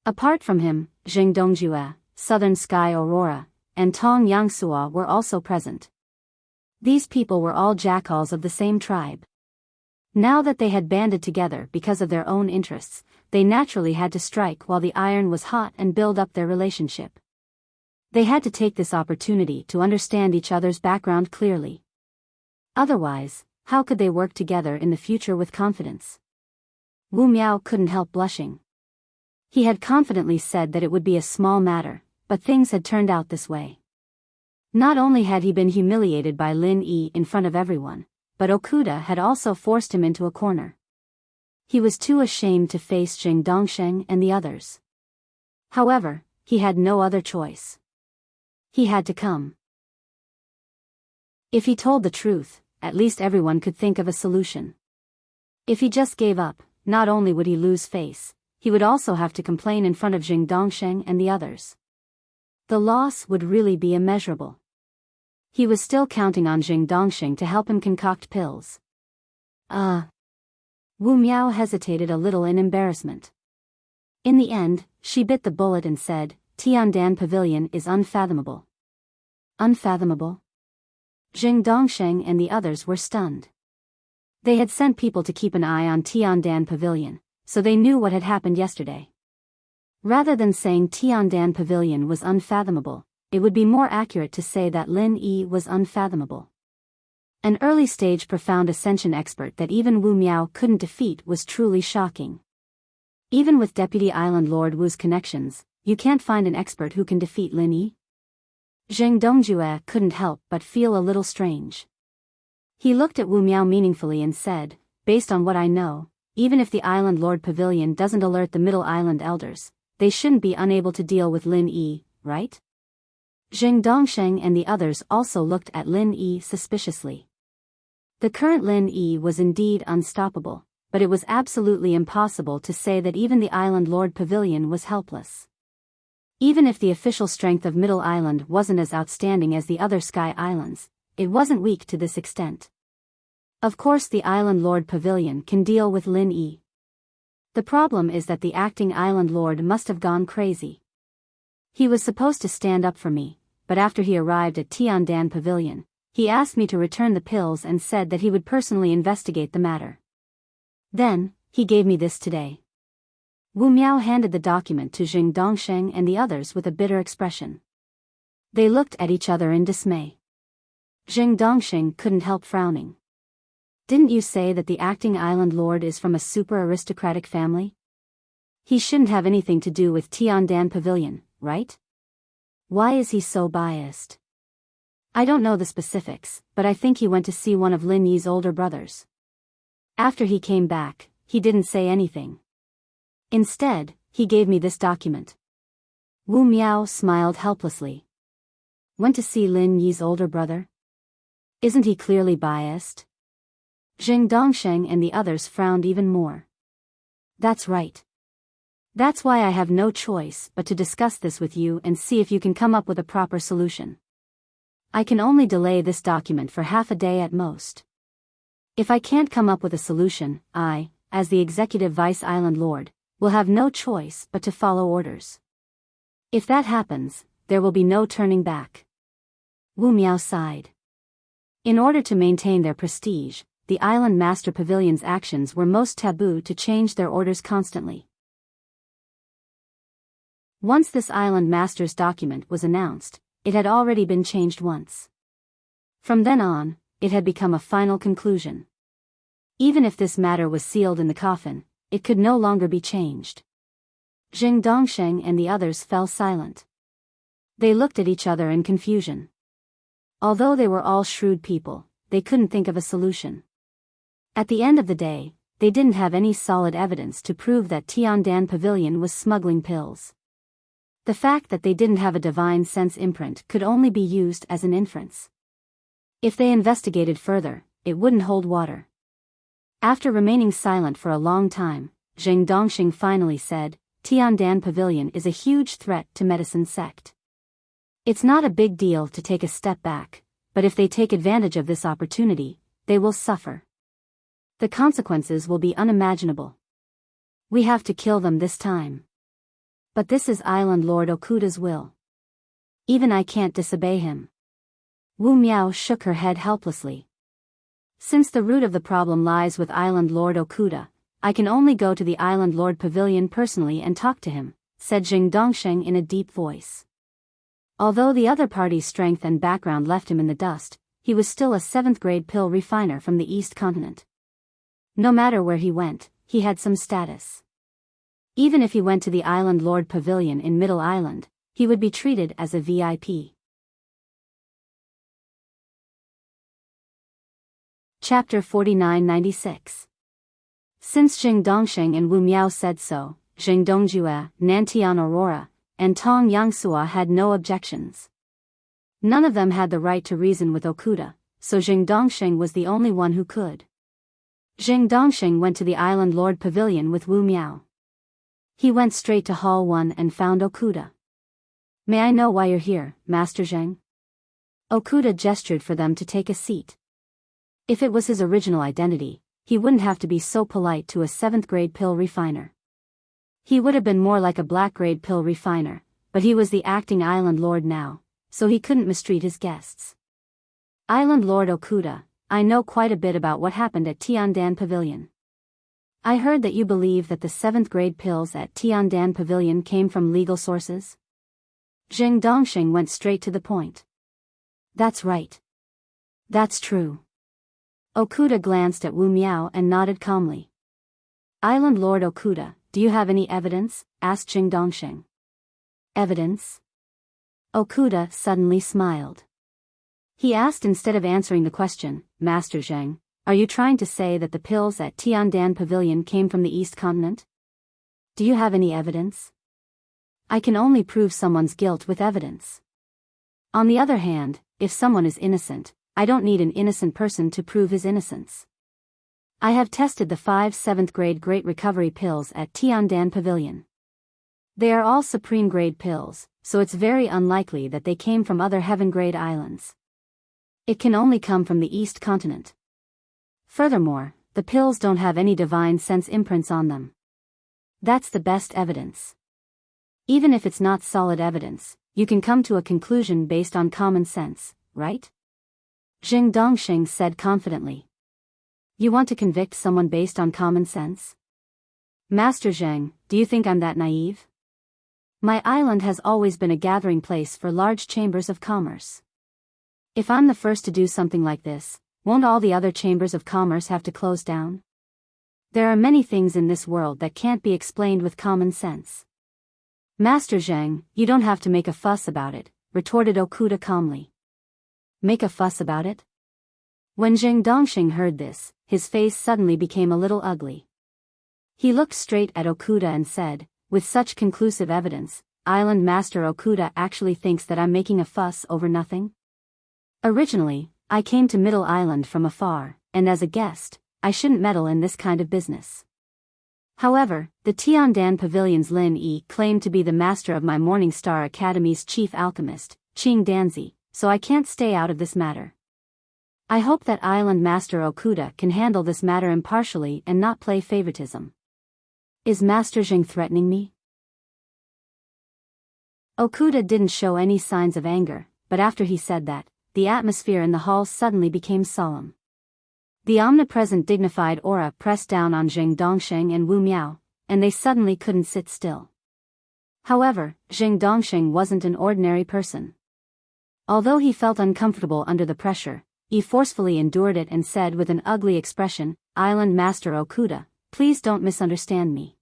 Apart from him, Jing Dongjue, Southern Sky Aurora, and Tong Yangsua were also present. These people were all jackals of the same tribe. Now that they had banded together because of their own interests, they naturally had to strike while the iron was hot and build up their relationship. They had to take this opportunity to understand each other's background clearly. Otherwise, how could they work together in the future with confidence? Wu Miao couldn't help blushing. He had confidently said that it would be a small matter, but things had turned out this way. Not only had he been humiliated by Lin Yi in front of everyone, but Okuda had also forced him into a corner. He was too ashamed to face Jing Dongsheng and the others. However, he had no other choice. He had to come. If he told the truth, at least everyone could think of a solution. If he just gave up, not only would he lose face, he would also have to complain in front of Jing Dongsheng and the others. The loss would really be immeasurable. He was still counting on Jing Dongsheng to help him concoct pills. Wu Miao hesitated a little in embarrassment. In the end, she bit the bullet and said, Tiandan Pavilion is unfathomable. Unfathomable? Jing Dongsheng and the others were stunned. They had sent people to keep an eye on Tiandan Pavilion, so they knew what had happened yesterday. Rather than saying Tiandan Pavilion was unfathomable, it would be more accurate to say that Lin Yi was unfathomable. An early-stage profound ascension expert that even Wu Miao couldn't defeat was truly shocking. Even with Deputy Island Lord Wu's connections, you can't find an expert who can defeat Lin Yi. Zheng Dongjue couldn't help but feel a little strange. He looked at Wu Miao meaningfully and said, based on what I know, even if the Island Lord Pavilion doesn't alert the Middle Island elders, they shouldn't be unable to deal with Lin Yi, right? Jing Dongsheng and the others also looked at Lin Yi suspiciously. The current Lin Yi was indeed unstoppable, but it was absolutely impossible to say that even the Island Lord Pavilion was helpless. Even if the official strength of Middle Island wasn't as outstanding as the other Sky Islands, it wasn't weak to this extent. Of course the Island Lord Pavilion can deal with Lin Yi. The problem is that the acting Island Lord must have gone crazy. He was supposed to stand up for me, but after he arrived at Tiandan Pavilion, he asked me to return the pills and said that he would personally investigate the matter. Then, he gave me this today. Wu Miao handed the document to Jing Dongsheng and the others with a bitter expression. They looked at each other in dismay. Jing Dongsheng couldn't help frowning. Didn't you say that the acting Island Lord is from a super aristocratic family? He shouldn't have anything to do with Tiandan Pavilion, right? Why is he so biased? I don't know the specifics, but I think he went to see one of Lin Yi's older brothers. After he came back, he didn't say anything. Instead, he gave me this document. Wu Miao smiled helplessly. Went to see Lin Yi's older brother? Isn't he clearly biased? Jing Dongsheng and the others frowned even more. That's right. That's why I have no choice but to discuss this with you and see if you can come up with a proper solution. I can only delay this document for half a day at most. If I can't come up with a solution, I, as the Executive Vice Island Lord, will have no choice but to follow orders. If that happens, there will be no turning back. Wu Miao sighed. In order to maintain their prestige, the Island Master Pavilion's actions were most taboo to change their orders constantly. Once this Island Master's document was announced, it had already been changed once. From then on, it had become a final conclusion. Even if this matter was sealed in the coffin, it could no longer be changed. Jing Dongsheng and the others fell silent. They looked at each other in confusion. Although they were all shrewd people, they couldn't think of a solution. At the end of the day, they didn't have any solid evidence to prove that Tiandan Pavilion was smuggling pills. The fact that they didn't have a divine sense imprint could only be used as an inference. If they investigated further, it wouldn't hold water. After remaining silent for a long time, Zheng Dongxing finally said, Tiandan Pavilion is a huge threat to medicine sect. It's not a big deal to take a step back, but if they take advantage of this opportunity, they will suffer. The consequences will be unimaginable. We have to kill them this time. But this is Island Lord Okuda's will. Even I can't disobey him. Wu Miao shook her head helplessly. Since the root of the problem lies with Island Lord Okuda, I can only go to the Island Lord Pavilion personally and talk to him, said Zheng Dongxing in a deep voice. Although the other party's strength and background left him in the dust, he was still a 7th-grade pill refiner from the East Continent. No matter where he went, he had some status. Even if he went to the Island Lord Pavilion in Middle Island, he would be treated as a VIP. Chapter 4996. Since Zheng Dongxing and Wu Miao said so, Zheng Dongjue, Nantian Aurora, and Tong Yangsua had no objections. None of them had the right to reason with Okuda, so Zheng Dongxing was the only one who could. Zheng Dongxing went to the Island Lord Pavilion with Wu Miao. He went straight to Hall 1 and found Okuda. May I know why you're here, Master Zheng? Okuda gestured for them to take a seat. If it was his original identity, he wouldn't have to be so polite to a 7th-grade pill refiner. He would have been more like a black-grade pill refiner, but he was the acting Island Lord now, so he couldn't mistreat his guests. Island Lord Okuda, I know quite a bit about what happened at Tiandan Pavilion. I heard that you believe that the 7th-grade pills at Tiandan Pavilion came from legal sources? Zheng Dongxing went straight to the point. That's right. That's true. Okuda glanced at Wu Miao and nodded calmly. Island Lord Okuda, do you have any evidence? Asked Zheng Dongxing. Evidence? Okuda suddenly smiled. He asked instead of answering the question, Master Zheng, are you trying to say that the pills at Tiandan Pavilion came from the East Continent? Do you have any evidence? I can only prove someone's guilt with evidence. On the other hand, if someone is innocent, I don't need an innocent person to prove his innocence. I have tested the 5 7th-grade Great Recovery pills at Tiandan Pavilion. They are all supreme-grade pills, so it's very unlikely that they came from other heaven-grade islands. It can only come from the East Continent. Furthermore, the pills don't have any divine sense imprints on them. That's the best evidence. Even if it's not solid evidence, you can come to a conclusion based on common sense, right? Zheng Dongxing said confidently. You want to convict someone based on common sense? Master Zheng, do you think I'm that naive? My island has always been a gathering place for large chambers of commerce. If I'm the first to do something like this, won't all the other chambers of commerce have to close down? There are many things in this world that can't be explained with common sense. Master Zheng, you don't have to make a fuss about it, retorted Okuda calmly. Make a fuss about it? When Zheng Dongxing heard this, his face suddenly became a little ugly. He looked straight at Okuda and said, with such conclusive evidence, Island Master Okuda actually thinks that I'm making a fuss over nothing? Originally, I came to Middle Island from afar, and as a guest, I shouldn't meddle in this kind of business. However, the Tiandan Pavilion's Lin Yi claimed to be the master of my Morning Star Academy's chief alchemist, Qing Danzi, so I can't stay out of this matter. I hope that Island Master Okuda can handle this matter impartially and not play favoritism. Is Master Zheng threatening me? Okuda didn't show any signs of anger, but after he said that, the atmosphere in the hall suddenly became solemn. The omnipresent dignified aura pressed down on Zheng Dongxing and Wu Miao, and they suddenly couldn't sit still. However, Zheng Dongxing wasn't an ordinary person. Although he felt uncomfortable under the pressure, he forcefully endured it and said with an ugly expression, Island Master Okuda, please don't misunderstand me.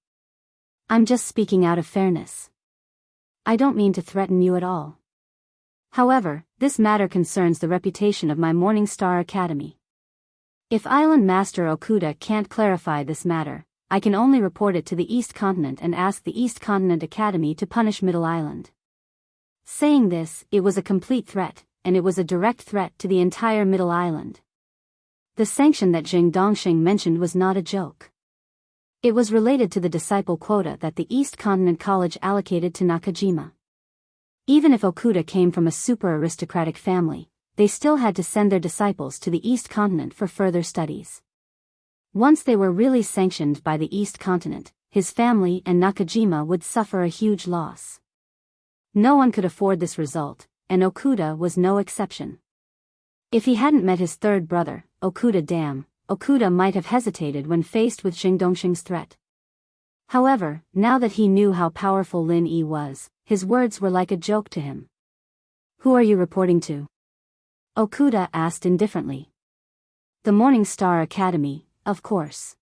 I'm just speaking out of fairness. I don't mean to threaten you at all. However, this matter concerns the reputation of my Morning Star Academy. If Island Master Okuda can't clarify this matter, I can only report it to the East Continent and ask the East Continent Academy to punish Middle Island. Saying this, it was a complete threat, and it was a direct threat to the entire Middle Island. The sanction that Jing Dongxing mentioned was not a joke. It was related to the disciple quota that the East Continent College allocated to Nakajima. Even if Okuda came from a super aristocratic family, they still had to send their disciples to the East Continent for further studies. Once they were really sanctioned by the East Continent, his family and Nakajima would suffer a huge loss. No one could afford this result, and Okuda was no exception. If he hadn't met his third brother, Okuda might have hesitated when faced with Jing Dongxing's threat. However, now that he knew how powerful Lin Yi was, his words were like a joke to him. "Who are you reporting to?" Okuda asked indifferently. "The Morning Star Academy, of course.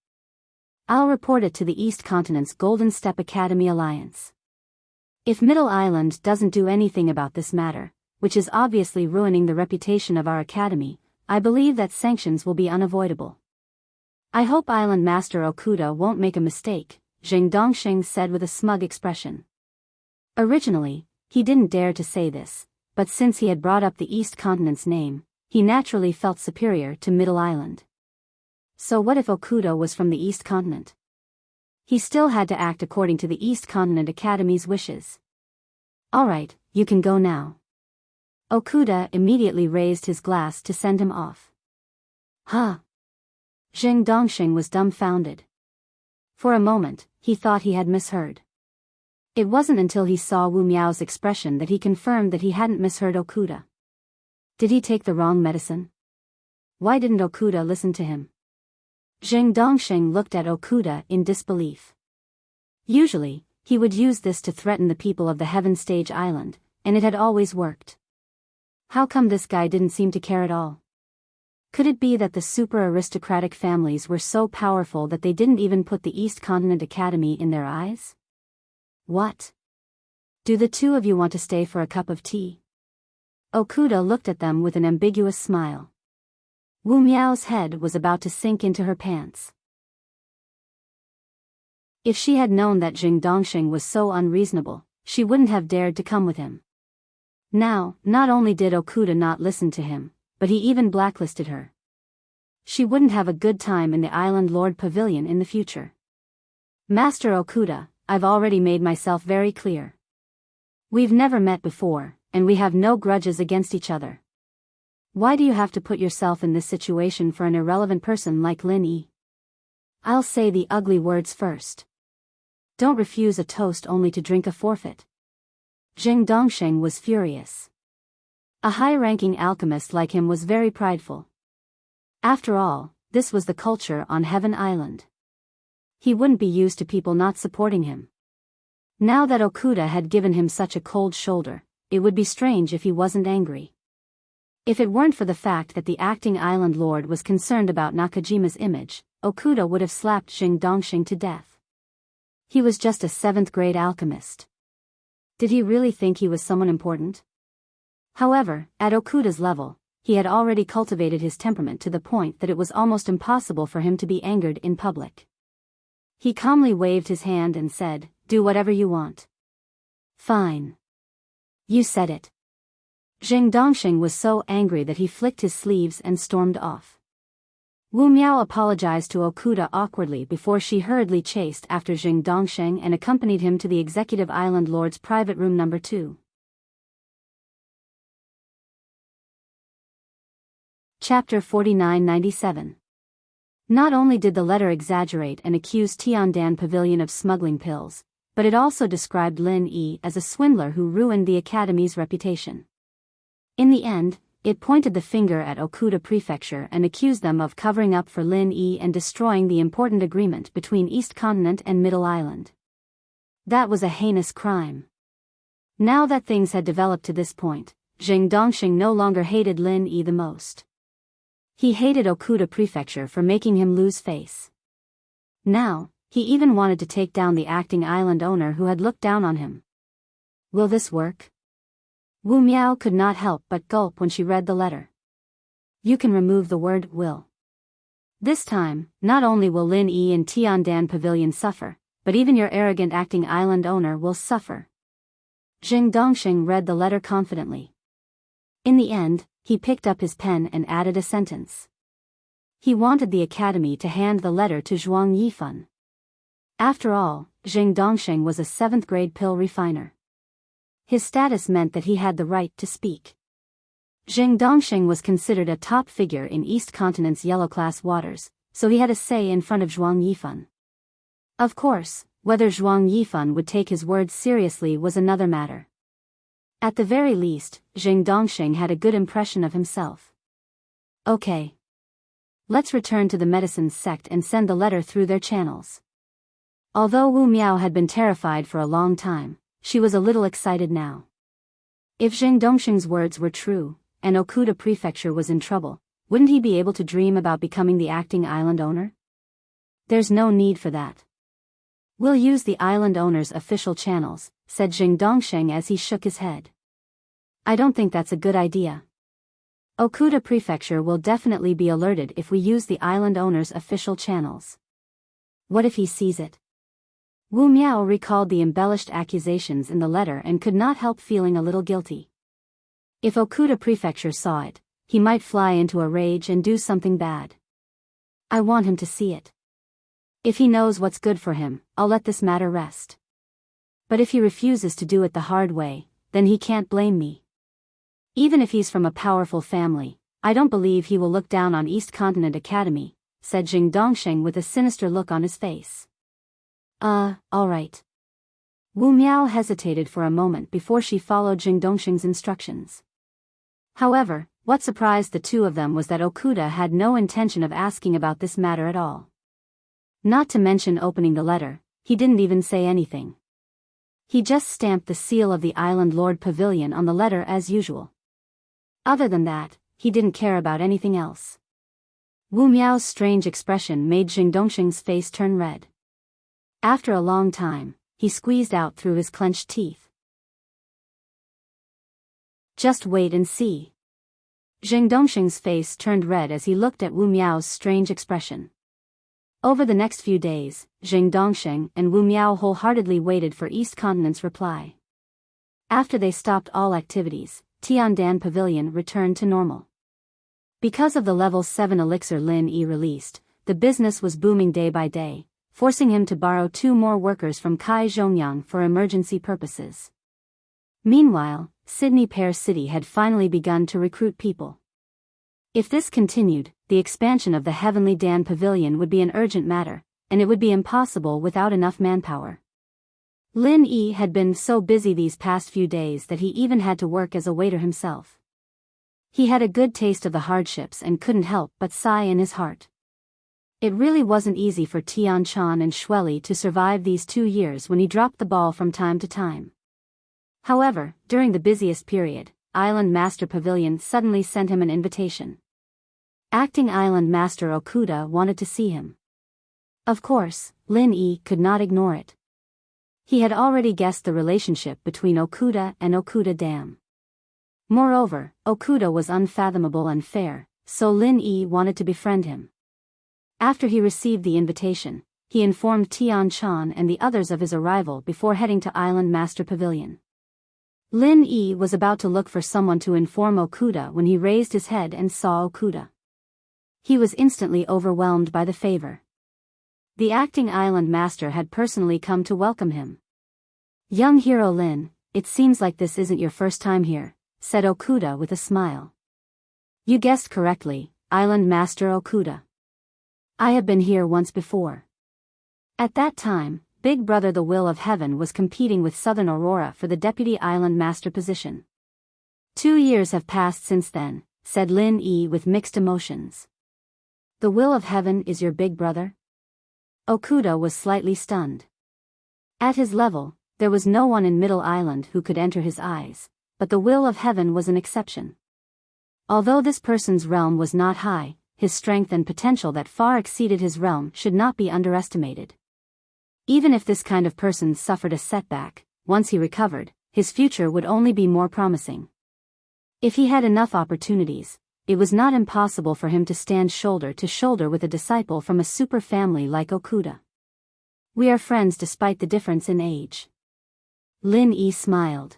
I'll report it to the East Continent's Golden Step Academy Alliance. If Middle Island doesn't do anything about this matter, which is obviously ruining the reputation of our academy, I believe that sanctions will be unavoidable. I hope Island Master Okuda won't make a mistake," Jing Dongxing said with a smug expression. Originally, he didn't dare to say this, but since he had brought up the East Continent's name, he naturally felt superior to Middle Island. So what if Okuda was from the East Continent? He still had to act according to the East Continent Academy's wishes. "Alright, you can go now." Okuda immediately raised his glass to send him off. Huh? Jing Dongxing was dumbfounded. For a moment, he thought he had misheard. It wasn't until he saw Wu Miao's expression that he confirmed that he hadn't misheard Okuda. Did he take the wrong medicine? Why didn't Okuda listen to him? Jing Dongxing looked at Okuda in disbelief. Usually, he would use this to threaten the people of the Heaven Stage Island, and it had always worked. How come this guy didn't seem to care at all? Could it be that the super aristocratic families were so powerful that they didn't even put the East Continent Academy in their eyes? What? Do the two of you want to stay for a cup of tea? Okuda looked at them with an ambiguous smile. Wu Miao's head was about to sink into her pants. If she had known that Jing Dongxing was so unreasonable, she wouldn't have dared to come with him. Now, not only did Okuda not listen to him, but he even blacklisted her. She wouldn't have a good time in the Island Lord Pavilion in the future. "Master Okuda, I've already made myself very clear. We've never met before, and we have no grudges against each other. Why do you have to put yourself in this situation for an irrelevant person like Lin Yi? I'll say the ugly words first. Don't refuse a toast only to drink a forfeit." Jing Dongxing was furious. A high-ranking alchemist like him was very prideful. After all, this was the culture on Heaven Island. He wouldn't be used to people not supporting him. Now that Okuda had given him such a cold shoulder, it would be strange if he wasn't angry. If it weren't for the fact that the acting island lord was concerned about Nakajima's image, Okuda would have slapped Jing Dongxing to death. He was just a 7th-grade alchemist. Did he really think he was someone important? However, at Okuda's level, he had already cultivated his temperament to the point that it was almost impossible for him to be angered in public. He calmly waved his hand and said, "Do whatever you want." "Fine. You said it." Jing Dongxing was so angry that he flicked his sleeves and stormed off. Wu Miao apologized to Okuda awkwardly before she hurriedly chased after Jing Dongxing and accompanied him to the Executive Island Lord's private room number 2. Chapter 4997. Not only did the letter exaggerate and accuse Tiandan Pavilion of smuggling pills, but it also described Lin Yi as a swindler who ruined the academy's reputation. In the end, it pointed the finger at Okuda Prefecture and accused them of covering up for Lin Yi and destroying the important agreement between East Continent and Middle Island. That was a heinous crime. Now that things had developed to this point, Jing Dongxing no longer hated Lin Yi the most. He hated Okuda Prefecture for making him lose face. Now, he even wanted to take down the acting island owner who had looked down on him. Will this work? Wu Miao could not help but gulp when she read the letter. You can remove the word "will." This time, not only will Lin Yi and Tiandan Pavilion suffer, but even your arrogant acting island owner will suffer. Jing Dongxing read the letter confidently. In the end, he picked up his pen and added a sentence. He wanted the academy to hand the letter to Zhuang Yifan. After all, Zheng Dongsheng was a 7th grade pill refiner. His status meant that he had the right to speak. Zheng Dongsheng was considered a top figure in East Continent's yellow-class waters, so he had a say in front of Zhuang Yifan. Of course, whether Zhuang Yifan would take his words seriously was another matter. At the very least, Zheng Dongsheng had a good impression of himself. Okay. Let's return to the medicine sect and send the letter through their channels. Although Wu Miao had been terrified for a long time, she was a little excited now. If Zheng Dongsheng's words were true, and Okuda Prefecture was in trouble, wouldn't he be able to dream about becoming the acting island owner? There's no need for that. We'll use the island owner's official channels, said Zheng Dongsheng as he shook his head. I don't think that's a good idea. Okuda Prefecture will definitely be alerted if we use the island owner's official channels. What if he sees it? Wu Miao recalled the embellished accusations in the letter and could not help feeling a little guilty. If Okuda Prefecture saw it, he might fly into a rage and do something bad. I want him to see it. If he knows what's good for him, I'll let this matter rest. But if he refuses to do it the hard way, then he can't blame me. Even if he's from a powerful family, I don't believe he will look down on East Continent Academy, said Zheng Dongsheng with a sinister look on his face. All right. Wu Miao hesitated for a moment before she followed Zheng Dongsheng's instructions. However, what surprised the two of them was that Okuda had no intention of asking about this matter at all. Not to mention opening the letter, he didn't even say anything. He just stamped the seal of the Island Lord Pavilion on the letter as usual. Other than that, he didn't care about anything else. Wu Miao's strange expression made Zheng Dongsheng's face turn red. After a long time, he squeezed out through his clenched teeth. Just wait and see. Zheng Dongsheng's face turned red as he looked at Wu Miao's strange expression. Over the next few days, Zheng Dongsheng and Wu Miao wholeheartedly waited for East Continent's reply. After they stopped all activities, Tiandan Pavilion returned to normal. Because of the level 7 elixir Lin Yi released, the business was booming day by day, forcing him to borrow 2 more workers from Kai Zhongyang for emergency purposes. Meanwhile, Sydney Pear City had finally begun to recruit people. If this continued, the expansion of the Heavenly Dan Pavilion would be an urgent matter, and it would be impossible without enough manpower. Lin Yi had been so busy these past few days that he even had to work as a waiter himself. He had a good taste of the hardships and couldn't help but sigh in his heart. It really wasn't easy for Tian Chan and Shueli to survive these 2 years when he dropped the ball from time to time. However, during the busiest period, Island Master Pavilion suddenly sent him an invitation. Acting Island Master Okuda wanted to see him. Of course, Lin Yi could not ignore it. He had already guessed the relationship between Okuda and Okuda Dam. Moreover, Okuda was unfathomable and fair, so Lin Yi wanted to befriend him. After he received the invitation, he informed Tian Chan and the others of his arrival before heading to Island Master Pavilion. Lin Yi was about to look for someone to inform Okuda when he raised his head and saw Okuda. He was instantly overwhelmed by the favor. The acting island master had personally come to welcome him. Young hero Lin, it seems like this isn't your first time here, said Okuda with a smile. You guessed correctly, Island Master Okuda. I have been here once before. At that time, Big Brother the Will of Heaven was competing with Southern Aurora for the Deputy Island Master position. 2 years have passed since then, said Lin Yi with mixed emotions. The Will of Heaven is your big brother? Okuda was slightly stunned. At his level, there was no one in Middle Island who could enter his eyes, but the Will of Heaven was an exception. Although this person's realm was not high, his strength and potential that far exceeded his realm should not be underestimated. Even if this kind of person suffered a setback, once he recovered, his future would only be more promising. If he had enough opportunities, it was not impossible for him to stand shoulder to shoulder with a disciple from a super family like Okuda. We are friends despite the difference in age. Lin Yi smiled.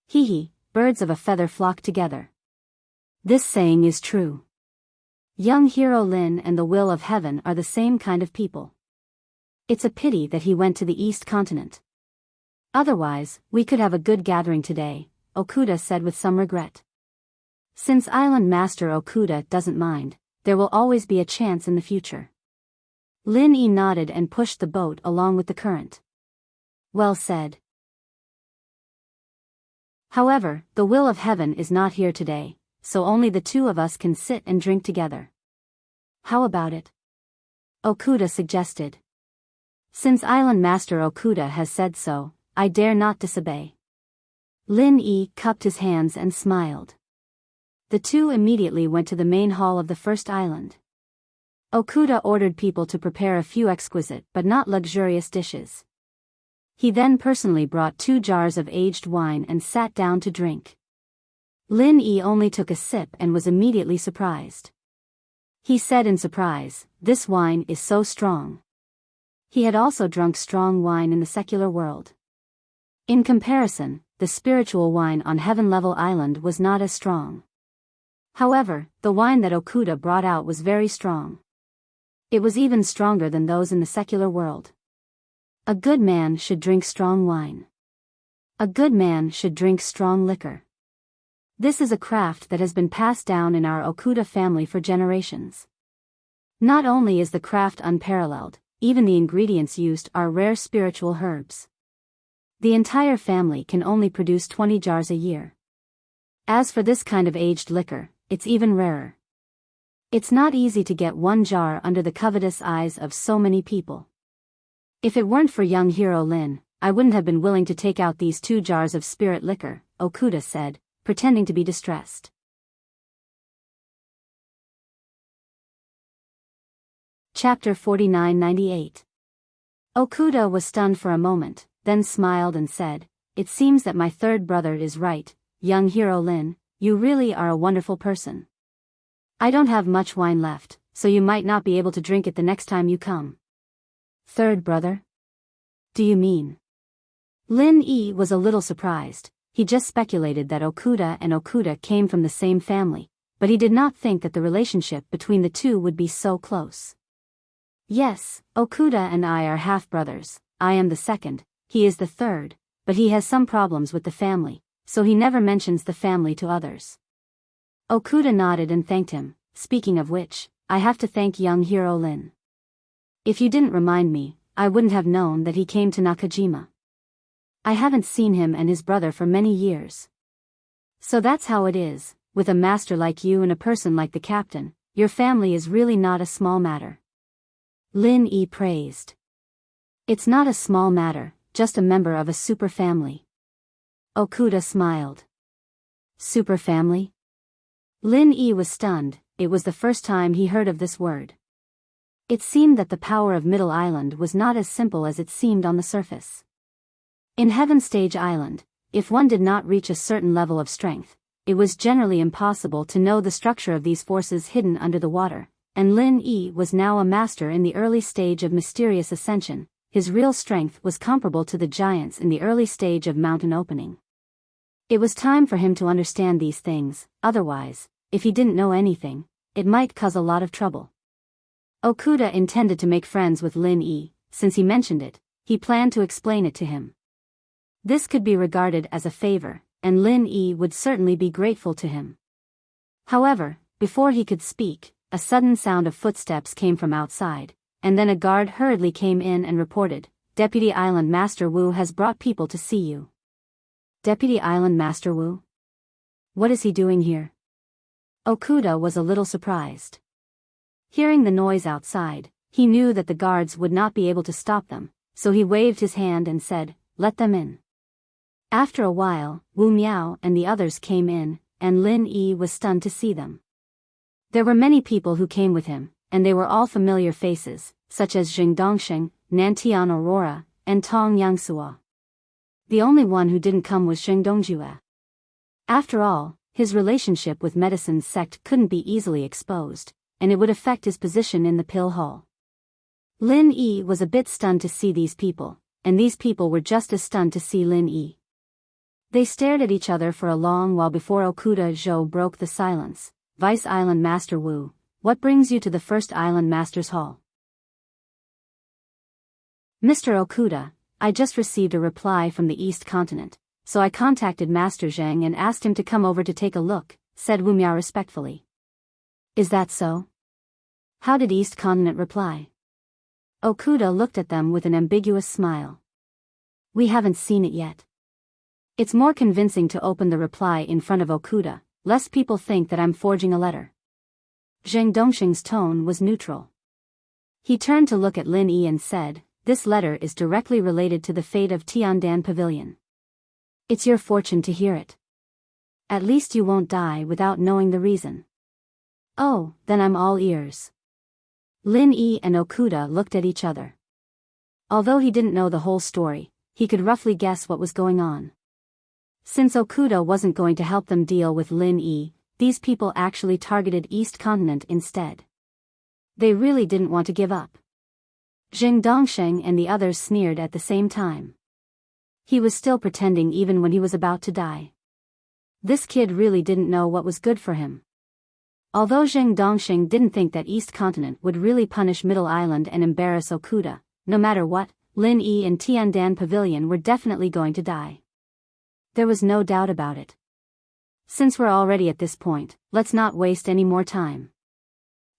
Hee, birds of a feather flock together. This saying is true. Young hero Lin and the will of heaven are the same kind of people. It's a pity that he went to the East Continent. Otherwise, we could have a good gathering today, Okuda said with some regret. Since Island Master Okuda doesn't mind, there will always be a chance in the future. Lin Yi nodded and pushed the boat along with the current. Well said. However, the will of heaven is not here today, so only the two of us can sit and drink together. How about it? Okuda suggested. Since Island Master Okuda has said so, I dare not disobey. Lin Yi cupped his hands and smiled. The two immediately went to the main hall of the first island. Okuda ordered people to prepare a few exquisite but not luxurious dishes. He then personally brought 2 jars of aged wine and sat down to drink. Lin Yi only took a sip and was immediately surprised. He said in surprise, "This wine is so strong." He had also drunk strong wine in the secular world. In comparison, the spiritual wine on Heaven Level Island was not as strong. However, the wine that Okuda brought out was very strong. It was even stronger than those in the secular world. A good man should drink strong wine. A good man should drink strong liquor. This is a craft that has been passed down in our Okuda family for generations. Not only is the craft unparalleled, even the ingredients used are rare spiritual herbs. The entire family can only produce 20 jars a year. As for this kind of aged liquor, it's even rarer. It's not easy to get 1 jar under the covetous eyes of so many people. If it weren't for young hero Lin, I wouldn't have been willing to take out these 2 jars of spirit liquor, Okuda said, pretending to be distressed. Chapter 4998. Okuda was stunned for a moment, then smiled and said, "It seems that my third brother is right, young hero Lin, you really are a wonderful person. I don't have much wine left, so you might not be able to drink it the next time you come." Third brother? Do you mean? Lin Yi was a little surprised. He just speculated that Okuda and Okuda came from the same family, but he did not think that the relationship between the two would be so close. Yes, Okuda and I are half-brothers. I am the second, he is the third, but he has some problems with the family, so he never mentions the family to others. Okuda nodded and thanked him. Speaking of which, I have to thank young hero Lin. If you didn't remind me, I wouldn't have known that he came to Nakajima. I haven't seen him and his brother for many years. So that's how it is, with a master like you and a person like the captain, your family is really not a small matter. Lin Yi praised. It's not a small matter, just a member of a super family. Okuda smiled. Super family? Lin Yi was stunned. It was the first time he heard of this word. It seemed that the power of Middle Island was not as simple as it seemed on the surface. In Heaven Stage Island, if one did not reach a certain level of strength, it was generally impossible to know the structure of these forces hidden under the water, and Lin Yi was now a master in the early stage of mysterious ascension. His real strength was comparable to the giants in the early stage of mountain opening. It was time for him to understand these things, otherwise, if he didn't know anything, it might cause a lot of trouble. Okuda intended to make friends with Lin Yi. Since he mentioned it, he planned to explain it to him. This could be regarded as a favor, and Lin Yi would certainly be grateful to him. However, before he could speak, a sudden sound of footsteps came from outside, and then a guard hurriedly came in and reported, "Deputy Island Master Wu has brought people to see you." Deputy Island Master Wu? What is he doing here? Okuda was a little surprised. Hearing the noise outside, he knew that the guards would not be able to stop them, so he waved his hand and said, "Let them in." After a while, Wu Miao and the others came in, and Lin Yi was stunned to see them. There were many people who came with him, and they were all familiar faces, such as Jing Dongsheng, Nantian Aurora, and Tong Yangsua. The only one who didn't come was Zheng Dongjue. After all, his relationship with Medicine's sect couldn't be easily exposed, and it would affect his position in the pill hall. Lin Yi was a bit stunned to see these people, and these people were just as stunned to see Lin Yi. They stared at each other for a long while before Okuda Zhou broke the silence. "Vice Island Master Wu, What brings you to the First Island Master's Hall? Mr. Okuda, I just received a reply from the East Continent, so I contacted Master Zhang and asked him to come over to take a look, said Wu Miao respectfully. Is that so? How did East Continent reply? Okuda looked at them with an ambiguous smile. We haven't seen it yet. It's more convincing to open the reply in front of Okuda, lest people think that I'm forging a letter. Zheng Dongxing's tone was neutral. He turned to look at Lin Yi and said, this letter is directly related to the fate of Tiandan Pavilion. It's your fortune to hear it. At least you won't die without knowing the reason. Oh, then I'm all ears. Lin Yi and Okuda looked at each other. Although he didn't know the whole story, he could roughly guess what was going on. Since Okuda wasn't going to help them deal with Lin Yi, these people actually targeted East Continent instead. They really didn't want to give up. Zheng Dongsheng and the others sneered at the same time. He was still pretending even when he was about to die. This kid really didn't know what was good for him. Although Zheng Dongsheng didn't think that East Continent would really punish Middle Island and embarrass Okuda, no matter what, Lin Yi and Tiandan Pavilion were definitely going to die. There was no doubt about it. Since we're already at this point, let's not waste any more time.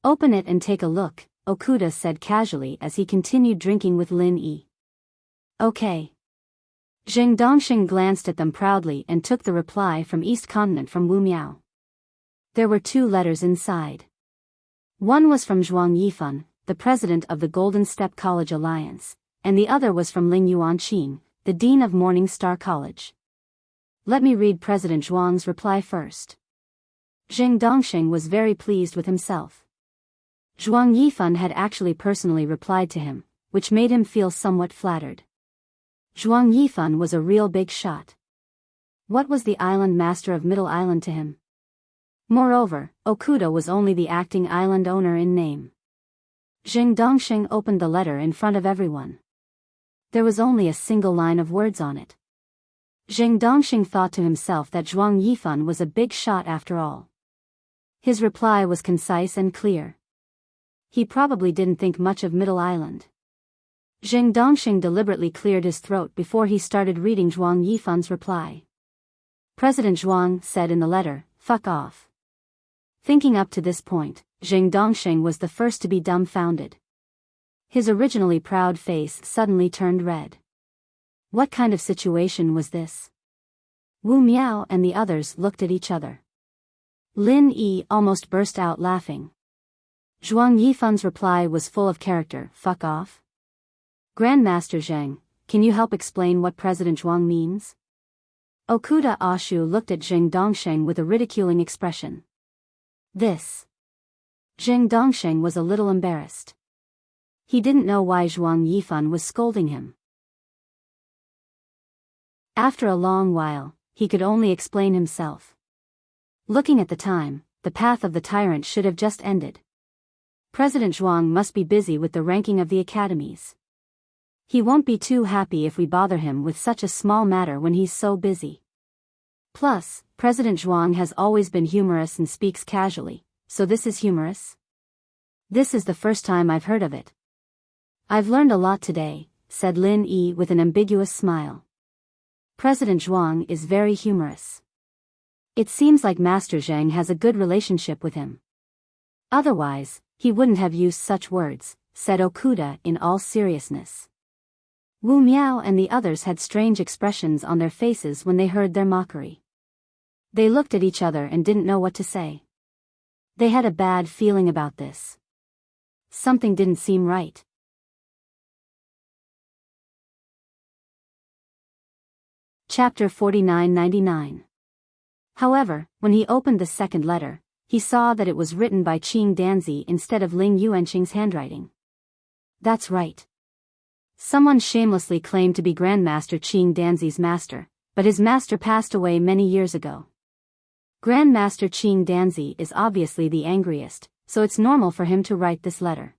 Open it and take a look, Okuda said casually as he continued drinking with Lin Yi. Okay. Zheng Dongxing glanced at them proudly and took the reply from East Continent from Wu Miao. There were 2 letters inside. One was from Zhuang Yifan, the president of the Golden Step College Alliance, and the other was from Ling Yuanqing, the dean of Morning Star College. Let me read President Zhuang's reply first. Zheng Dongxing was very pleased with himself. Zhuang Yifan had actually personally replied to him, which made him feel somewhat flattered. Zhuang Yifan was a real big shot. What was the island master of Middle Island to him? Moreover, Okuda was only the acting island owner in name. Zheng Dongxing opened the letter in front of everyone. There was only a single line of words on it. Zheng Dongxing thought to himself that Zhuang Yifan was a big shot after all. His reply was concise and clear. He probably didn't think much of Middle Island. Zheng Dongxing deliberately cleared his throat before he started reading Zhuang Yifan's reply. President Zhuang said in the letter, "Fuck off." Thinking up to this point, Zheng Dongxing was the first to be dumbfounded. His originally proud face suddenly turned red. What kind of situation was this? Wu Miao and the others looked at each other. Lin Yi almost burst out laughing. Zhuang Yifan's reply was full of character. Fuck off? Grandmaster Zheng, can you help explain what President Zhuang means? Okuda Ashu looked at Zheng Dongxing with a ridiculing expression. This. Zheng Dongxing was a little embarrassed. He didn't know why Zhuang Yifan was scolding him. After a long while, he could only explain himself. Looking at the time, the path of the tyrant should have just ended. President Zhuang must be busy with the ranking of the academies. He won't be too happy if we bother him with such a small matter when he's so busy. Plus, President Zhuang has always been humorous and speaks casually, so this is humorous? This is the first time I've heard of it. I've learned a lot today, said Lin Yi with an ambiguous smile. President Zhuang is very humorous. It seems like Master Zheng has a good relationship with him. Otherwise, he wouldn't have used such words, said Okuda in all seriousness. Wu Miao and the others had strange expressions on their faces when they heard their mockery. They looked at each other and didn't know what to say. They had a bad feeling about this. Something didn't seem right. Chapter 4999. However, when he opened the second letter, he saw that it was written by Qing Danzi instead of Ling Yuanqing's handwriting. That's right. Someone shamelessly claimed to be Grandmaster Qing Danzi's master, but his master passed away many years ago. Grandmaster Qing Danzi is obviously the angriest, so it's normal for him to write this letter.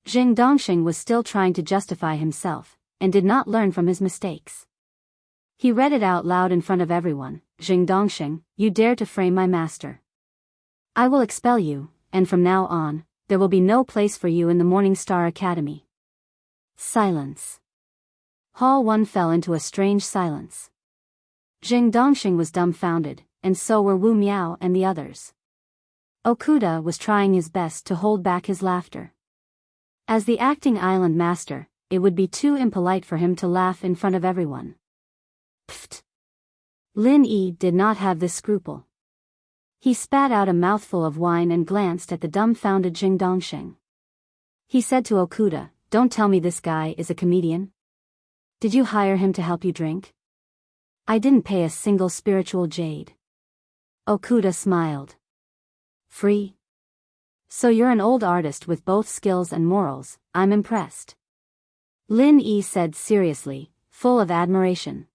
Zheng Dongxing was still trying to justify himself, and did not learn from his mistakes. He read it out loud in front of everyone. Zheng Dongxing, you dare to frame my master. I will expel you, and from now on, there will be no place for you in the Morning Star Academy. Silence. Hall 1 fell into a strange silence. Jing Dongxing was dumbfounded, and so were Wu Miao and the others. Okuda was trying his best to hold back his laughter. As the acting island master, it would be too impolite for him to laugh in front of everyone. Pfft. Lin Yi did not have this scruple. He spat out a mouthful of wine and glanced at the dumbfounded Jing Dongxing. He said to Okuda, "Don't tell me this guy is a comedian. Did you hire him to help you drink?" "I didn't pay a single spiritual jade." Okuda smiled. "Free? So you're an old artist with both skills and morals, I'm impressed." Lin Yi said seriously, full of admiration.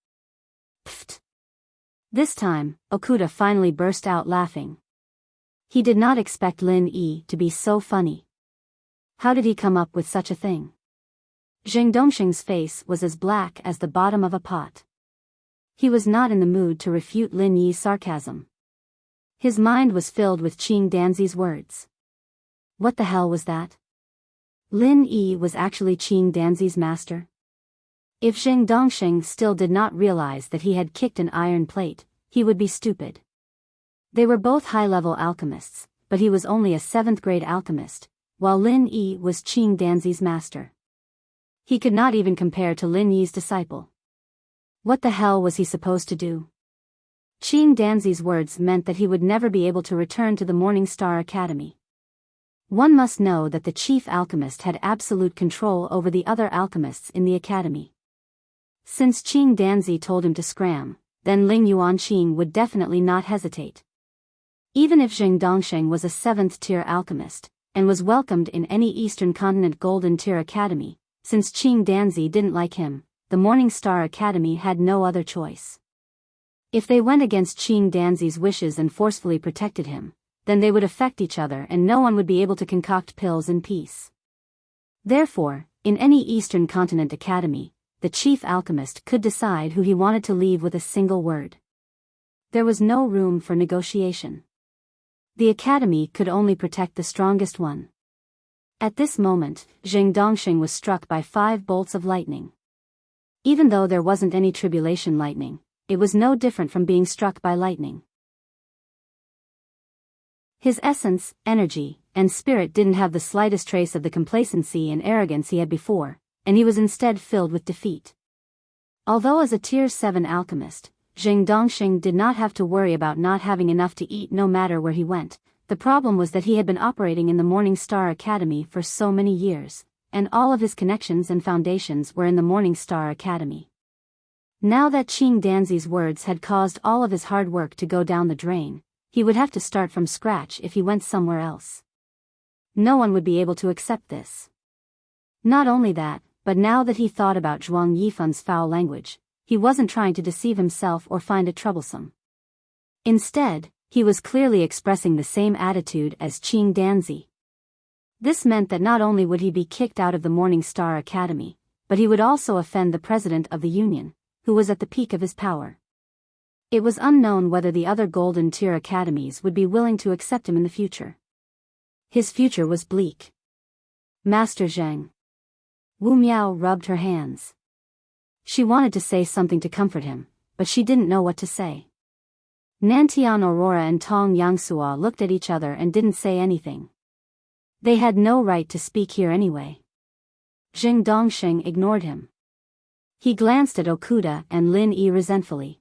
Pfft. This time, Okuda finally burst out laughing. He did not expect Lin Yi to be so funny. How did he come up with such a thing? Jing Dongxing's face was as black as the bottom of a pot. He was not in the mood to refute Lin Yi's sarcasm. His mind was filled with Qing Danzi's words. What the hell was that? Lin Yi was actually Qing Danzi's master? If Jing Dongxing still did not realize that he had kicked an iron plate, he would be stupid. They were both high-level alchemists, but he was only a 7th-grade alchemist, while Lin Yi was Qing Danzi's master. He could not even compare to Lin Yi's disciple. What the hell was he supposed to do? Qing Danzi's words meant that he would never be able to return to the Morning Star Academy. One must know that the chief alchemist had absolute control over the other alchemists in the academy. Since Qing Danzi told him to scram, then Ling Yuanqing would definitely not hesitate. Even if Jing Dongxing was a 7th-tier alchemist, and was welcomed in any Eastern Continent Golden-tier academy, since Qing Danzi didn't like him, the Morning Star Academy had no other choice. If they went against Qing Danzi's wishes and forcefully protected him, then they would affect each other and no one would be able to concoct pills in peace. Therefore, in any Eastern Continent academy, the chief alchemist could decide who he wanted to leave with a single word. There was no room for negotiation. The academy could only protect the strongest one. At this moment, Jing Dongxing was struck by 5 bolts of lightning. Even though there wasn't any tribulation lightning, it was no different from being struck by lightning. His essence, energy, and spirit didn't have the slightest trace of the complacency and arrogance he had before, and he was instead filled with defeat. Although as a Tier 7 alchemist, Jing Dongxing did not have to worry about not having enough to eat no matter where he went. The problem was that he had been operating in the Morning Star Academy for so many years, and all of his connections and foundations were in the Morning Star Academy. Now that Qing Danzi's words had caused all of his hard work to go down the drain, he would have to start from scratch if he went somewhere else. No one would be able to accept this. Not only that, but now that he thought about Zhuang Yifan's foul language, he wasn't trying to deceive himself or find it troublesome. Instead, he was clearly expressing the same attitude as Qing Danzi. This meant that not only would he be kicked out of the Morning Star Academy, but he would also offend the president of the union, who was at the peak of his power. It was unknown whether the other Golden Tier academies would be willing to accept him in the future. His future was bleak. Master Zheng. Wu Miao rubbed her hands. She wanted to say something to comfort him, but she didn't know what to say. Nantian Aurora and Tong Yangsua looked at each other and didn't say anything. They had no right to speak here anyway. Jing Dongxing ignored him. He glanced at Okuda and Lin Yi resentfully.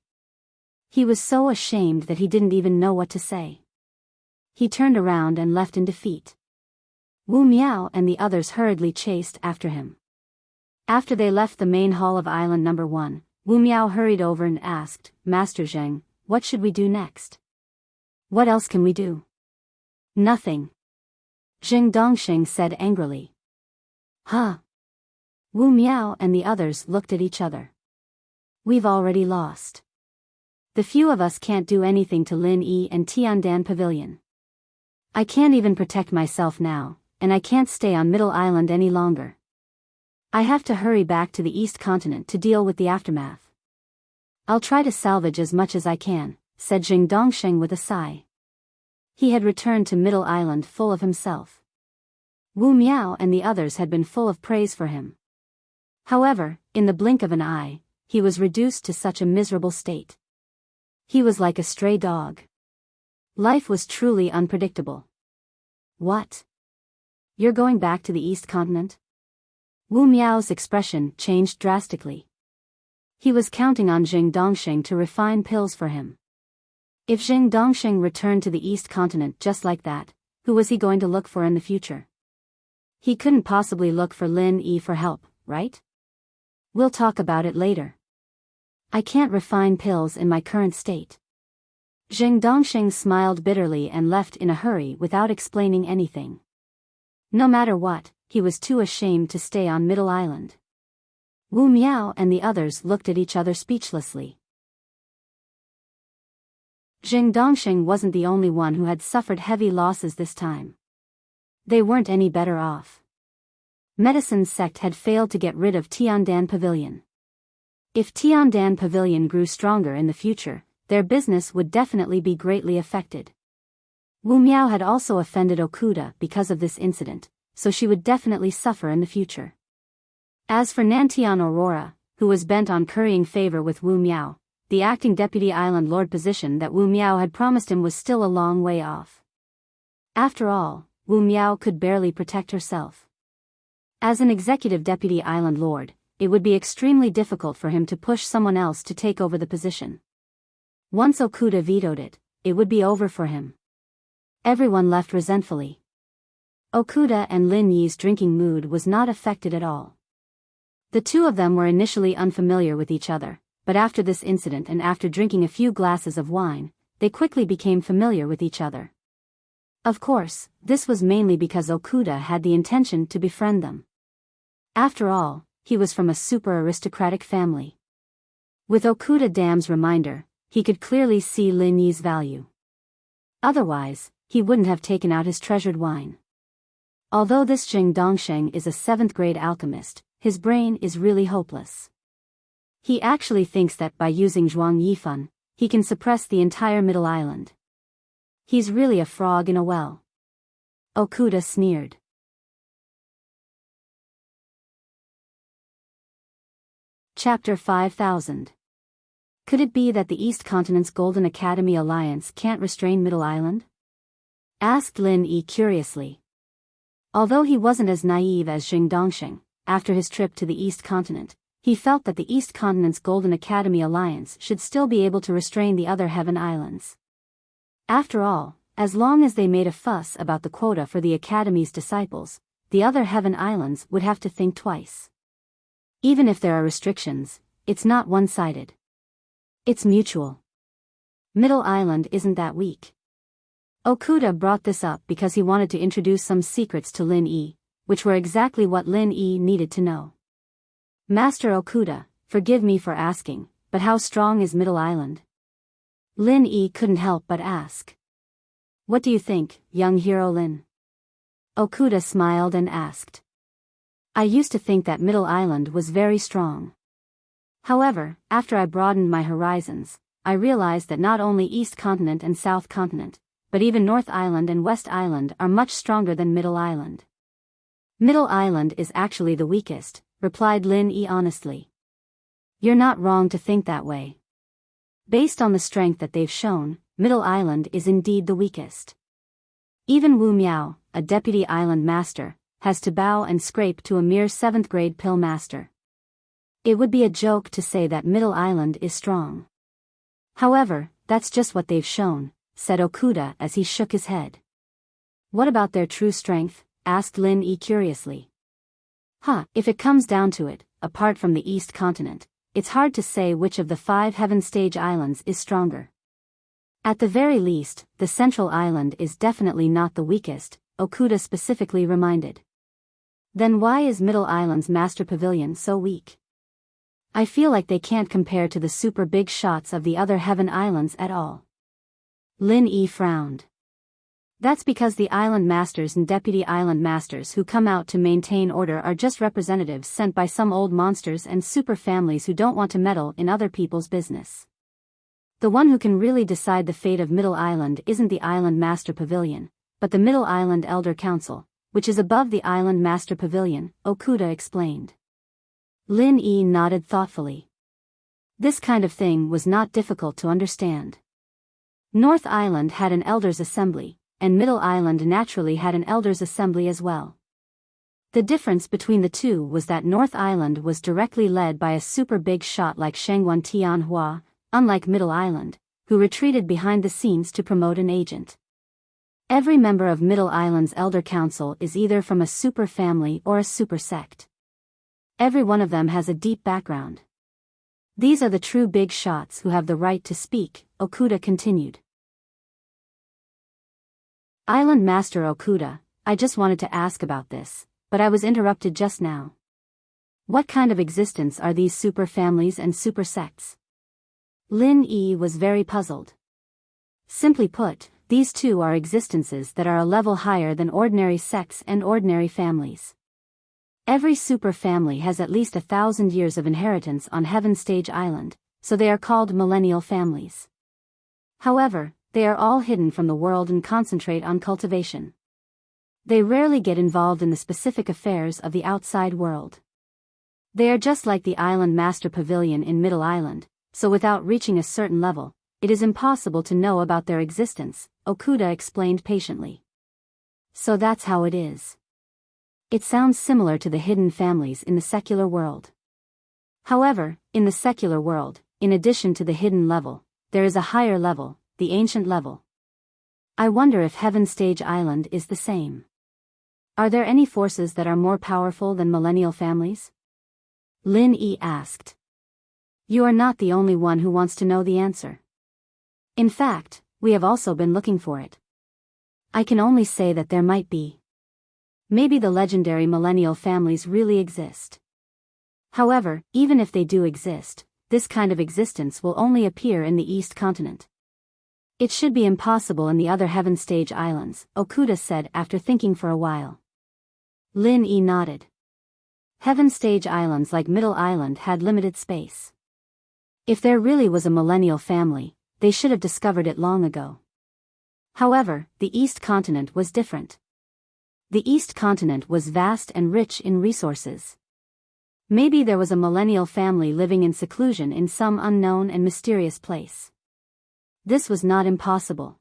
He was so ashamed that he didn't even know what to say. He turned around and left in defeat. Wu Miao and the others hurriedly chased after him. After they left the main hall of Island Number 1, Wu Miao hurried over and asked, "Master Zheng, what should we do next?" "What else can we do?" "Nothing," Jing Dongxing said angrily. "Huh?" Wu Miao and the others looked at each other. "We've already lost. The few of us can't do anything to Lin Yi and Tiandan Pavilion. I can't even protect myself now, and I can't stay on Middle Island any longer. I have to hurry back to the East Continent to deal with the aftermath. I'll try to salvage as much as I can," said Jing Dongxing with a sigh. He had returned to Middle Island full of himself. Wu Miao and the others had been full of praise for him. However, in the blink of an eye, he was reduced to such a miserable state. He was like a stray dog. Life was truly unpredictable. What? You're going back to the East Continent? Wu Miao's expression changed drastically. He was counting on Jing Dongsheng to refine pills for him. If Jing Dongsheng returned to the East Continent just like that, who was he going to look for in the future? He couldn't possibly look for Lin Yi for help, right? We'll talk about it later. I can't refine pills in my current state. Jing Dongsheng smiled bitterly and left in a hurry without explaining anything. No matter what, he was too ashamed to stay on Middle Island. Wu Miao and the others looked at each other speechlessly. Jing Dongsheng wasn't the only one who had suffered heavy losses this time. They weren't any better off. Medicine's sect had failed to get rid of Tiandan Pavilion. If Tiandan Pavilion grew stronger in the future, their business would definitely be greatly affected. Wu Miao had also offended Okuda because of this incident, so she would definitely suffer in the future. As for Nantian Aurora, who was bent on currying favor with Wu Miao, the acting deputy island lord position that Wu Miao had promised him was still a long way off. After all, Wu Miao could barely protect herself. As an executive deputy island lord, it would be extremely difficult for him to push someone else to take over the position. Once Okuda vetoed it, it would be over for him. Everyone left resentfully. Okuda and Lin Yi's drinking mood was not affected at all. The two of them were initially unfamiliar with each other, but after this incident and after drinking a few glasses of wine, they quickly became familiar with each other. Of course, this was mainly because Okuda had the intention to befriend them. After all, he was from a super aristocratic family. With Okuda Dam's reminder, he could clearly see Lin Yi's value. Otherwise, he wouldn't have taken out his treasured wine. Although this Jing Dongsheng is a 7th grade alchemist, his brain is really hopeless. He actually thinks that by using Zhuang Yifan, he can suppress the entire Middle Island. He's really a frog in a well. Okuda sneered. Chapter 5000. Could it be that the East Continent's Golden Academy Alliance can't restrain Middle Island? Asked Lin Yi curiously. Although he wasn't as naive as Jing Dongsheng, after his trip to the East Continent, he felt that the East Continent's Golden Academy Alliance should still be able to restrain the other Heaven Islands. After all, as long as they made a fuss about the quota for the Academy's disciples, the other Heaven Islands would have to think twice. Even if there are restrictions, it's not one-sided. It's mutual. Middle Island isn't that weak. Okuda brought this up because he wanted to introduce some secrets to Lin Yi, which were exactly what Lin Yi needed to know. Master Okuda, forgive me for asking, but how strong is Middle Island? Lin Yi couldn't help but ask. What do you think, young hero Lin? Okuda smiled and asked. I used to think that Middle Island was very strong. However, after I broadened my horizons, I realized that not only East Continent and South Continent, but even North Island and West Island are much stronger than Middle Island. Middle Island is actually the weakest, replied Lin Yi honestly. You're not wrong to think that way. Based on the strength that they've shown, Middle Island is indeed the weakest. Even Wu Miao, a deputy island master, has to bow and scrape to a mere 7th grade pill master. It would be a joke to say that Middle Island is strong. However, that's just what they've shown, said Okuda as he shook his head. What about their true strength? Asked Lin Yi curiously. If it comes down to it, apart from the East Continent, it's hard to say which of the 5 Heaven Stage Islands is stronger. At the very least, the Central Island is definitely not the weakest, Okuda specifically reminded. Then why is Middle Island's Master Pavilion so weak? I feel like they can't compare to the super big shots of the other Heaven Islands at all. Lin Yi frowned. That's because the island masters and deputy island masters who come out to maintain order are just representatives sent by some old monsters and super families who don't want to meddle in other people's business. The one who can really decide the fate of Middle Island isn't the Island Master Pavilion, but the Middle Island Elder Council, which is above the Island Master Pavilion, Okuda explained. Lin Yi nodded thoughtfully. This kind of thing was not difficult to understand. North Island had an Elders' Assembly, and Middle Island naturally had an Elders' Assembly as well. The difference between the two was that North Island was directly led by a super big shot like Shangguan Tianhua, unlike Middle Island, who retreated behind the scenes to promote an agent. Every member of Middle Island's Elder Council is either from a super family or a super sect. Every one of them has a deep background. These are the true big shots who have the right to speak, Okuda continued. Island Master Okuda, I just wanted to ask about this, but I was interrupted just now. What kind of existence are these super families and super sects? Lin Yi was very puzzled. Simply put, these two are existences that are a level higher than ordinary sects and ordinary families. Every super family has at least 1,000 years of inheritance on Heaven Stage Island, so they are called millennial families. However, they are all hidden from the world and concentrate on cultivation. They rarely get involved in the specific affairs of the outside world. They are just like the Island Master Pavilion in Middle Island, so without reaching a certain level, it is impossible to know about their existence, Okuda explained patiently. So that's how it is. It sounds similar to the hidden families in the secular world. However, in the secular world, in addition to the hidden level, there is a higher level, the ancient level. I wonder if Heaven Stage Island is the same. Are there any forces that are more powerful than millennial families? Lin Yi asked. You are not the only one who wants to know the answer. In fact, we have also been looking for it. I can only say that there might be. Maybe the legendary millennial families really exist. However, even if they do exist, this kind of existence will only appear in the East Continent. It should be impossible in the other Heaven Stage Islands, Okuda said after thinking for a while. Lin Yi nodded. Heaven Stage Islands like Middle Island had limited space. If there really was a millennial family, they should have discovered it long ago. However, the East Continent was different. The East Continent was vast and rich in resources. Maybe there was a millennial family living in seclusion in some unknown and mysterious place. This was not impossible.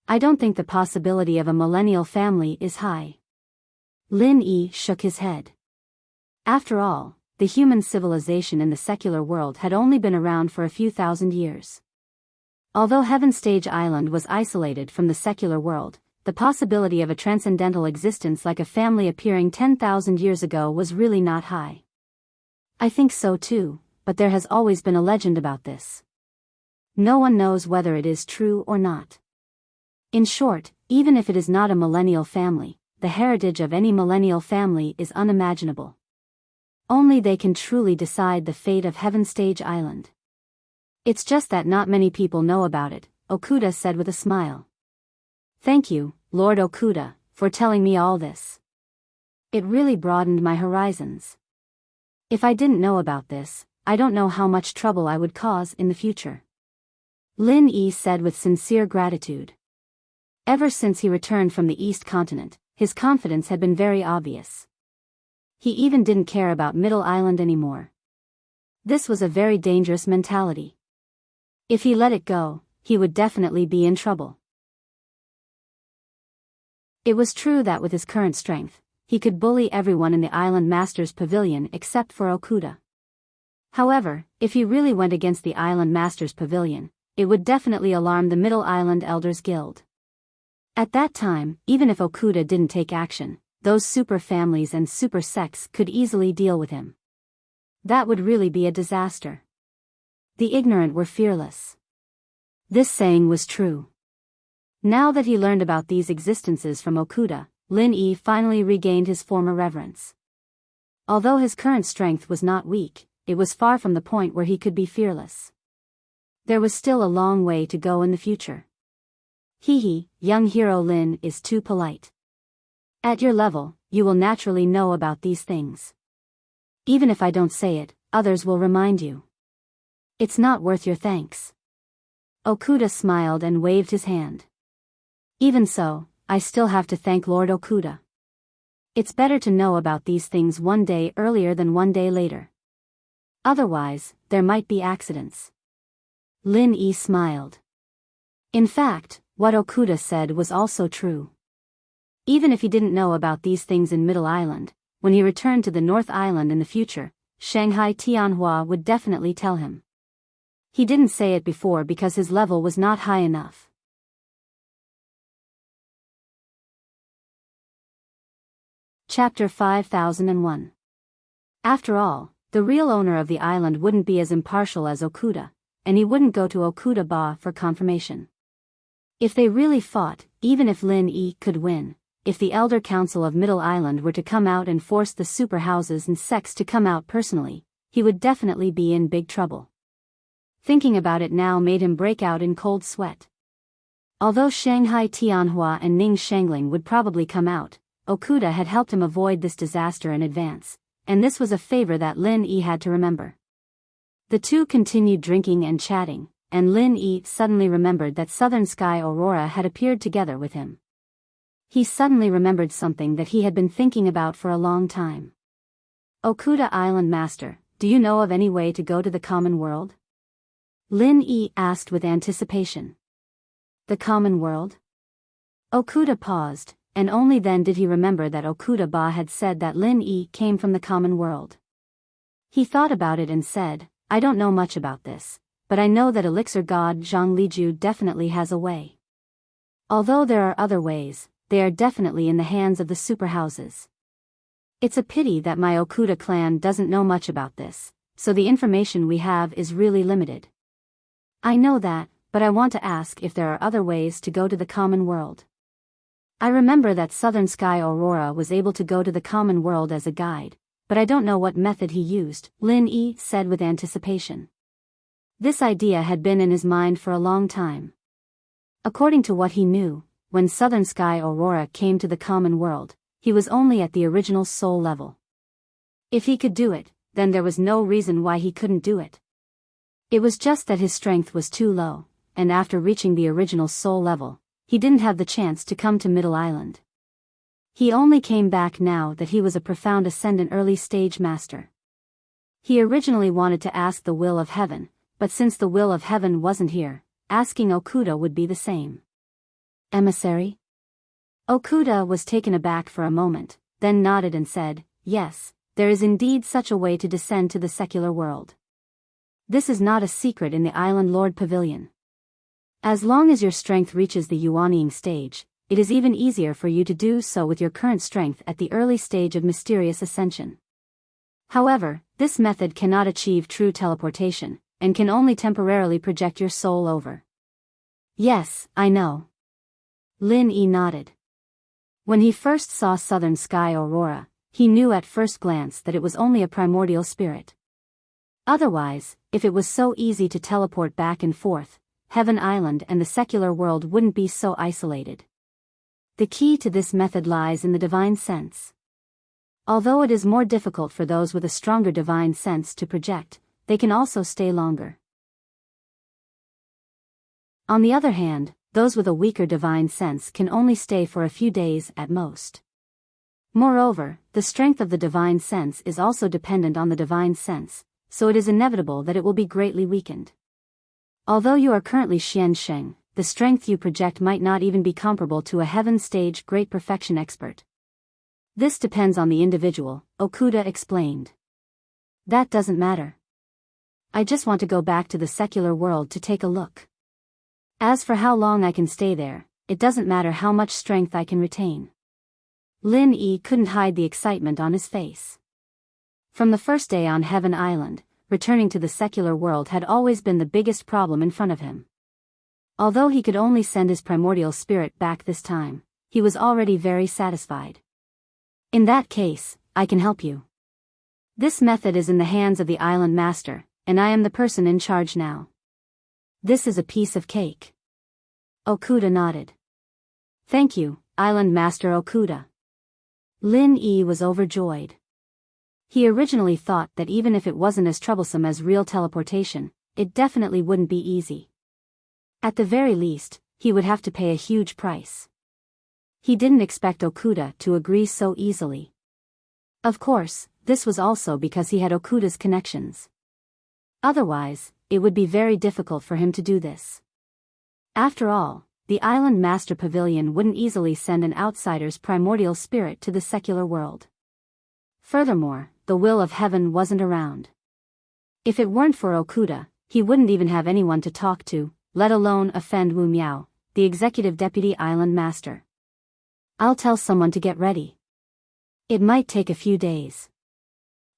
I don't think the possibility of a millennial family is high. Lin Yi shook his head. After all, the human civilization in the secular world had only been around for a few thousand years. Although Heaven Stage Island was isolated from the secular world, the possibility of a transcendental existence like a family appearing 10,000 years ago was really not high. I think so too, but there has always been a legend about this. No one knows whether it is true or not. In short, even if it is not a millennial family, the heritage of any millennial family is unimaginable. Only they can truly decide the fate of Heaven Stage Island. It's just that not many people know about it, Okuda said with a smile. Thank you, Lord Okuda, for telling me all this. It really broadened my horizons. If I didn't know about this, I don't know how much trouble I would cause in the future. Lin Yi said with sincere gratitude. Ever since he returned from the East Continent, his confidence had been very obvious. He even didn't care about Middle Island anymore. This was a very dangerous mentality. If he let it go, he would definitely be in trouble. It was true that with his current strength, he could bully everyone in the Island Master's Pavilion except for Okuda. However, if he really went against the Island Master's Pavilion, it would definitely alarm the Middle Island Elders Guild. At that time, even if Okuda didn't take action, those super families and super sects could easily deal with him. That would really be a disaster. The ignorant were fearless. This saying was true. Now that he learned about these existences from Okuda, Lin Yi finally regained his former reverence. Although his current strength was not weak, it was far from the point where he could be fearless. There was still a long way to go in the future. Young hero Lin is too polite. At your level, you will naturally know about these things. Even if I don't say it, others will remind you. It's not worth your thanks. Okuda smiled and waved his hand. Even so, I still have to thank Lord Okuda. It's better to know about these things one day earlier than one day later. Otherwise, there might be accidents. Lin-Yi smiled. In fact, what Okuda said was also true. Even if he didn't know about these things in Middle Island, when he returned to the North Island in the future, Shanghai Tianhua would definitely tell him. He didn't say it before because his level was not high enough. Chapter 5001. After all, the real owner of the island wouldn't be as impartial as Okuda, and he wouldn't go to Okuda Ba for confirmation. If they really fought, even if Lin-Yi could win, if the Elder Council of Middle Island were to come out and force the super houses and sects to come out personally, he would definitely be in big trouble. Thinking about it now made him break out in cold sweat. Although Shanghai Tianhua and Ning Shangling would probably come out, Okuda had helped him avoid this disaster in advance, and this was a favor that Lin-Yi had to remember. The two continued drinking and chatting, and Lin-Yi suddenly remembered that Southern Sky Aurora had appeared together with him. He suddenly remembered something that he had been thinking about for a long time. Okuda Island Master, do you know of any way to go to the common world? Lin-Yi asked with anticipation. The common world? Okuda paused, and only then did he remember that Okuda Ba had said that Lin-Yi came from the common world. He thought about it and said, I don't know much about this, but I know that elixir god Zhang Liju definitely has a way. Although there are other ways, they are definitely in the hands of the superhouses. It's a pity that my Okuda clan doesn't know much about this, so the information we have is really limited. I know that, but I want to ask if there are other ways to go to the common world. I remember that Southern Sky Aurora was able to go to the common world as a guide, but I don't know what method he used, Lin-Yi said with anticipation. This idea had been in his mind for a long time. According to what he knew, when Southern Sky Aurora came to the common world, he was only at the original soul level. If he could do it, then there was no reason why he couldn't do it. It was just that his strength was too low, and after reaching the original soul level, he didn't have the chance to come to Middle Island. He only came back now that he was a profound ascendant early stage master. He originally wanted to ask the will of heaven, but since the will of heaven wasn't here, asking Okuda would be the same. Emissary? Okuda was taken aback for a moment, then nodded and said, yes, there is indeed such a way to descend to the secular world. This is not a secret in the Island Lord Pavilion. As long as your strength reaches the Yuanying stage, it is even easier for you to do so with your current strength at the early stage of mysterious ascension. However, this method cannot achieve true teleportation, and can only temporarily project your soul over. Yes, I know. Lin-Yi nodded. When he first saw Southern Sky Aurora, he knew at first glance that it was only a primordial spirit. Otherwise, if it was so easy to teleport back and forth, Heaven Island and the secular world wouldn't be so isolated. The key to this method lies in the divine sense. Although it is more difficult for those with a stronger divine sense to project, they can also stay longer. On the other hand, those with a weaker divine sense can only stay for a few days at most. Moreover, the strength of the divine sense is also dependent on the divine sense, so it is inevitable that it will be greatly weakened. Although you are currently Xian Sheng, the strength you project might not even be comparable to a heaven stage great perfection expert. This depends on the individual, Okuda explained. That doesn't matter. I just want to go back to the secular world to take a look. As for how long I can stay there, it doesn't matter how much strength I can retain. Lin-Yi couldn't hide the excitement on his face. From the first day on Heaven Island, returning to the secular world had always been the biggest problem in front of him. Although he could only send his primordial spirit back this time, he was already very satisfied. In that case, I can help you. This method is in the hands of the island master, and I am the person in charge now. This is a piece of cake. Okuda nodded. Thank you, Island Master Okuda. Lin-Yi was overjoyed. He originally thought that even if it wasn't as troublesome as real teleportation, it definitely wouldn't be easy. At the very least, he would have to pay a huge price. He didn't expect Okuda to agree so easily. Of course, this was also because he had Okuda's connections. Otherwise, it would be very difficult for him to do this. After all, the Island Master Pavilion wouldn't easily send an outsider's primordial spirit to the secular world. Furthermore, the will of heaven wasn't around. If it weren't for Okuda, he wouldn't even have anyone to talk to, let alone offend Wu Miao, the executive deputy island master. I'll tell someone to get ready. It might take a few days.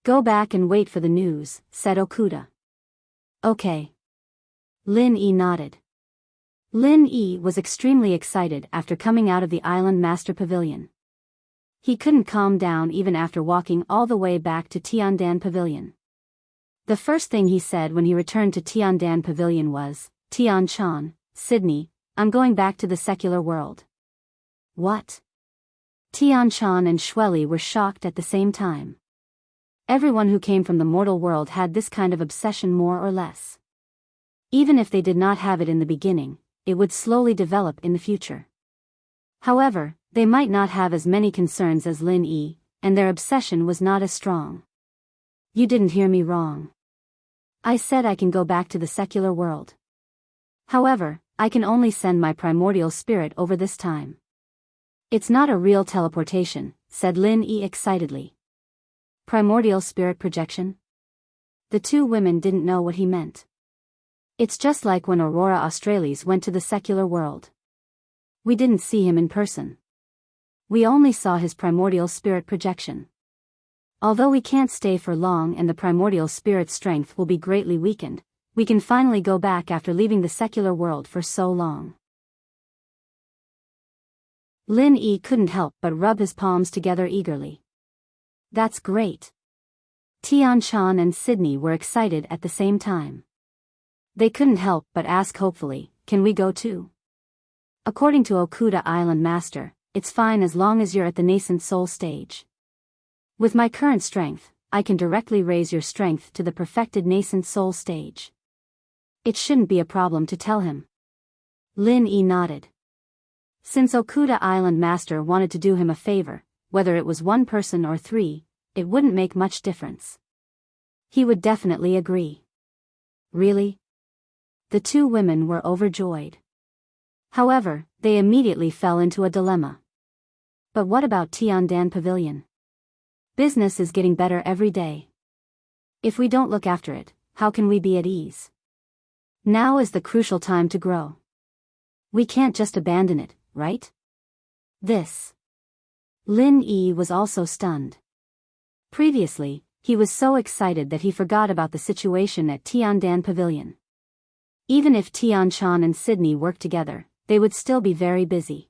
Go back and wait for the news, said Okuda. Okay. Lin Yi nodded. Lin Yi was extremely excited after coming out of the Island Master Pavilion. He couldn't calm down even after walking all the way back to Tiandan Pavilion. The first thing he said when he returned to Tiandan Pavilion was, "Tian-chan, Sydney, I'm going back to the secular world." What? Tian-chan and Shueli were shocked at the same time. Everyone who came from the mortal world had this kind of obsession more or less. Even if they did not have it in the beginning, it would slowly develop in the future. However, they might not have as many concerns as Lin Yi, and their obsession was not as strong. You didn't hear me wrong. I said I can go back to the secular world. However, I can only send my primordial spirit over this time. It's not a real teleportation, said Lin Yi excitedly. Primordial spirit projection? The two women didn't know what he meant. It's just like when Aurora Australis went to the secular world. We didn't see him in person. We only saw his primordial spirit projection. Although we can't stay for long and the primordial spirit's strength will be greatly weakened, we can finally go back after leaving the secular world for so long. Lin Yi couldn't help but rub his palms together eagerly. That's great. Tian-chan and Sydney were excited at the same time. They couldn't help but ask hopefully, can we go too? According to Okuda Island Master, it's fine as long as you're at the nascent soul stage. With my current strength, I can directly raise your strength to the perfected nascent soul stage. It shouldn't be a problem to tell him. Lin Yi nodded. Since Okuda Island Master wanted to do him a favor, whether it was one person or three, it wouldn't make much difference. He would definitely agree. Really? The two women were overjoyed. However, they immediately fell into a dilemma. But what about Tiandan Pavilion? Business is getting better every day. If we don't look after it, how can we be at ease? Now is the crucial time to grow. We can't just abandon it, right? This. Lin Yi was also stunned. Previously, he was so excited that he forgot about the situation at Tiandan Pavilion. Even if Tian-chan and Sydney worked together, they would still be very busy.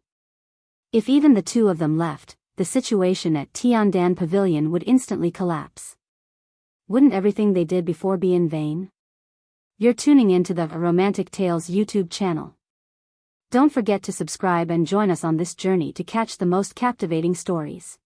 If even the two of them left, the situation at Tiandan Pavilion would instantly collapse. Wouldn't everything they did before be in vain? You're tuning into the Romantic Tales YouTube channel. Don't forget to subscribe and join us on this journey to catch the most captivating stories.